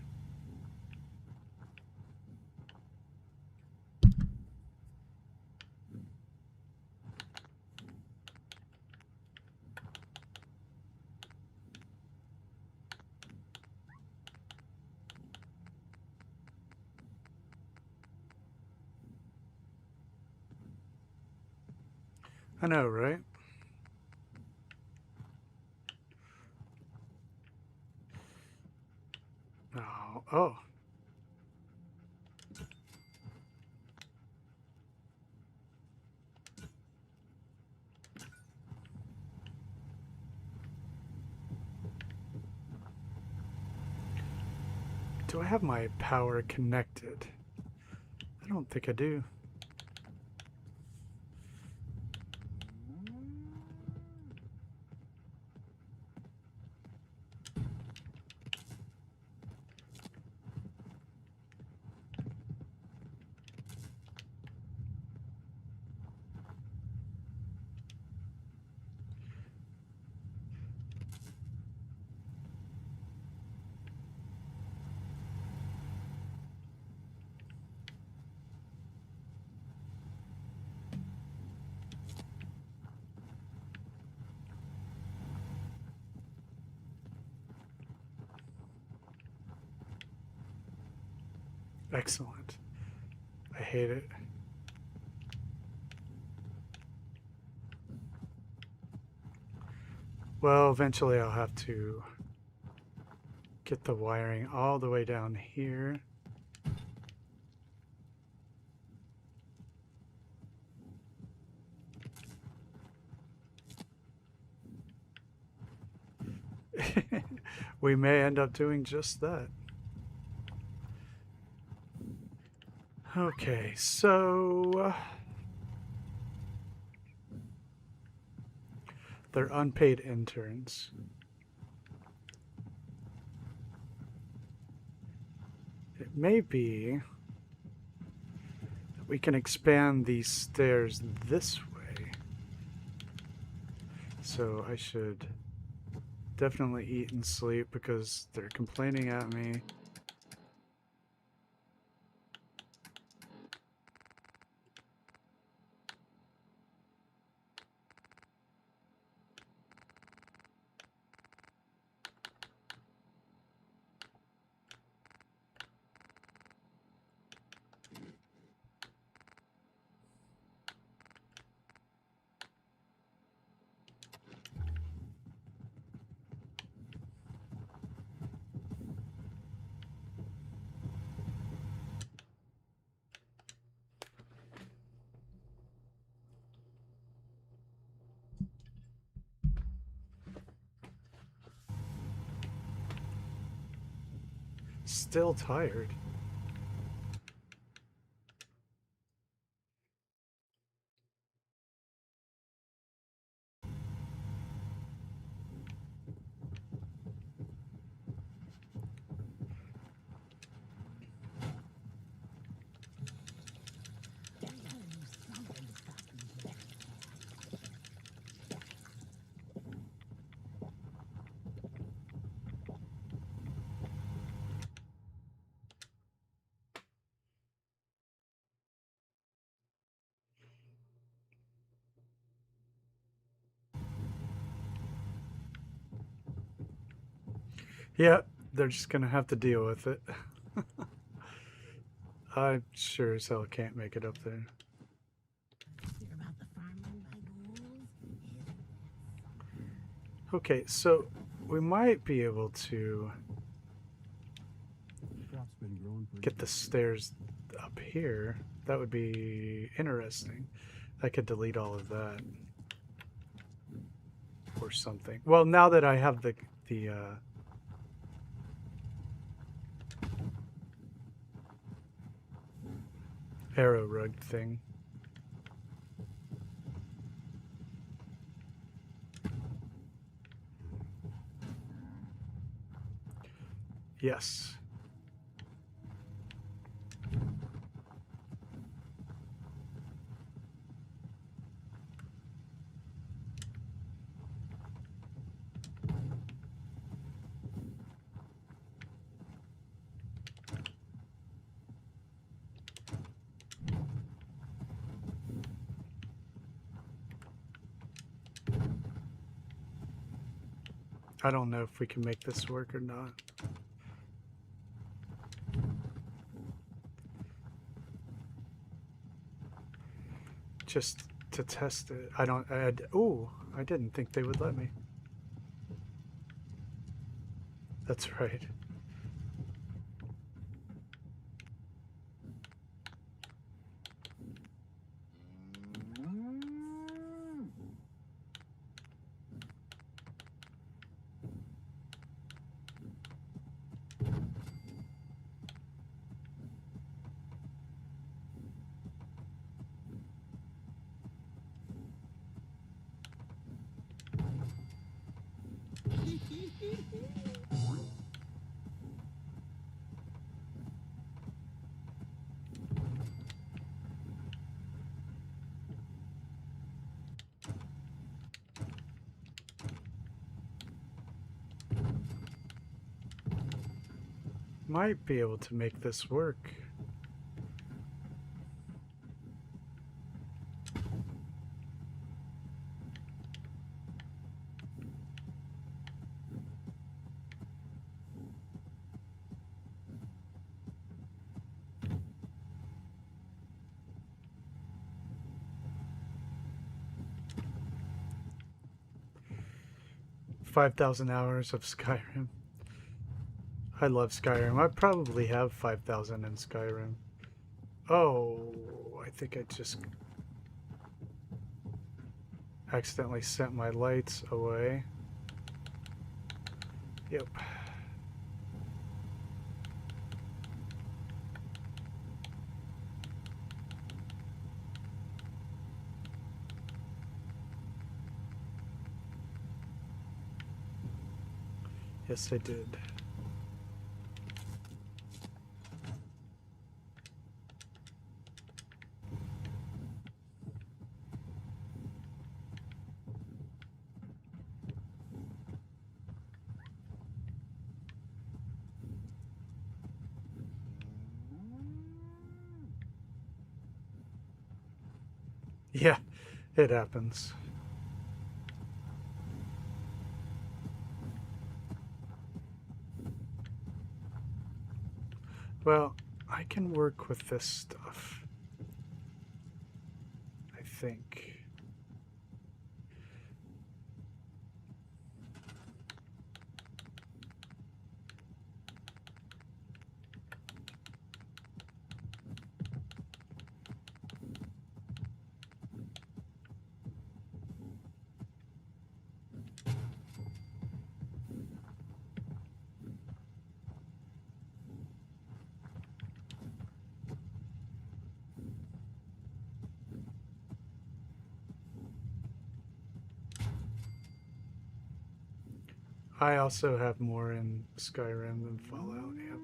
I know, right? Oh, oh. Do I have my power connected? I don't think I do. Excellent. I hate it. Well, eventually I'll have to get the wiring all the way down here. We may end up doing just that. Okay, so they're unpaid interns. It may be that we can expand these stairs this way. So I should definitely eat and sleep because they're complaining at me. Still tired. Yeah, they're just gonna have to deal with it. I sure as hell can't make it up there. Hear about the farm run by ghouls? Isn't that something? Okay, so we might be able to Crop's been growing pretty get the good. stairs up here. That would be interesting. I could delete all of that or something. Well, now that I have the arrow rug thing. Yes. I don't know if we can make this work or not. Just to test it. Oh, I didn't think they would let me. That's right. Might be able to make this work. 5,000 hours of Skyrim. I love Skyrim. I probably have 5,000 in Skyrim. Oh, I think I just accidentally sent my lights away. Yep. Yes, I did. Yeah, it happens. Well, I can work with this stuff, I think. I also have more in Skyrim than Fallout, yep.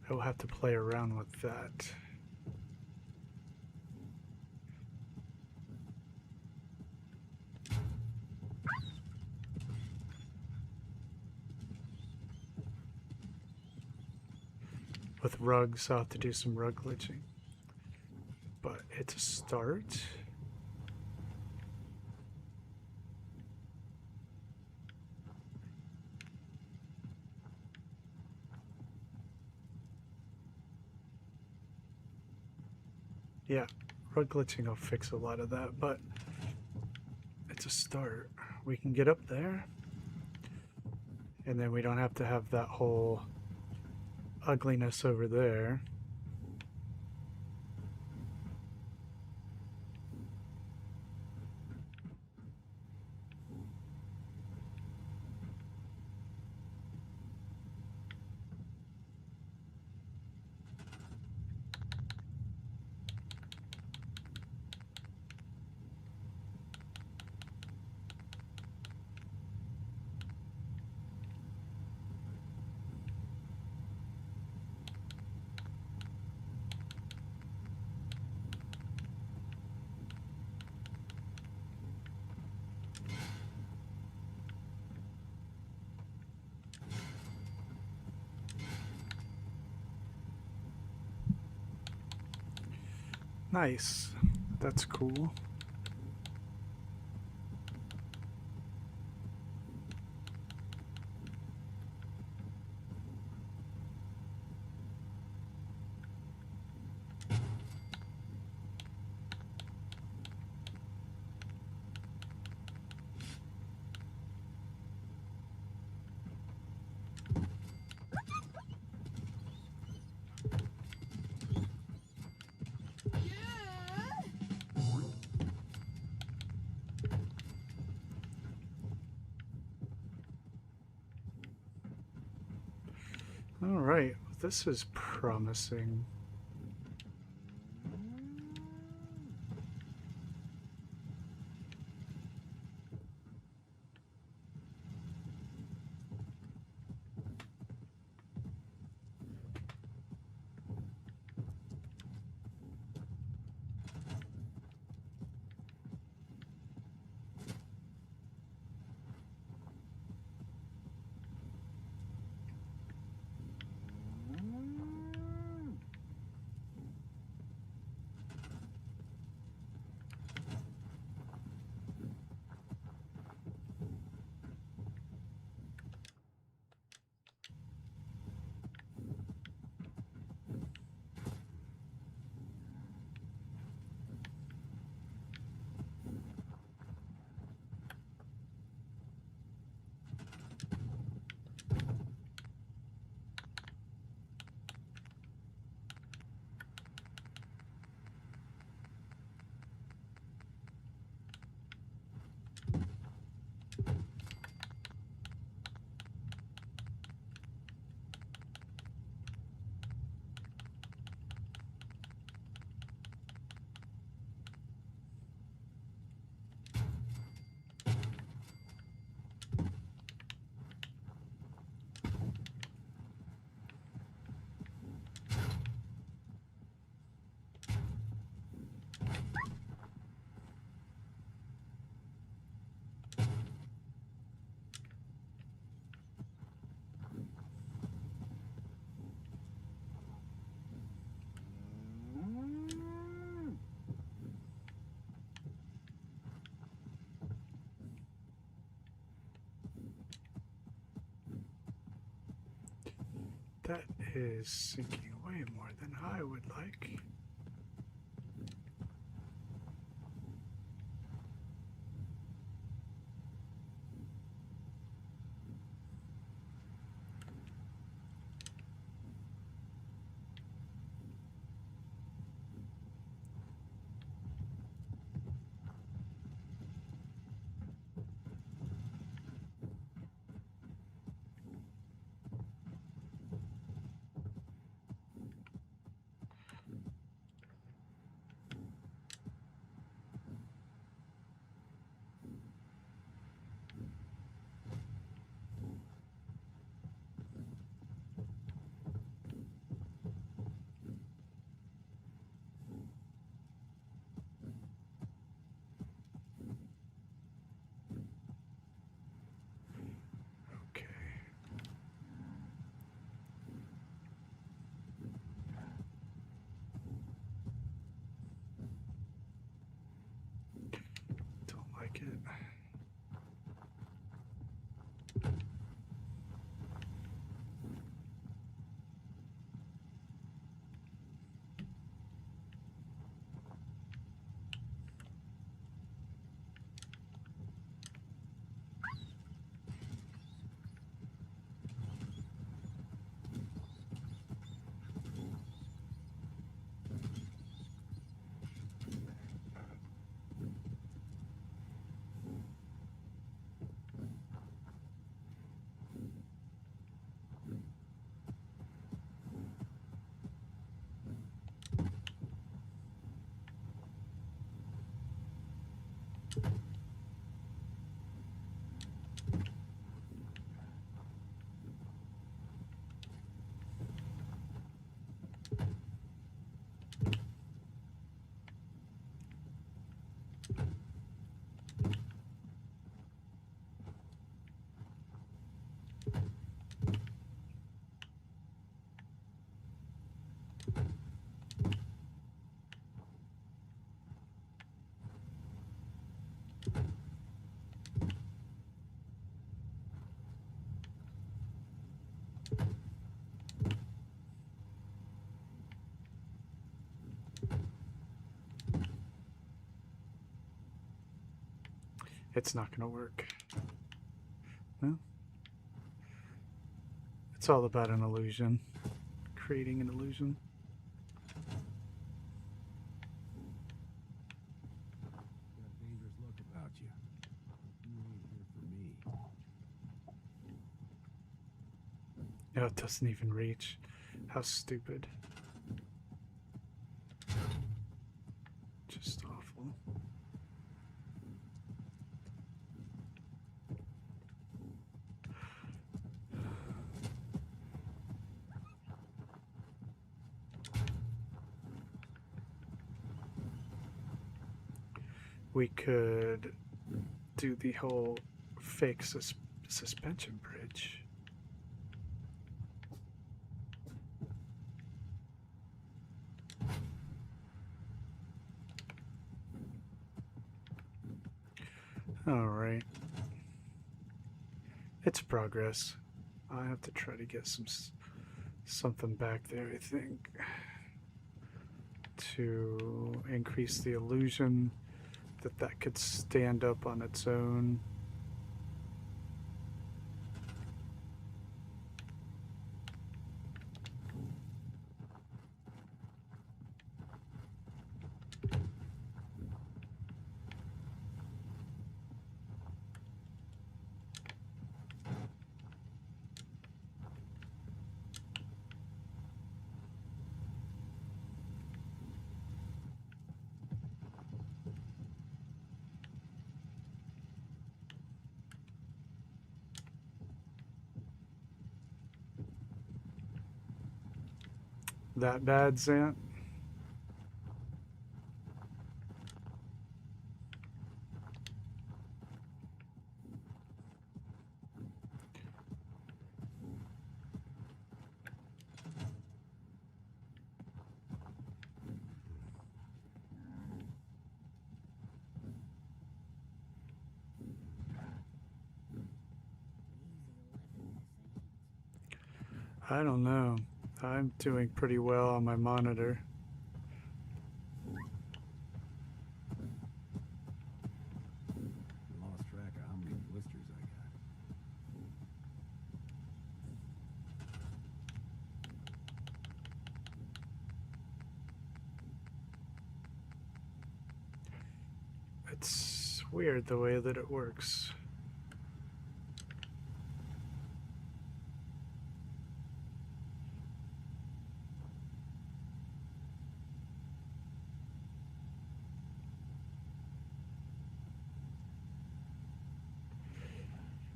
I will have to play around with that. With rugs, I'll have to do some rug glitching. But it's a start. Yeah, rug glitching will fix a lot of that, but it's a start. We can get up there, and then we don't have to have that whole ugliness over there. Nice. That's cool. All right, this is promising. That is sinking way more than I would like. Okay. Don't like it. It's not going to work. Well, it's all about an illusion, creating an illusion. Got a dangerous look about you. You ain't here for me. No, it doesn't even reach. How stupid. Just awful. We could do the whole fake suspension bridge. All right. It's progress. I have to try to get something back there, I think, to increase the illusion that could stand up on its own. That bad, Zant? I don't know. I'm doing pretty well on my monitor. I lost track of how many blisters I got. It's weird the way that it works.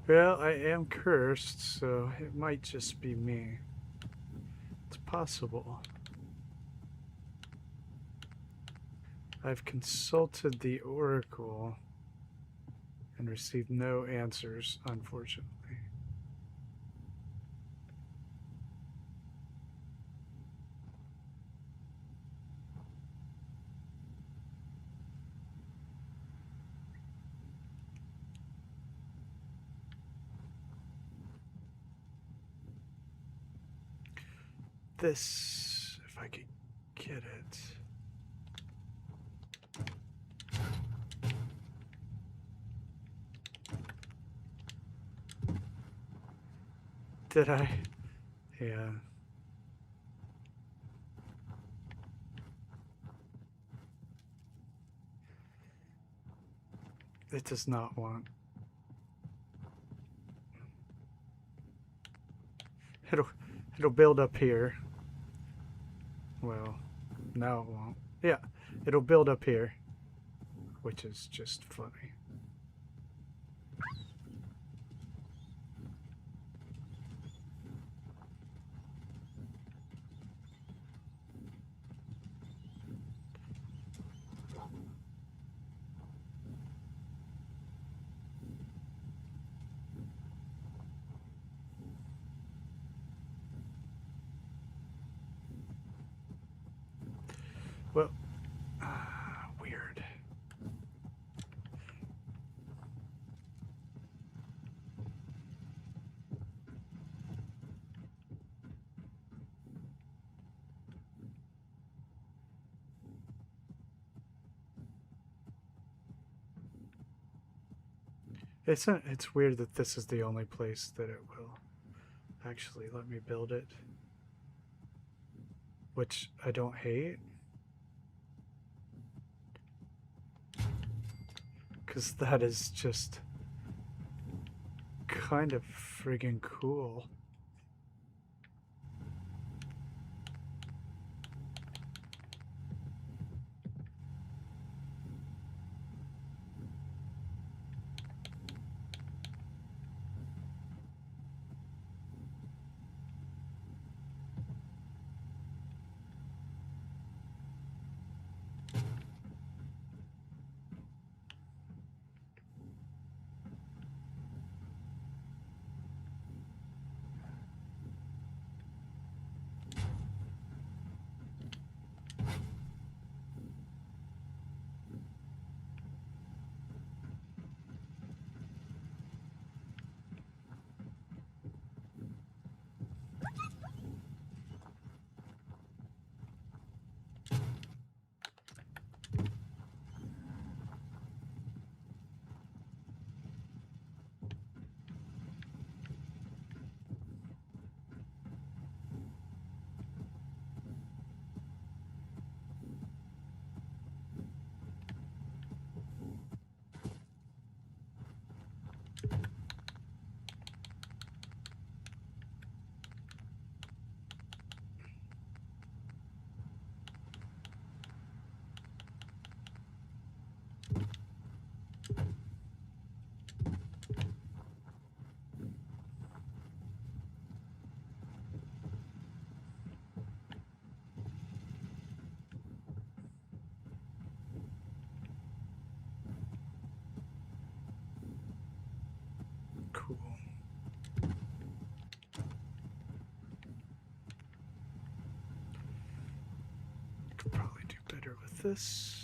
Well, I am cursed, so it might just be me. It's possible. I've consulted the Oracle and received no answers, unfortunately. This, if I could get it. Did I? Yeah. It does not want. It'll build up here. Well, no, it won't. Yeah, it'll build up here, which is just funny. Well, weird. It's weird that this is the only place that it will actually let me build it, which I don't hate, because that is just kind of friggin' cool. Cool. Could probably do better with this.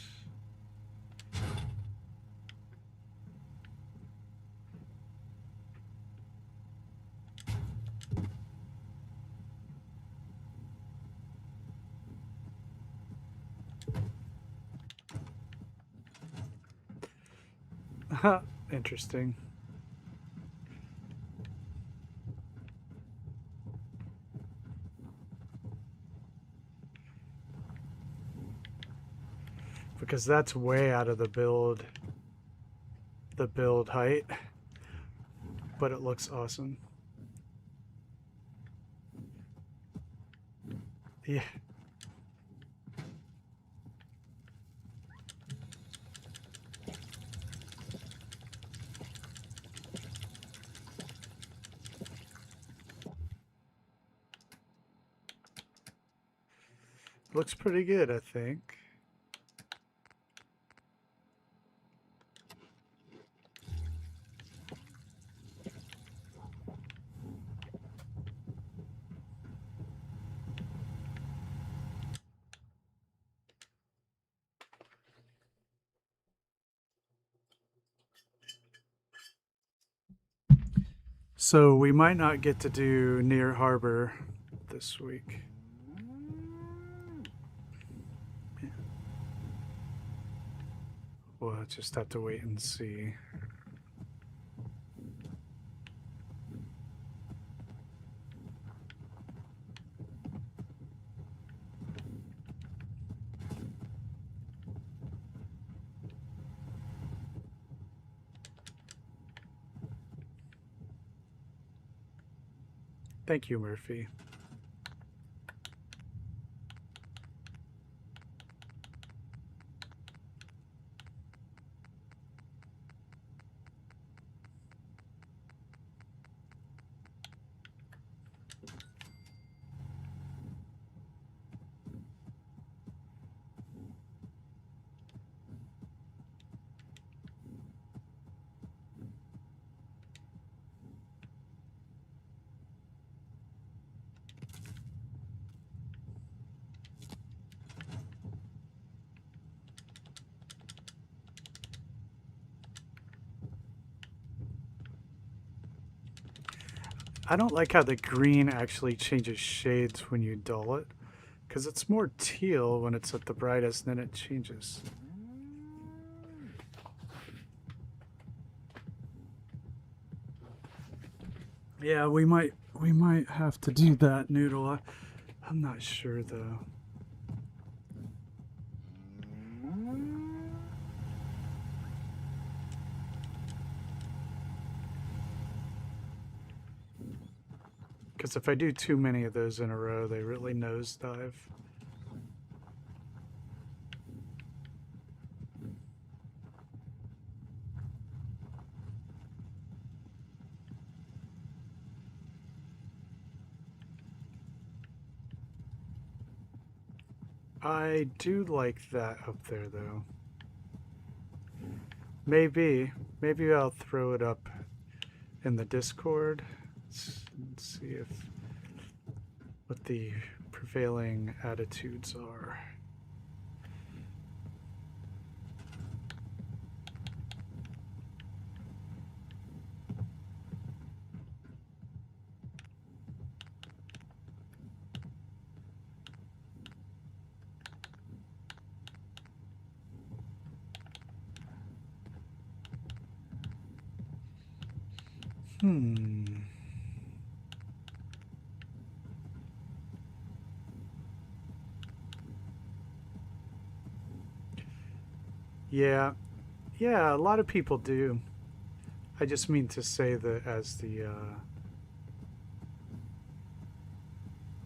Interesting. Because that's way out of the build height, but it looks awesome. Yeah. Looks pretty good, I think. So we might not get to do Near Harbor this week. We'll just have to wait and see. Thank you, Murphy. I don't like how the green actually changes shades when you dull it, because it's more teal when it's at the brightest, and then it changes. Yeah, we might have to do that, Noodle. I'm not sure though. Because if I do too many of those in a row, they really nosedive. I do like that up there, though. Maybe I'll throw it up in the Discord. Let's see if what the prevailing attitudes are. Yeah, a lot of people do. I just mean to say that as the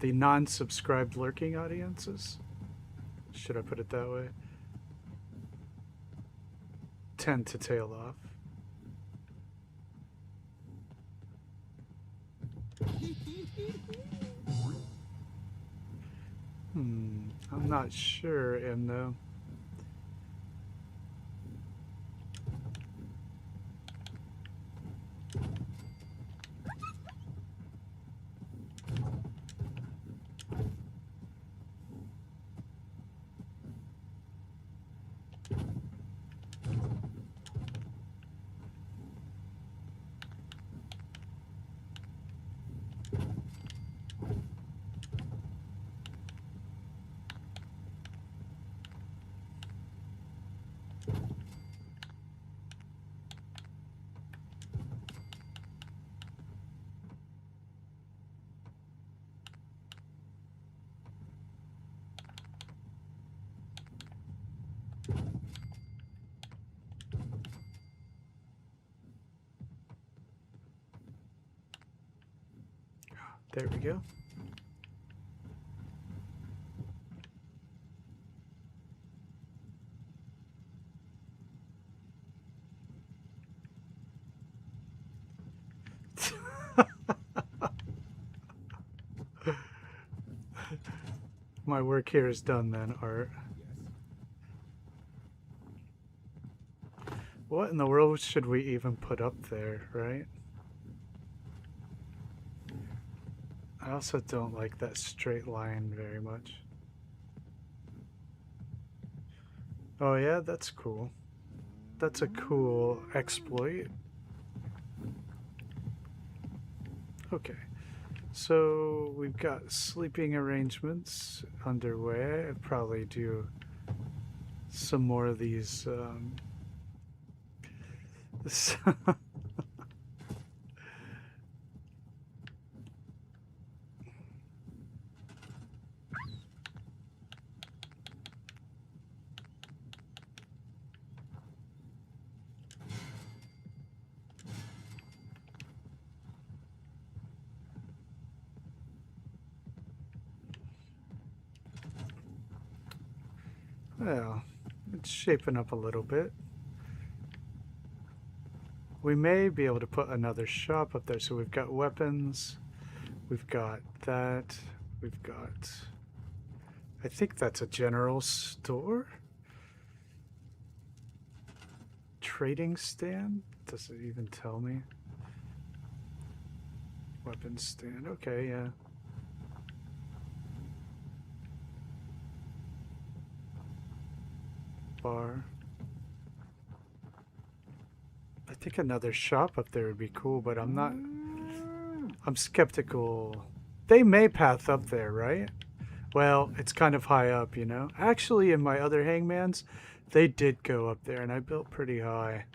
non-subscribed lurking audiences, should I put it that way, tend to tail off. I'm not sure, M, though. There we go. My work here is done then, Art. What in the world should we even put up there, right? I also don't like that straight line very much. Oh yeah, that's cool. That's a cool exploit. Okay. So we've got sleeping arrangements underway. I'd probably do some more of these. Well, it's shaping up a little bit. We may be able to put another shop up there. So we've got weapons. We've got that. We've got... I think that's a general store? Trading stand? Does it even tell me? Weapons stand. Okay, yeah. Bar. I think another shop up there would be cool, but I'm not... I'm skeptical. They may path up there, right? Well, it's kind of high up, you know? Actually, in my other hangmans, they did go up there, and I built pretty high.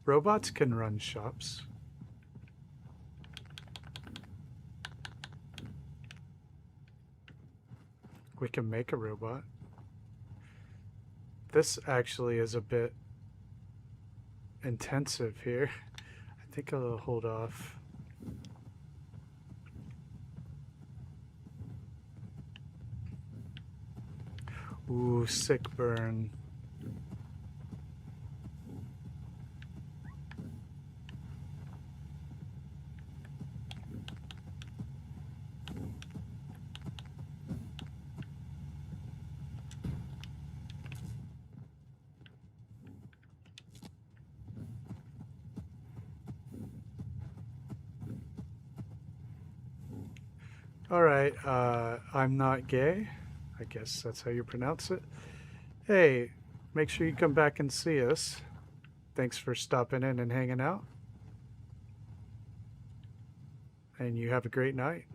Robots can run shops. We can make a robot. This actually is a bit intensive here. I think I'll hold off. Ooh, sick burn. All right, I'm not gay. I guess that's how you pronounce it. Hey, make sure you come back and see us. Thanks for stopping in and hanging out. And you have a great night.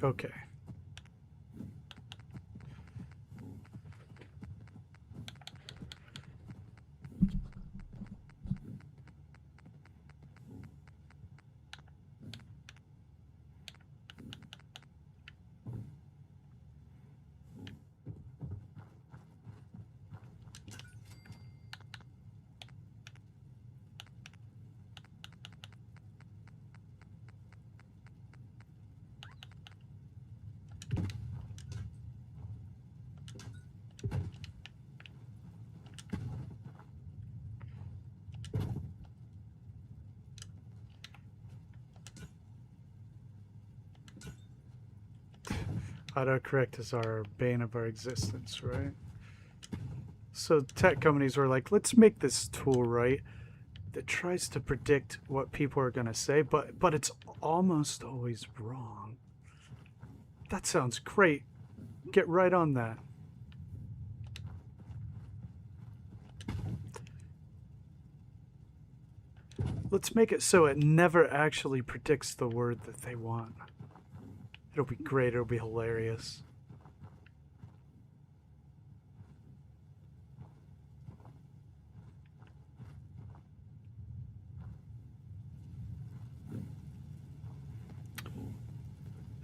Okay. Autocorrect is our bane of our existence, right? So tech companies were like, let's make this tool, right, that tries to predict what people are going to say, but it's almost always wrong. That sounds great. Get right on that. Let's make it so it never actually predicts the word that they want. It'll be great. It'll be hilarious.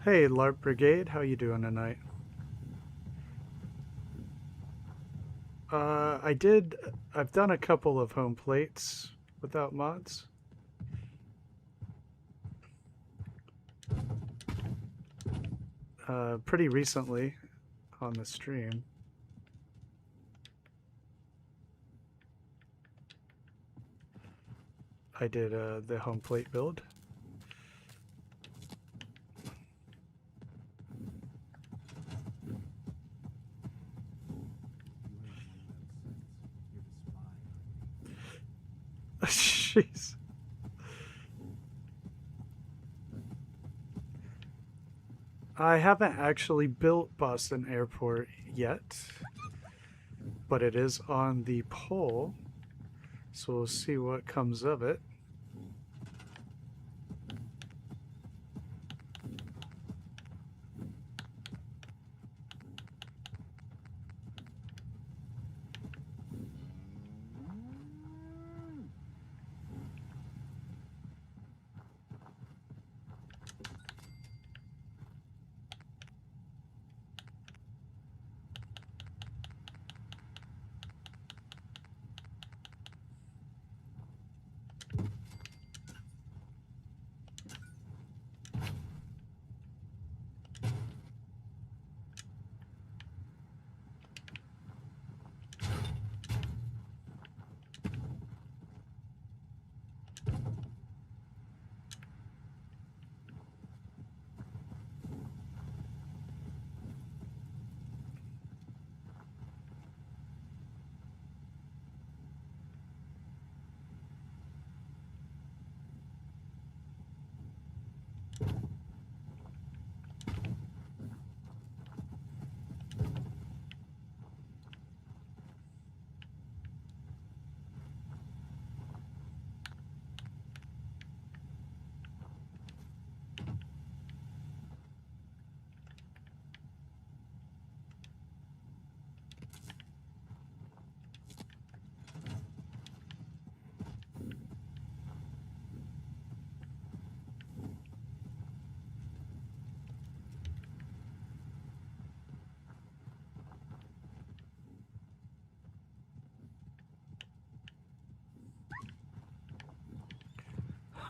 Hey, LARP Brigade, how you doing tonight? I've done a couple of home plates without mods. Pretty recently on the stream. I did the home plate build. Jeez. I haven't actually built Boston Airport yet, but it is on the poll, so we'll see what comes of it.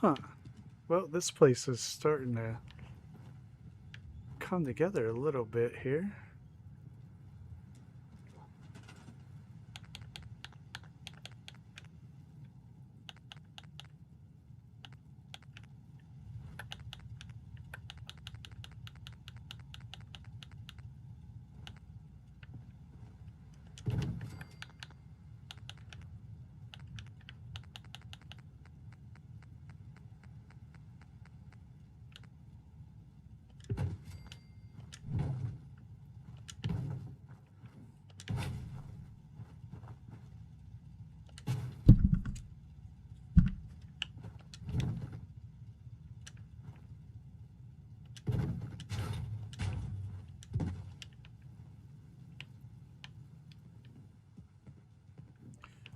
Huh. Well, this place is starting to come together a little bit here.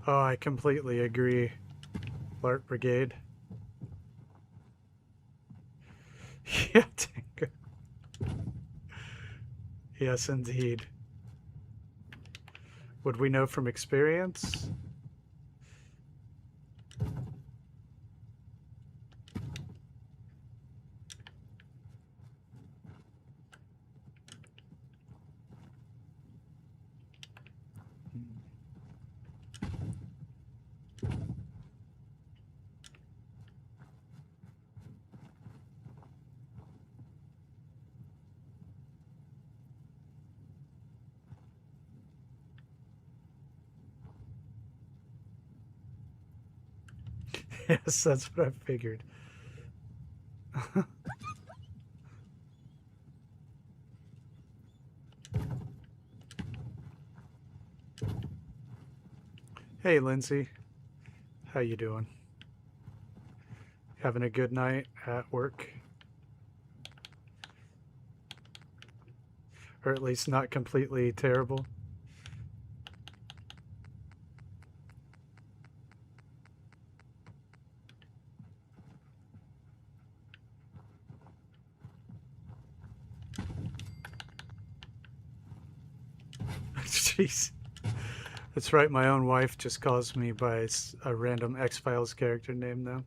Oh, I completely agree, LARP Brigade. Yeah, Tango. Yes, indeed. Would we know from experience? Yes, that's what I figured. Hey, Lindsay. How you doing? Having a good night at work? Or at least not completely terrible? Jeez. That's right, my own wife just calls me by a random X-Files character name now.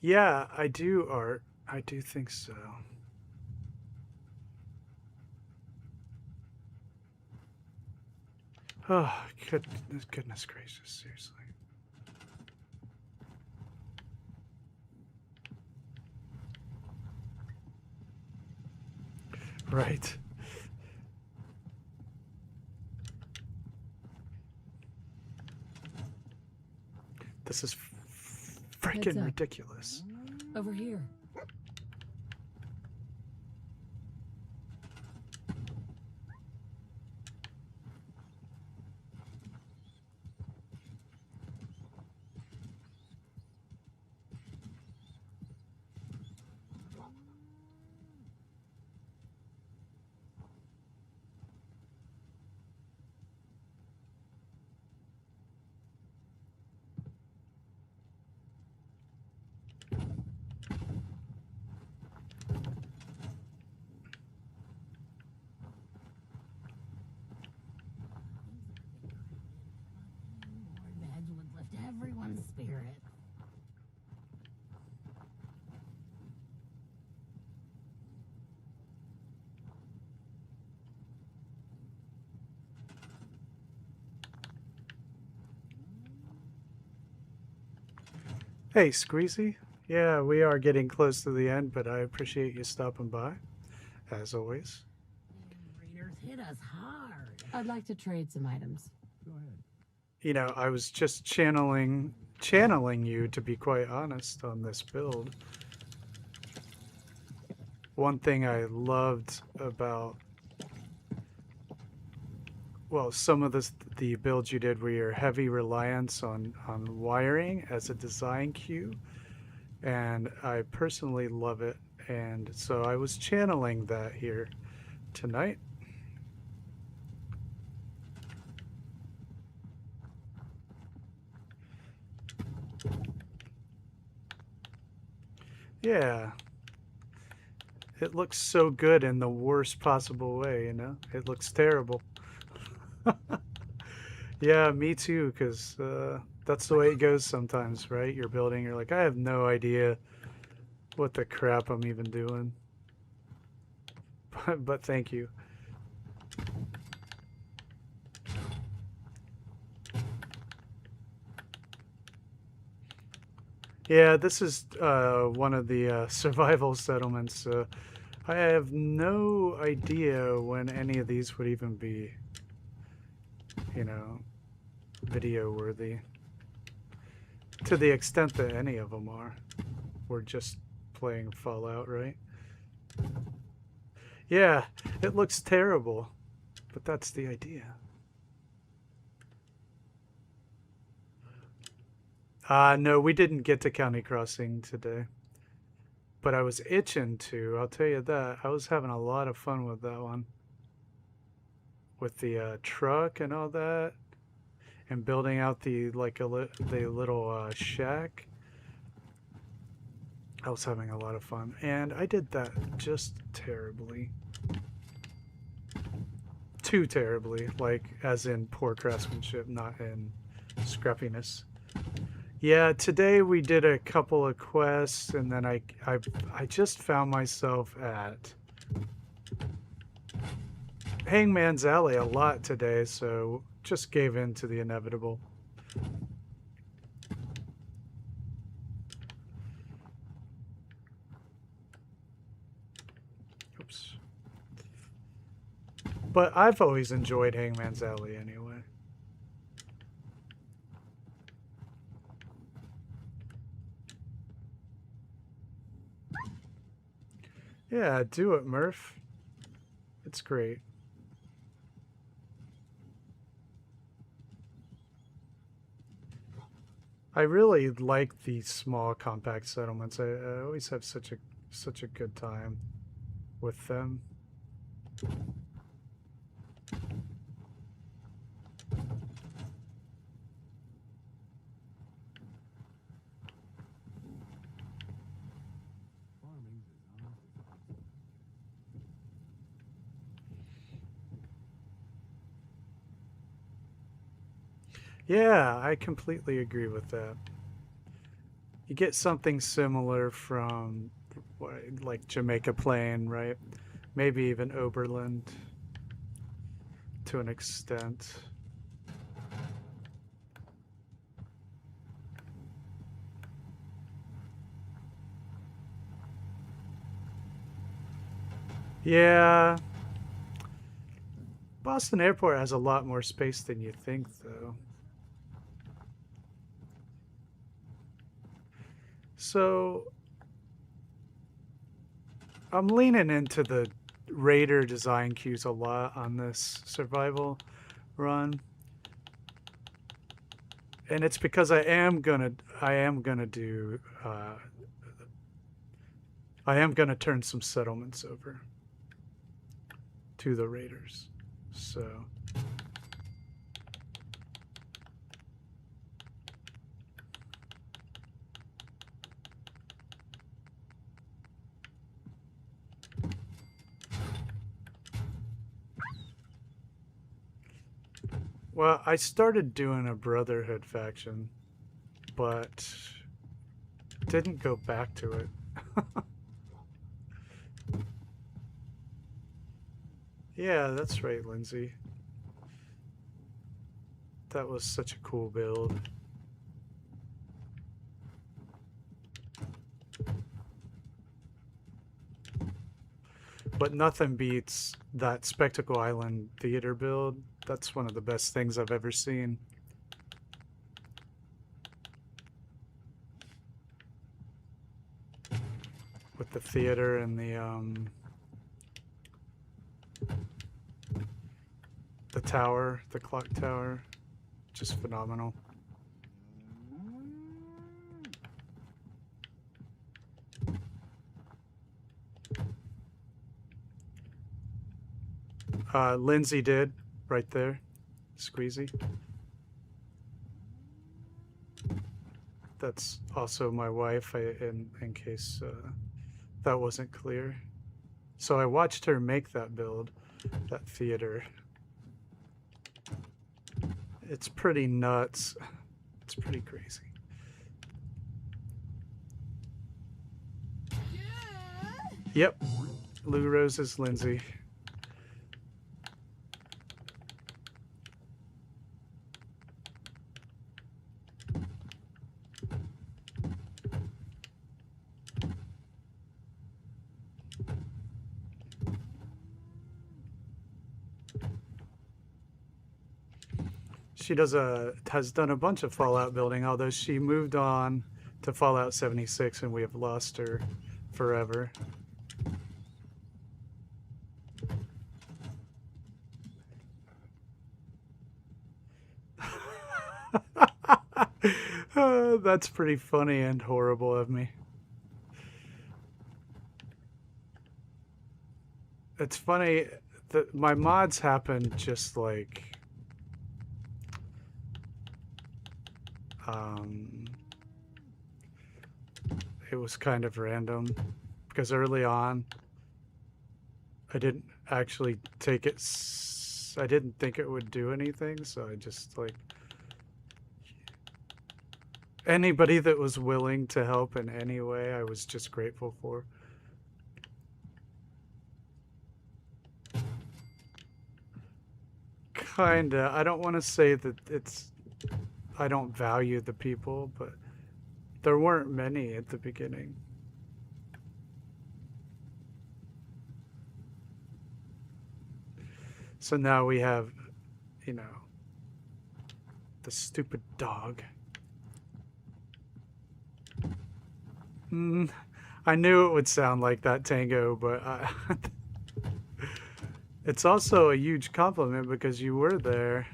Yeah, I do, Art. I do think so. Oh, goodness gracious, seriously. Right. This is Heads freaking up. ridiculous. Over here. More meds would lift everyone's spirit. Hey, Squeezy. Yeah, we are getting close to the end, but I appreciate you stopping by, as always. The raiders hit us hard. I'd like to trade some items. Go ahead. You know, I was just channeling you, to be quite honest, on this build. One thing I loved about, well, some of the builds you did were your heavy reliance on wiring as a design cue, and I personally love it, and so I was channeling that here tonight. Yeah. It looks so good in the worst possible way, you know? It looks terrible. Yeah, me too, because that's the way it goes sometimes, right? You're building, you're like, I have no idea what the crap I'm even doing. But thank you. Yeah, this is one of the survival settlements. I have no idea when any of these would even be, you know, video worthy. To the extent that any of them are. We're just playing Fallout, right? Yeah, it looks terrible, but that's the idea. No, we didn't get to County Crossing today. But I was itching to, I'll tell you that. I was having a lot of fun with that one. With the truck and all that. And building out the little shack. I was having a lot of fun. And I did that just terribly. Too terribly. Like, as in poor craftsmanship, not in scrappiness. Yeah, today we did a couple of quests, and then I just found myself at Hangman's Alley a lot today, so just gave in to the inevitable. Oops. But I've always enjoyed Hangman's Alley anyway. Yeah, do it, Murph. It's great. I really like these small compact settlements. I always have such a good time with them. Farming's as honest as it gets. Yeah, I completely agree with that. You get something similar from like Jamaica Plain, right? Maybe even Oberland to an extent. Yeah. Boston Airport has a lot more space than you think, though. So I'm leaning into the Raider design cues a lot on this survival run. And it's because I am gonna turn some settlements over to the Raiders. So well, I started doing a Brotherhood faction, but didn't go back to it. Yeah, that's right, Lindsay. That was such a cool build. But nothing beats that Spectacle Island theater build. That's one of the best things I've ever seen. With the theater and the tower, the clock tower, just phenomenal. Lindsay did right there, Squeezy. That's also my wife, in case that wasn't clear. So I watched her make that build, that theater. It's pretty nuts. It's pretty crazy. Yep, Lou Rose is Lindsay. She has done a bunch of Fallout building, although she moved on to Fallout 76 and we have lost her forever. That's pretty funny and horrible of me. It's funny that my mods happened just like it was kind of random because early on I didn't actually take it. I didn't think it would do anything, so I just like Anybody that was willing to help in any way, I was just grateful for. Kinda. I don't want to say that I don't value the people, but there weren't many at the beginning. So now we have, you know, the stupid dog. I knew it would sound like that, Tango, but it's also a huge compliment because you were there.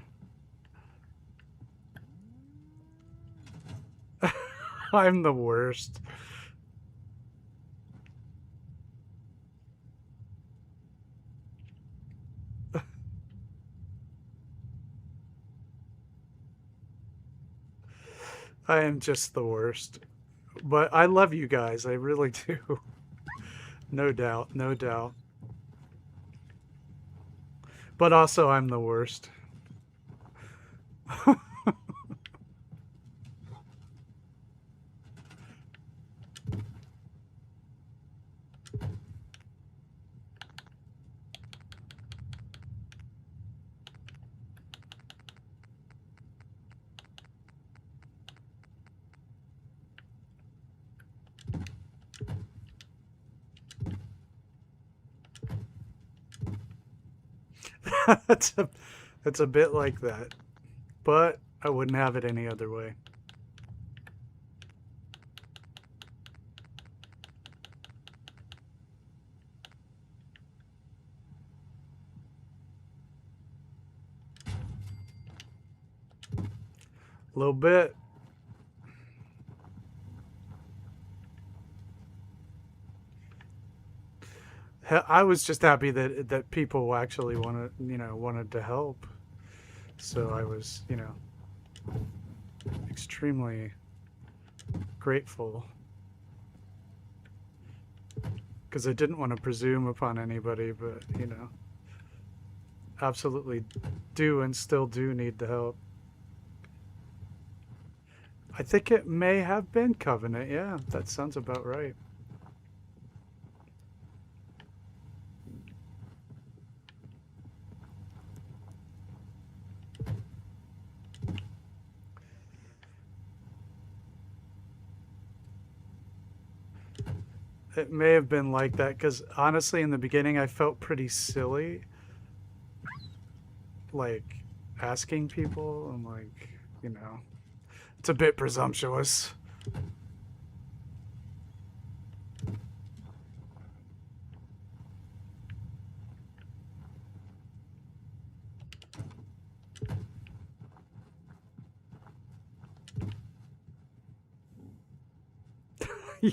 I'm the worst. I am just the worst. But I love you guys. I really do. No doubt. No doubt. But also, I'm the worst. It's a bit like that, but I wouldn't have it any other way. A little bit. I was just happy that people actually wanted to help. So I was, extremely grateful because I didn't want to presume upon anybody, but absolutely do and still do need the help. I think it may have been Covenant. Yeah, that sounds about right. It may have been like that because honestly, in the beginning, I felt pretty silly, like asking people. I'm like, it's a bit presumptuous.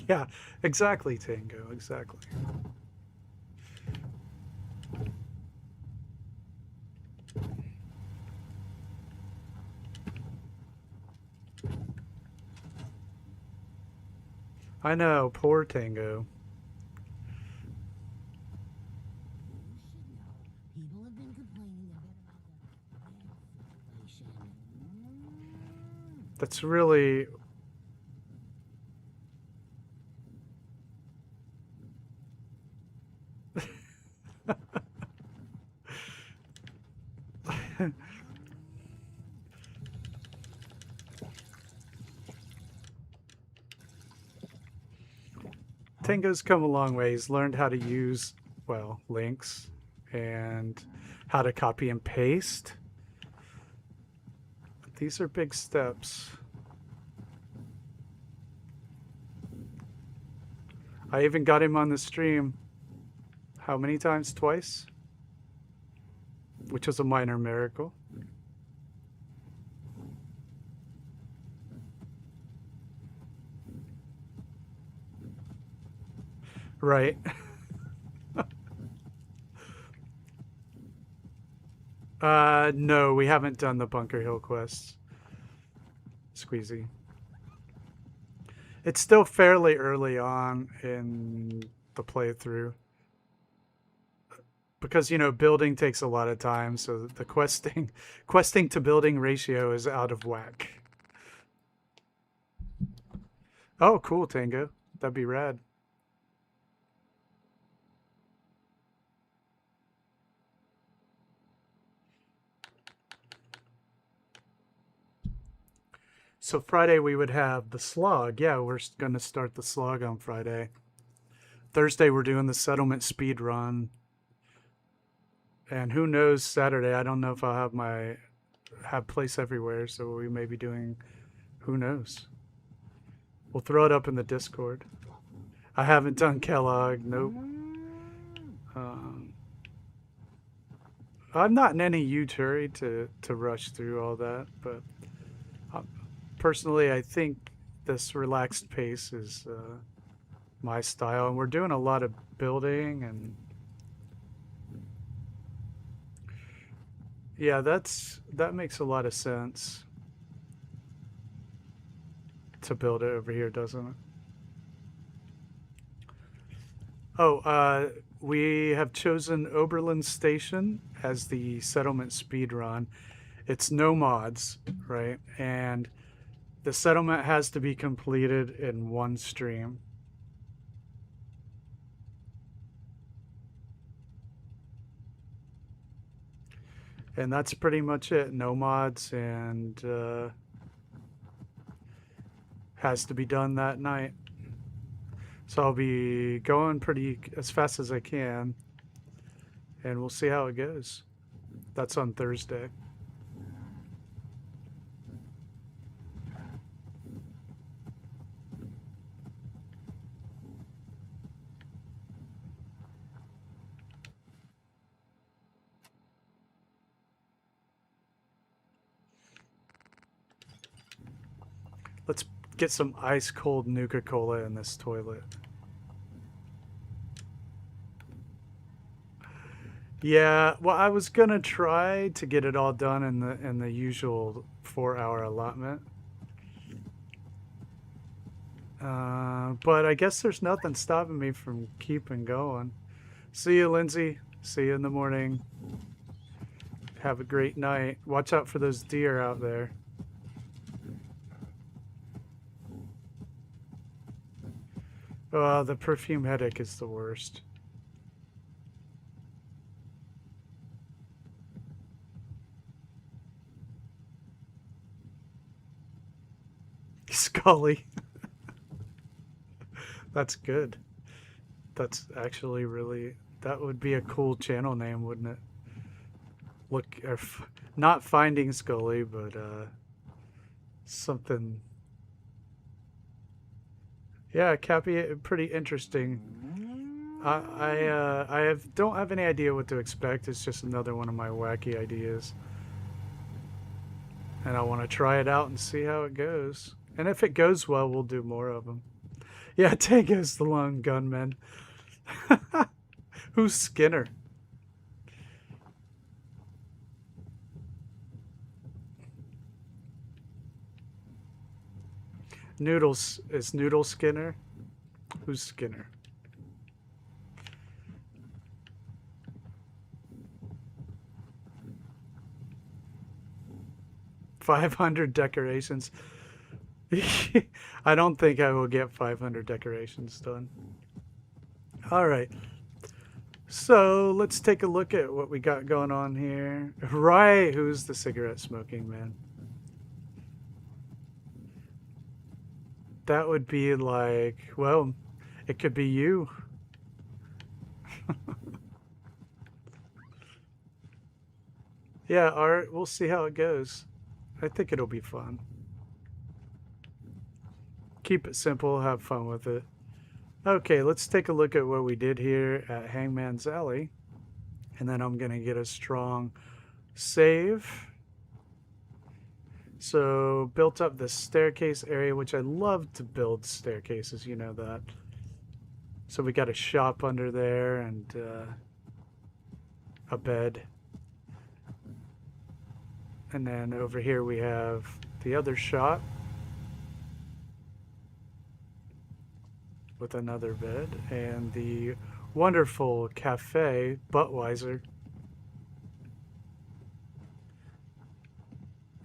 Yeah, exactly, Tango, exactly. I know, poor Tango. People have been complaining a bit about the situation. That's really... Tango's come a long way. He's learned how to use, well, links and how to copy and paste. These are big steps. I even got him on the stream. How many times? Twice? Which was a minor miracle. Right. No, we haven't done the Bunker Hill quests. Squeezy. It's still fairly early on in the playthrough. Because, building takes a lot of time, so the questing to building ratio is out of whack. Oh, cool, Tango. That'd be rad. So Friday we would have the slog. Yeah, we're going to start the slog on Friday. Thursday we're doing the settlement speed run. And who knows Saturday? I don't know if I'll have place everywhere, so we may be doing, who knows. We'll throw it up in the Discord. I haven't done Kellogg. Nope. I'm not in any U-hurry to rush through all that, but personally, I think this relaxed pace is my style, and we're doing a lot of building, and yeah, that makes a lot of sense to build it over here, doesn't it? Oh, we have chosen Oberlin Station as the settlement speed run. It's no mods, right? And the settlement has to be completed in one stream. And that's pretty much it. No mods, and has to be done that night. So I'll be going pretty as fast as I can, and we'll see how it goes. That's on Thursday. Let's get some ice cold Nuka-Cola in this toilet. Yeah, well, I was gonna try to get it all done in the usual 4-hour allotment, but I guess there's nothing stopping me from keeping going. See you, Lindsay. See you in the morning. Have a great night. Watch out for those deer out there. Oh, the perfume headache is the worst. Scully. That's good. That's actually really, that would be a cool channel name, wouldn't it? Look, not Finding Scully, but something. Yeah, Cappy, pretty interesting. I don't have any idea what to expect. It's just another one of my wacky ideas, and I want to try it out and see how it goes. And if it goes well, we'll do more of them. Yeah, Tango's the lone gunman. Who's Skinner? Noodles is Noodle Skinner? Who's Skinner? $500 decorations. I don't think I will get 500 decorations done. All right. So let's take a look at what we got going on here. Right, who's the cigarette smoking man? That would be like, well, it could be you. Yeah, Art, we'll see how it goes. I think it'll be fun. Keep it simple, have fun with it. Okay, let's take a look at what we did here at Hangman's Alley. And then I'm going to get a strong save. So built up the staircase area, which I love to build staircases, you know that. So we got a shop under there and a bed. And then over here we have the other shop with another bed and the wonderful cafe, Budweiser.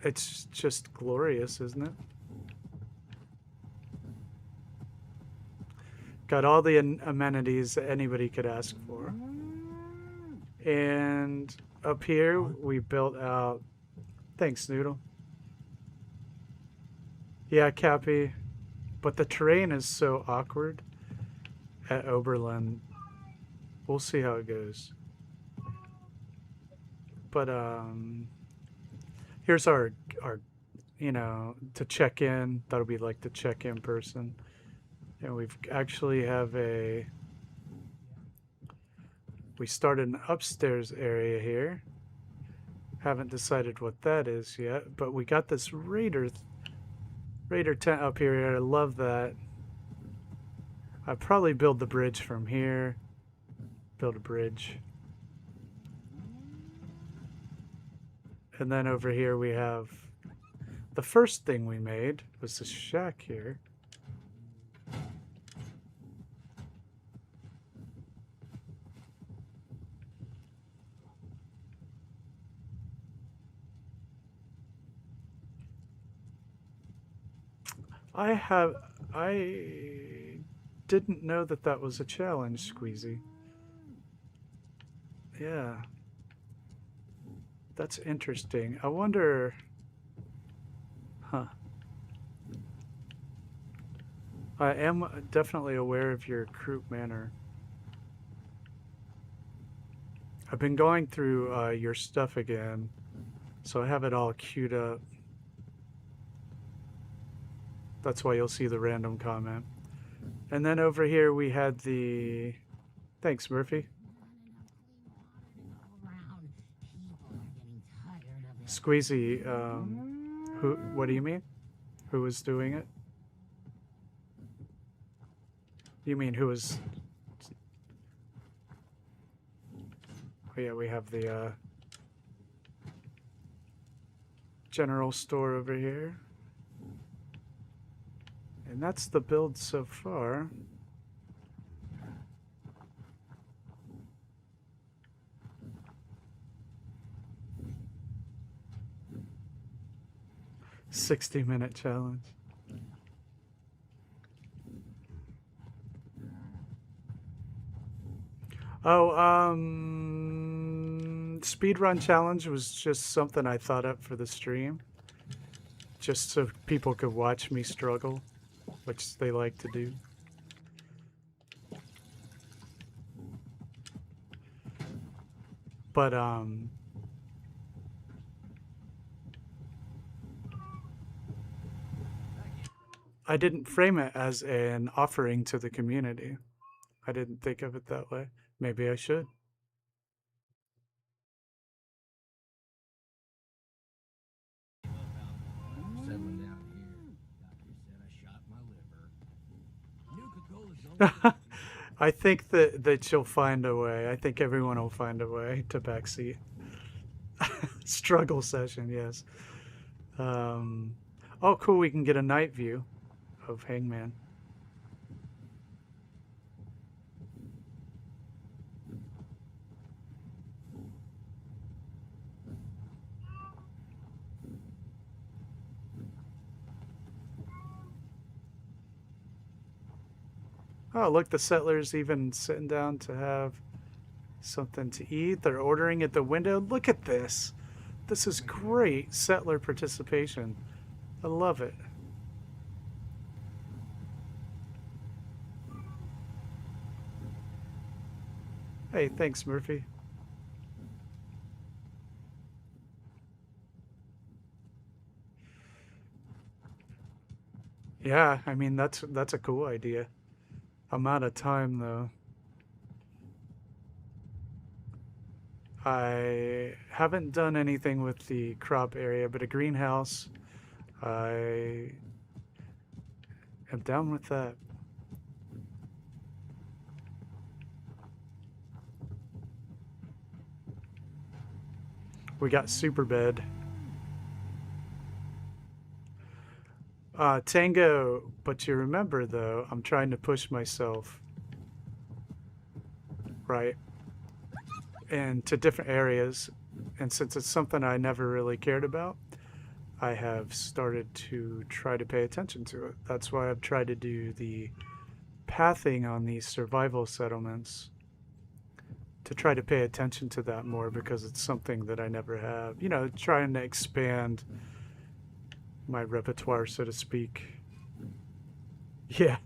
It's just glorious, isn't it? Got all the amenities that anybody could ask for. And up here, we built out... Thanks, Noodle. Yeah, Cappy. But the terrain is so awkward at Oberlin. We'll see how it goes. But, here's our, you know, to check in. That'll be like the check-in person. And we've actually have a... We started an upstairs area here. Haven't decided what that is yet, but we got this Raider tent up here. I love that. I'd probably build the bridge from here. Build a bridge. And then over here we have... The first thing we made was this shack here. I didn't know that that was a challenge, Squeezy. Yeah. That's interesting. I wonder... Huh. I am definitely aware of your croup manner. I've been going through your stuff again, so I have it all queued up. That's why you'll see the random comment. And then over here we had the... Thanks, Murphy. Squeezy, who? What do you mean? Who was doing it? You mean who was... Oh yeah, we have the general store over here. And that's the build so far. "60-minute challenge." Oh, speedrun challenge was just something I thought up for the stream. Just so people could watch me struggle, which they like to do. But, I didn't frame it as an offering to the community. I didn't think of it that way. Maybe I should. Settling down here. Doctor said I shot my liver. New Coca-Cola's I think that you'll find a way. I think everyone will find a way to backseat. Struggle session, yes. Oh, cool. We can get a night view of Hangman. Oh, look, the settlers even sitting down to have something to eat. They're ordering at the window. Look at this. This is great settler participation. I love it. Hey, thanks, Murphy. Yeah, I mean, that's a cool idea. I'm out of time, though. I haven't done anything with the crop area, but a greenhouse, I am down with that. We got super bed. Tango, but you remember though, I'm trying to push myself, right, into different areas, and since it's something I never really cared about, I have started to try to pay attention to it. That's why I've tried to do the pathing on these survival settlements to try to pay attention to that more, because it's something that I never have. You know, trying to expand my repertoire, so to speak. Yeah.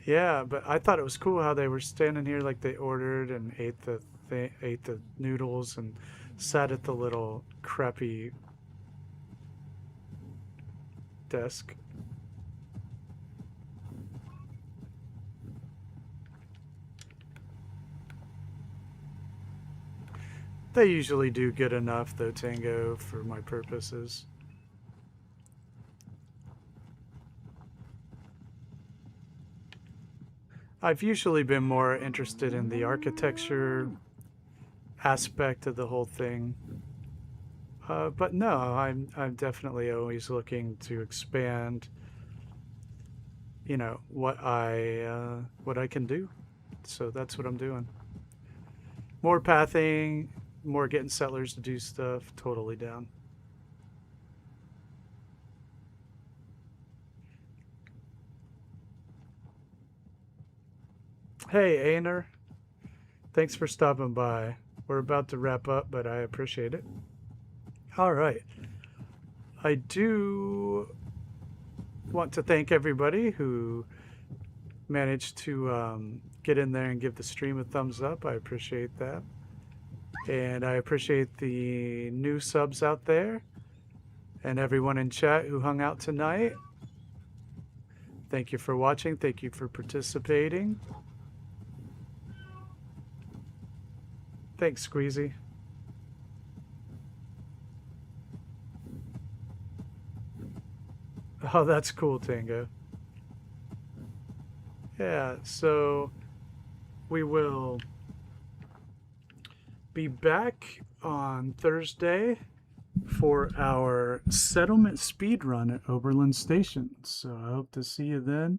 Yeah, but I thought it was cool how they were standing here like they ordered and ate the noodles and sat at the little crappy desk. They usually do good enough though, Tango, for my purposes. I've usually been more interested in the architecture aspect of the whole thing. But no, I'm definitely always looking to expand, you know, what I can do. So that's what I'm doing. More pathing, more getting settlers to do stuff. Totally down. Hey, Aner. Thanks for stopping by. We're about to wrap up, but I appreciate it. All right. I do want to thank everybody who managed to get in there and give the stream a thumbs up. I appreciate that. And I appreciate the new subs out there and everyone in chat who hung out tonight. Thank you for watching. Thank you for participating. Thanks, Squeezy. Oh, that's cool, Tango. Yeah, so we will be back on Thursday for our settlement speed run at Oberlin Station. So I hope to see you then.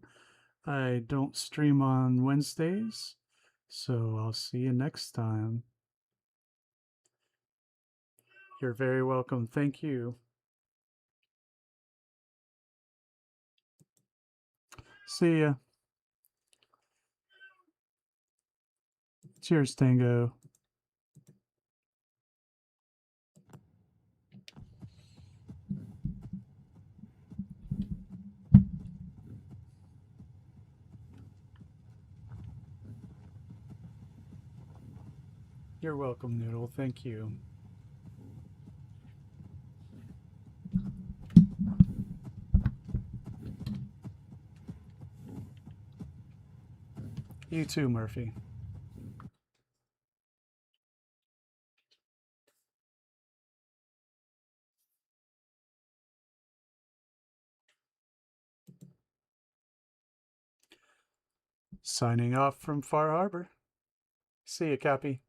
I don't stream on Wednesdays, so I'll see you next time. You're very welcome. Thank you. See ya. Cheers, Tango. You're welcome, Noodle. Thank you. You too, Murphy. Signing off from Far Harbor. See ya, Cappy.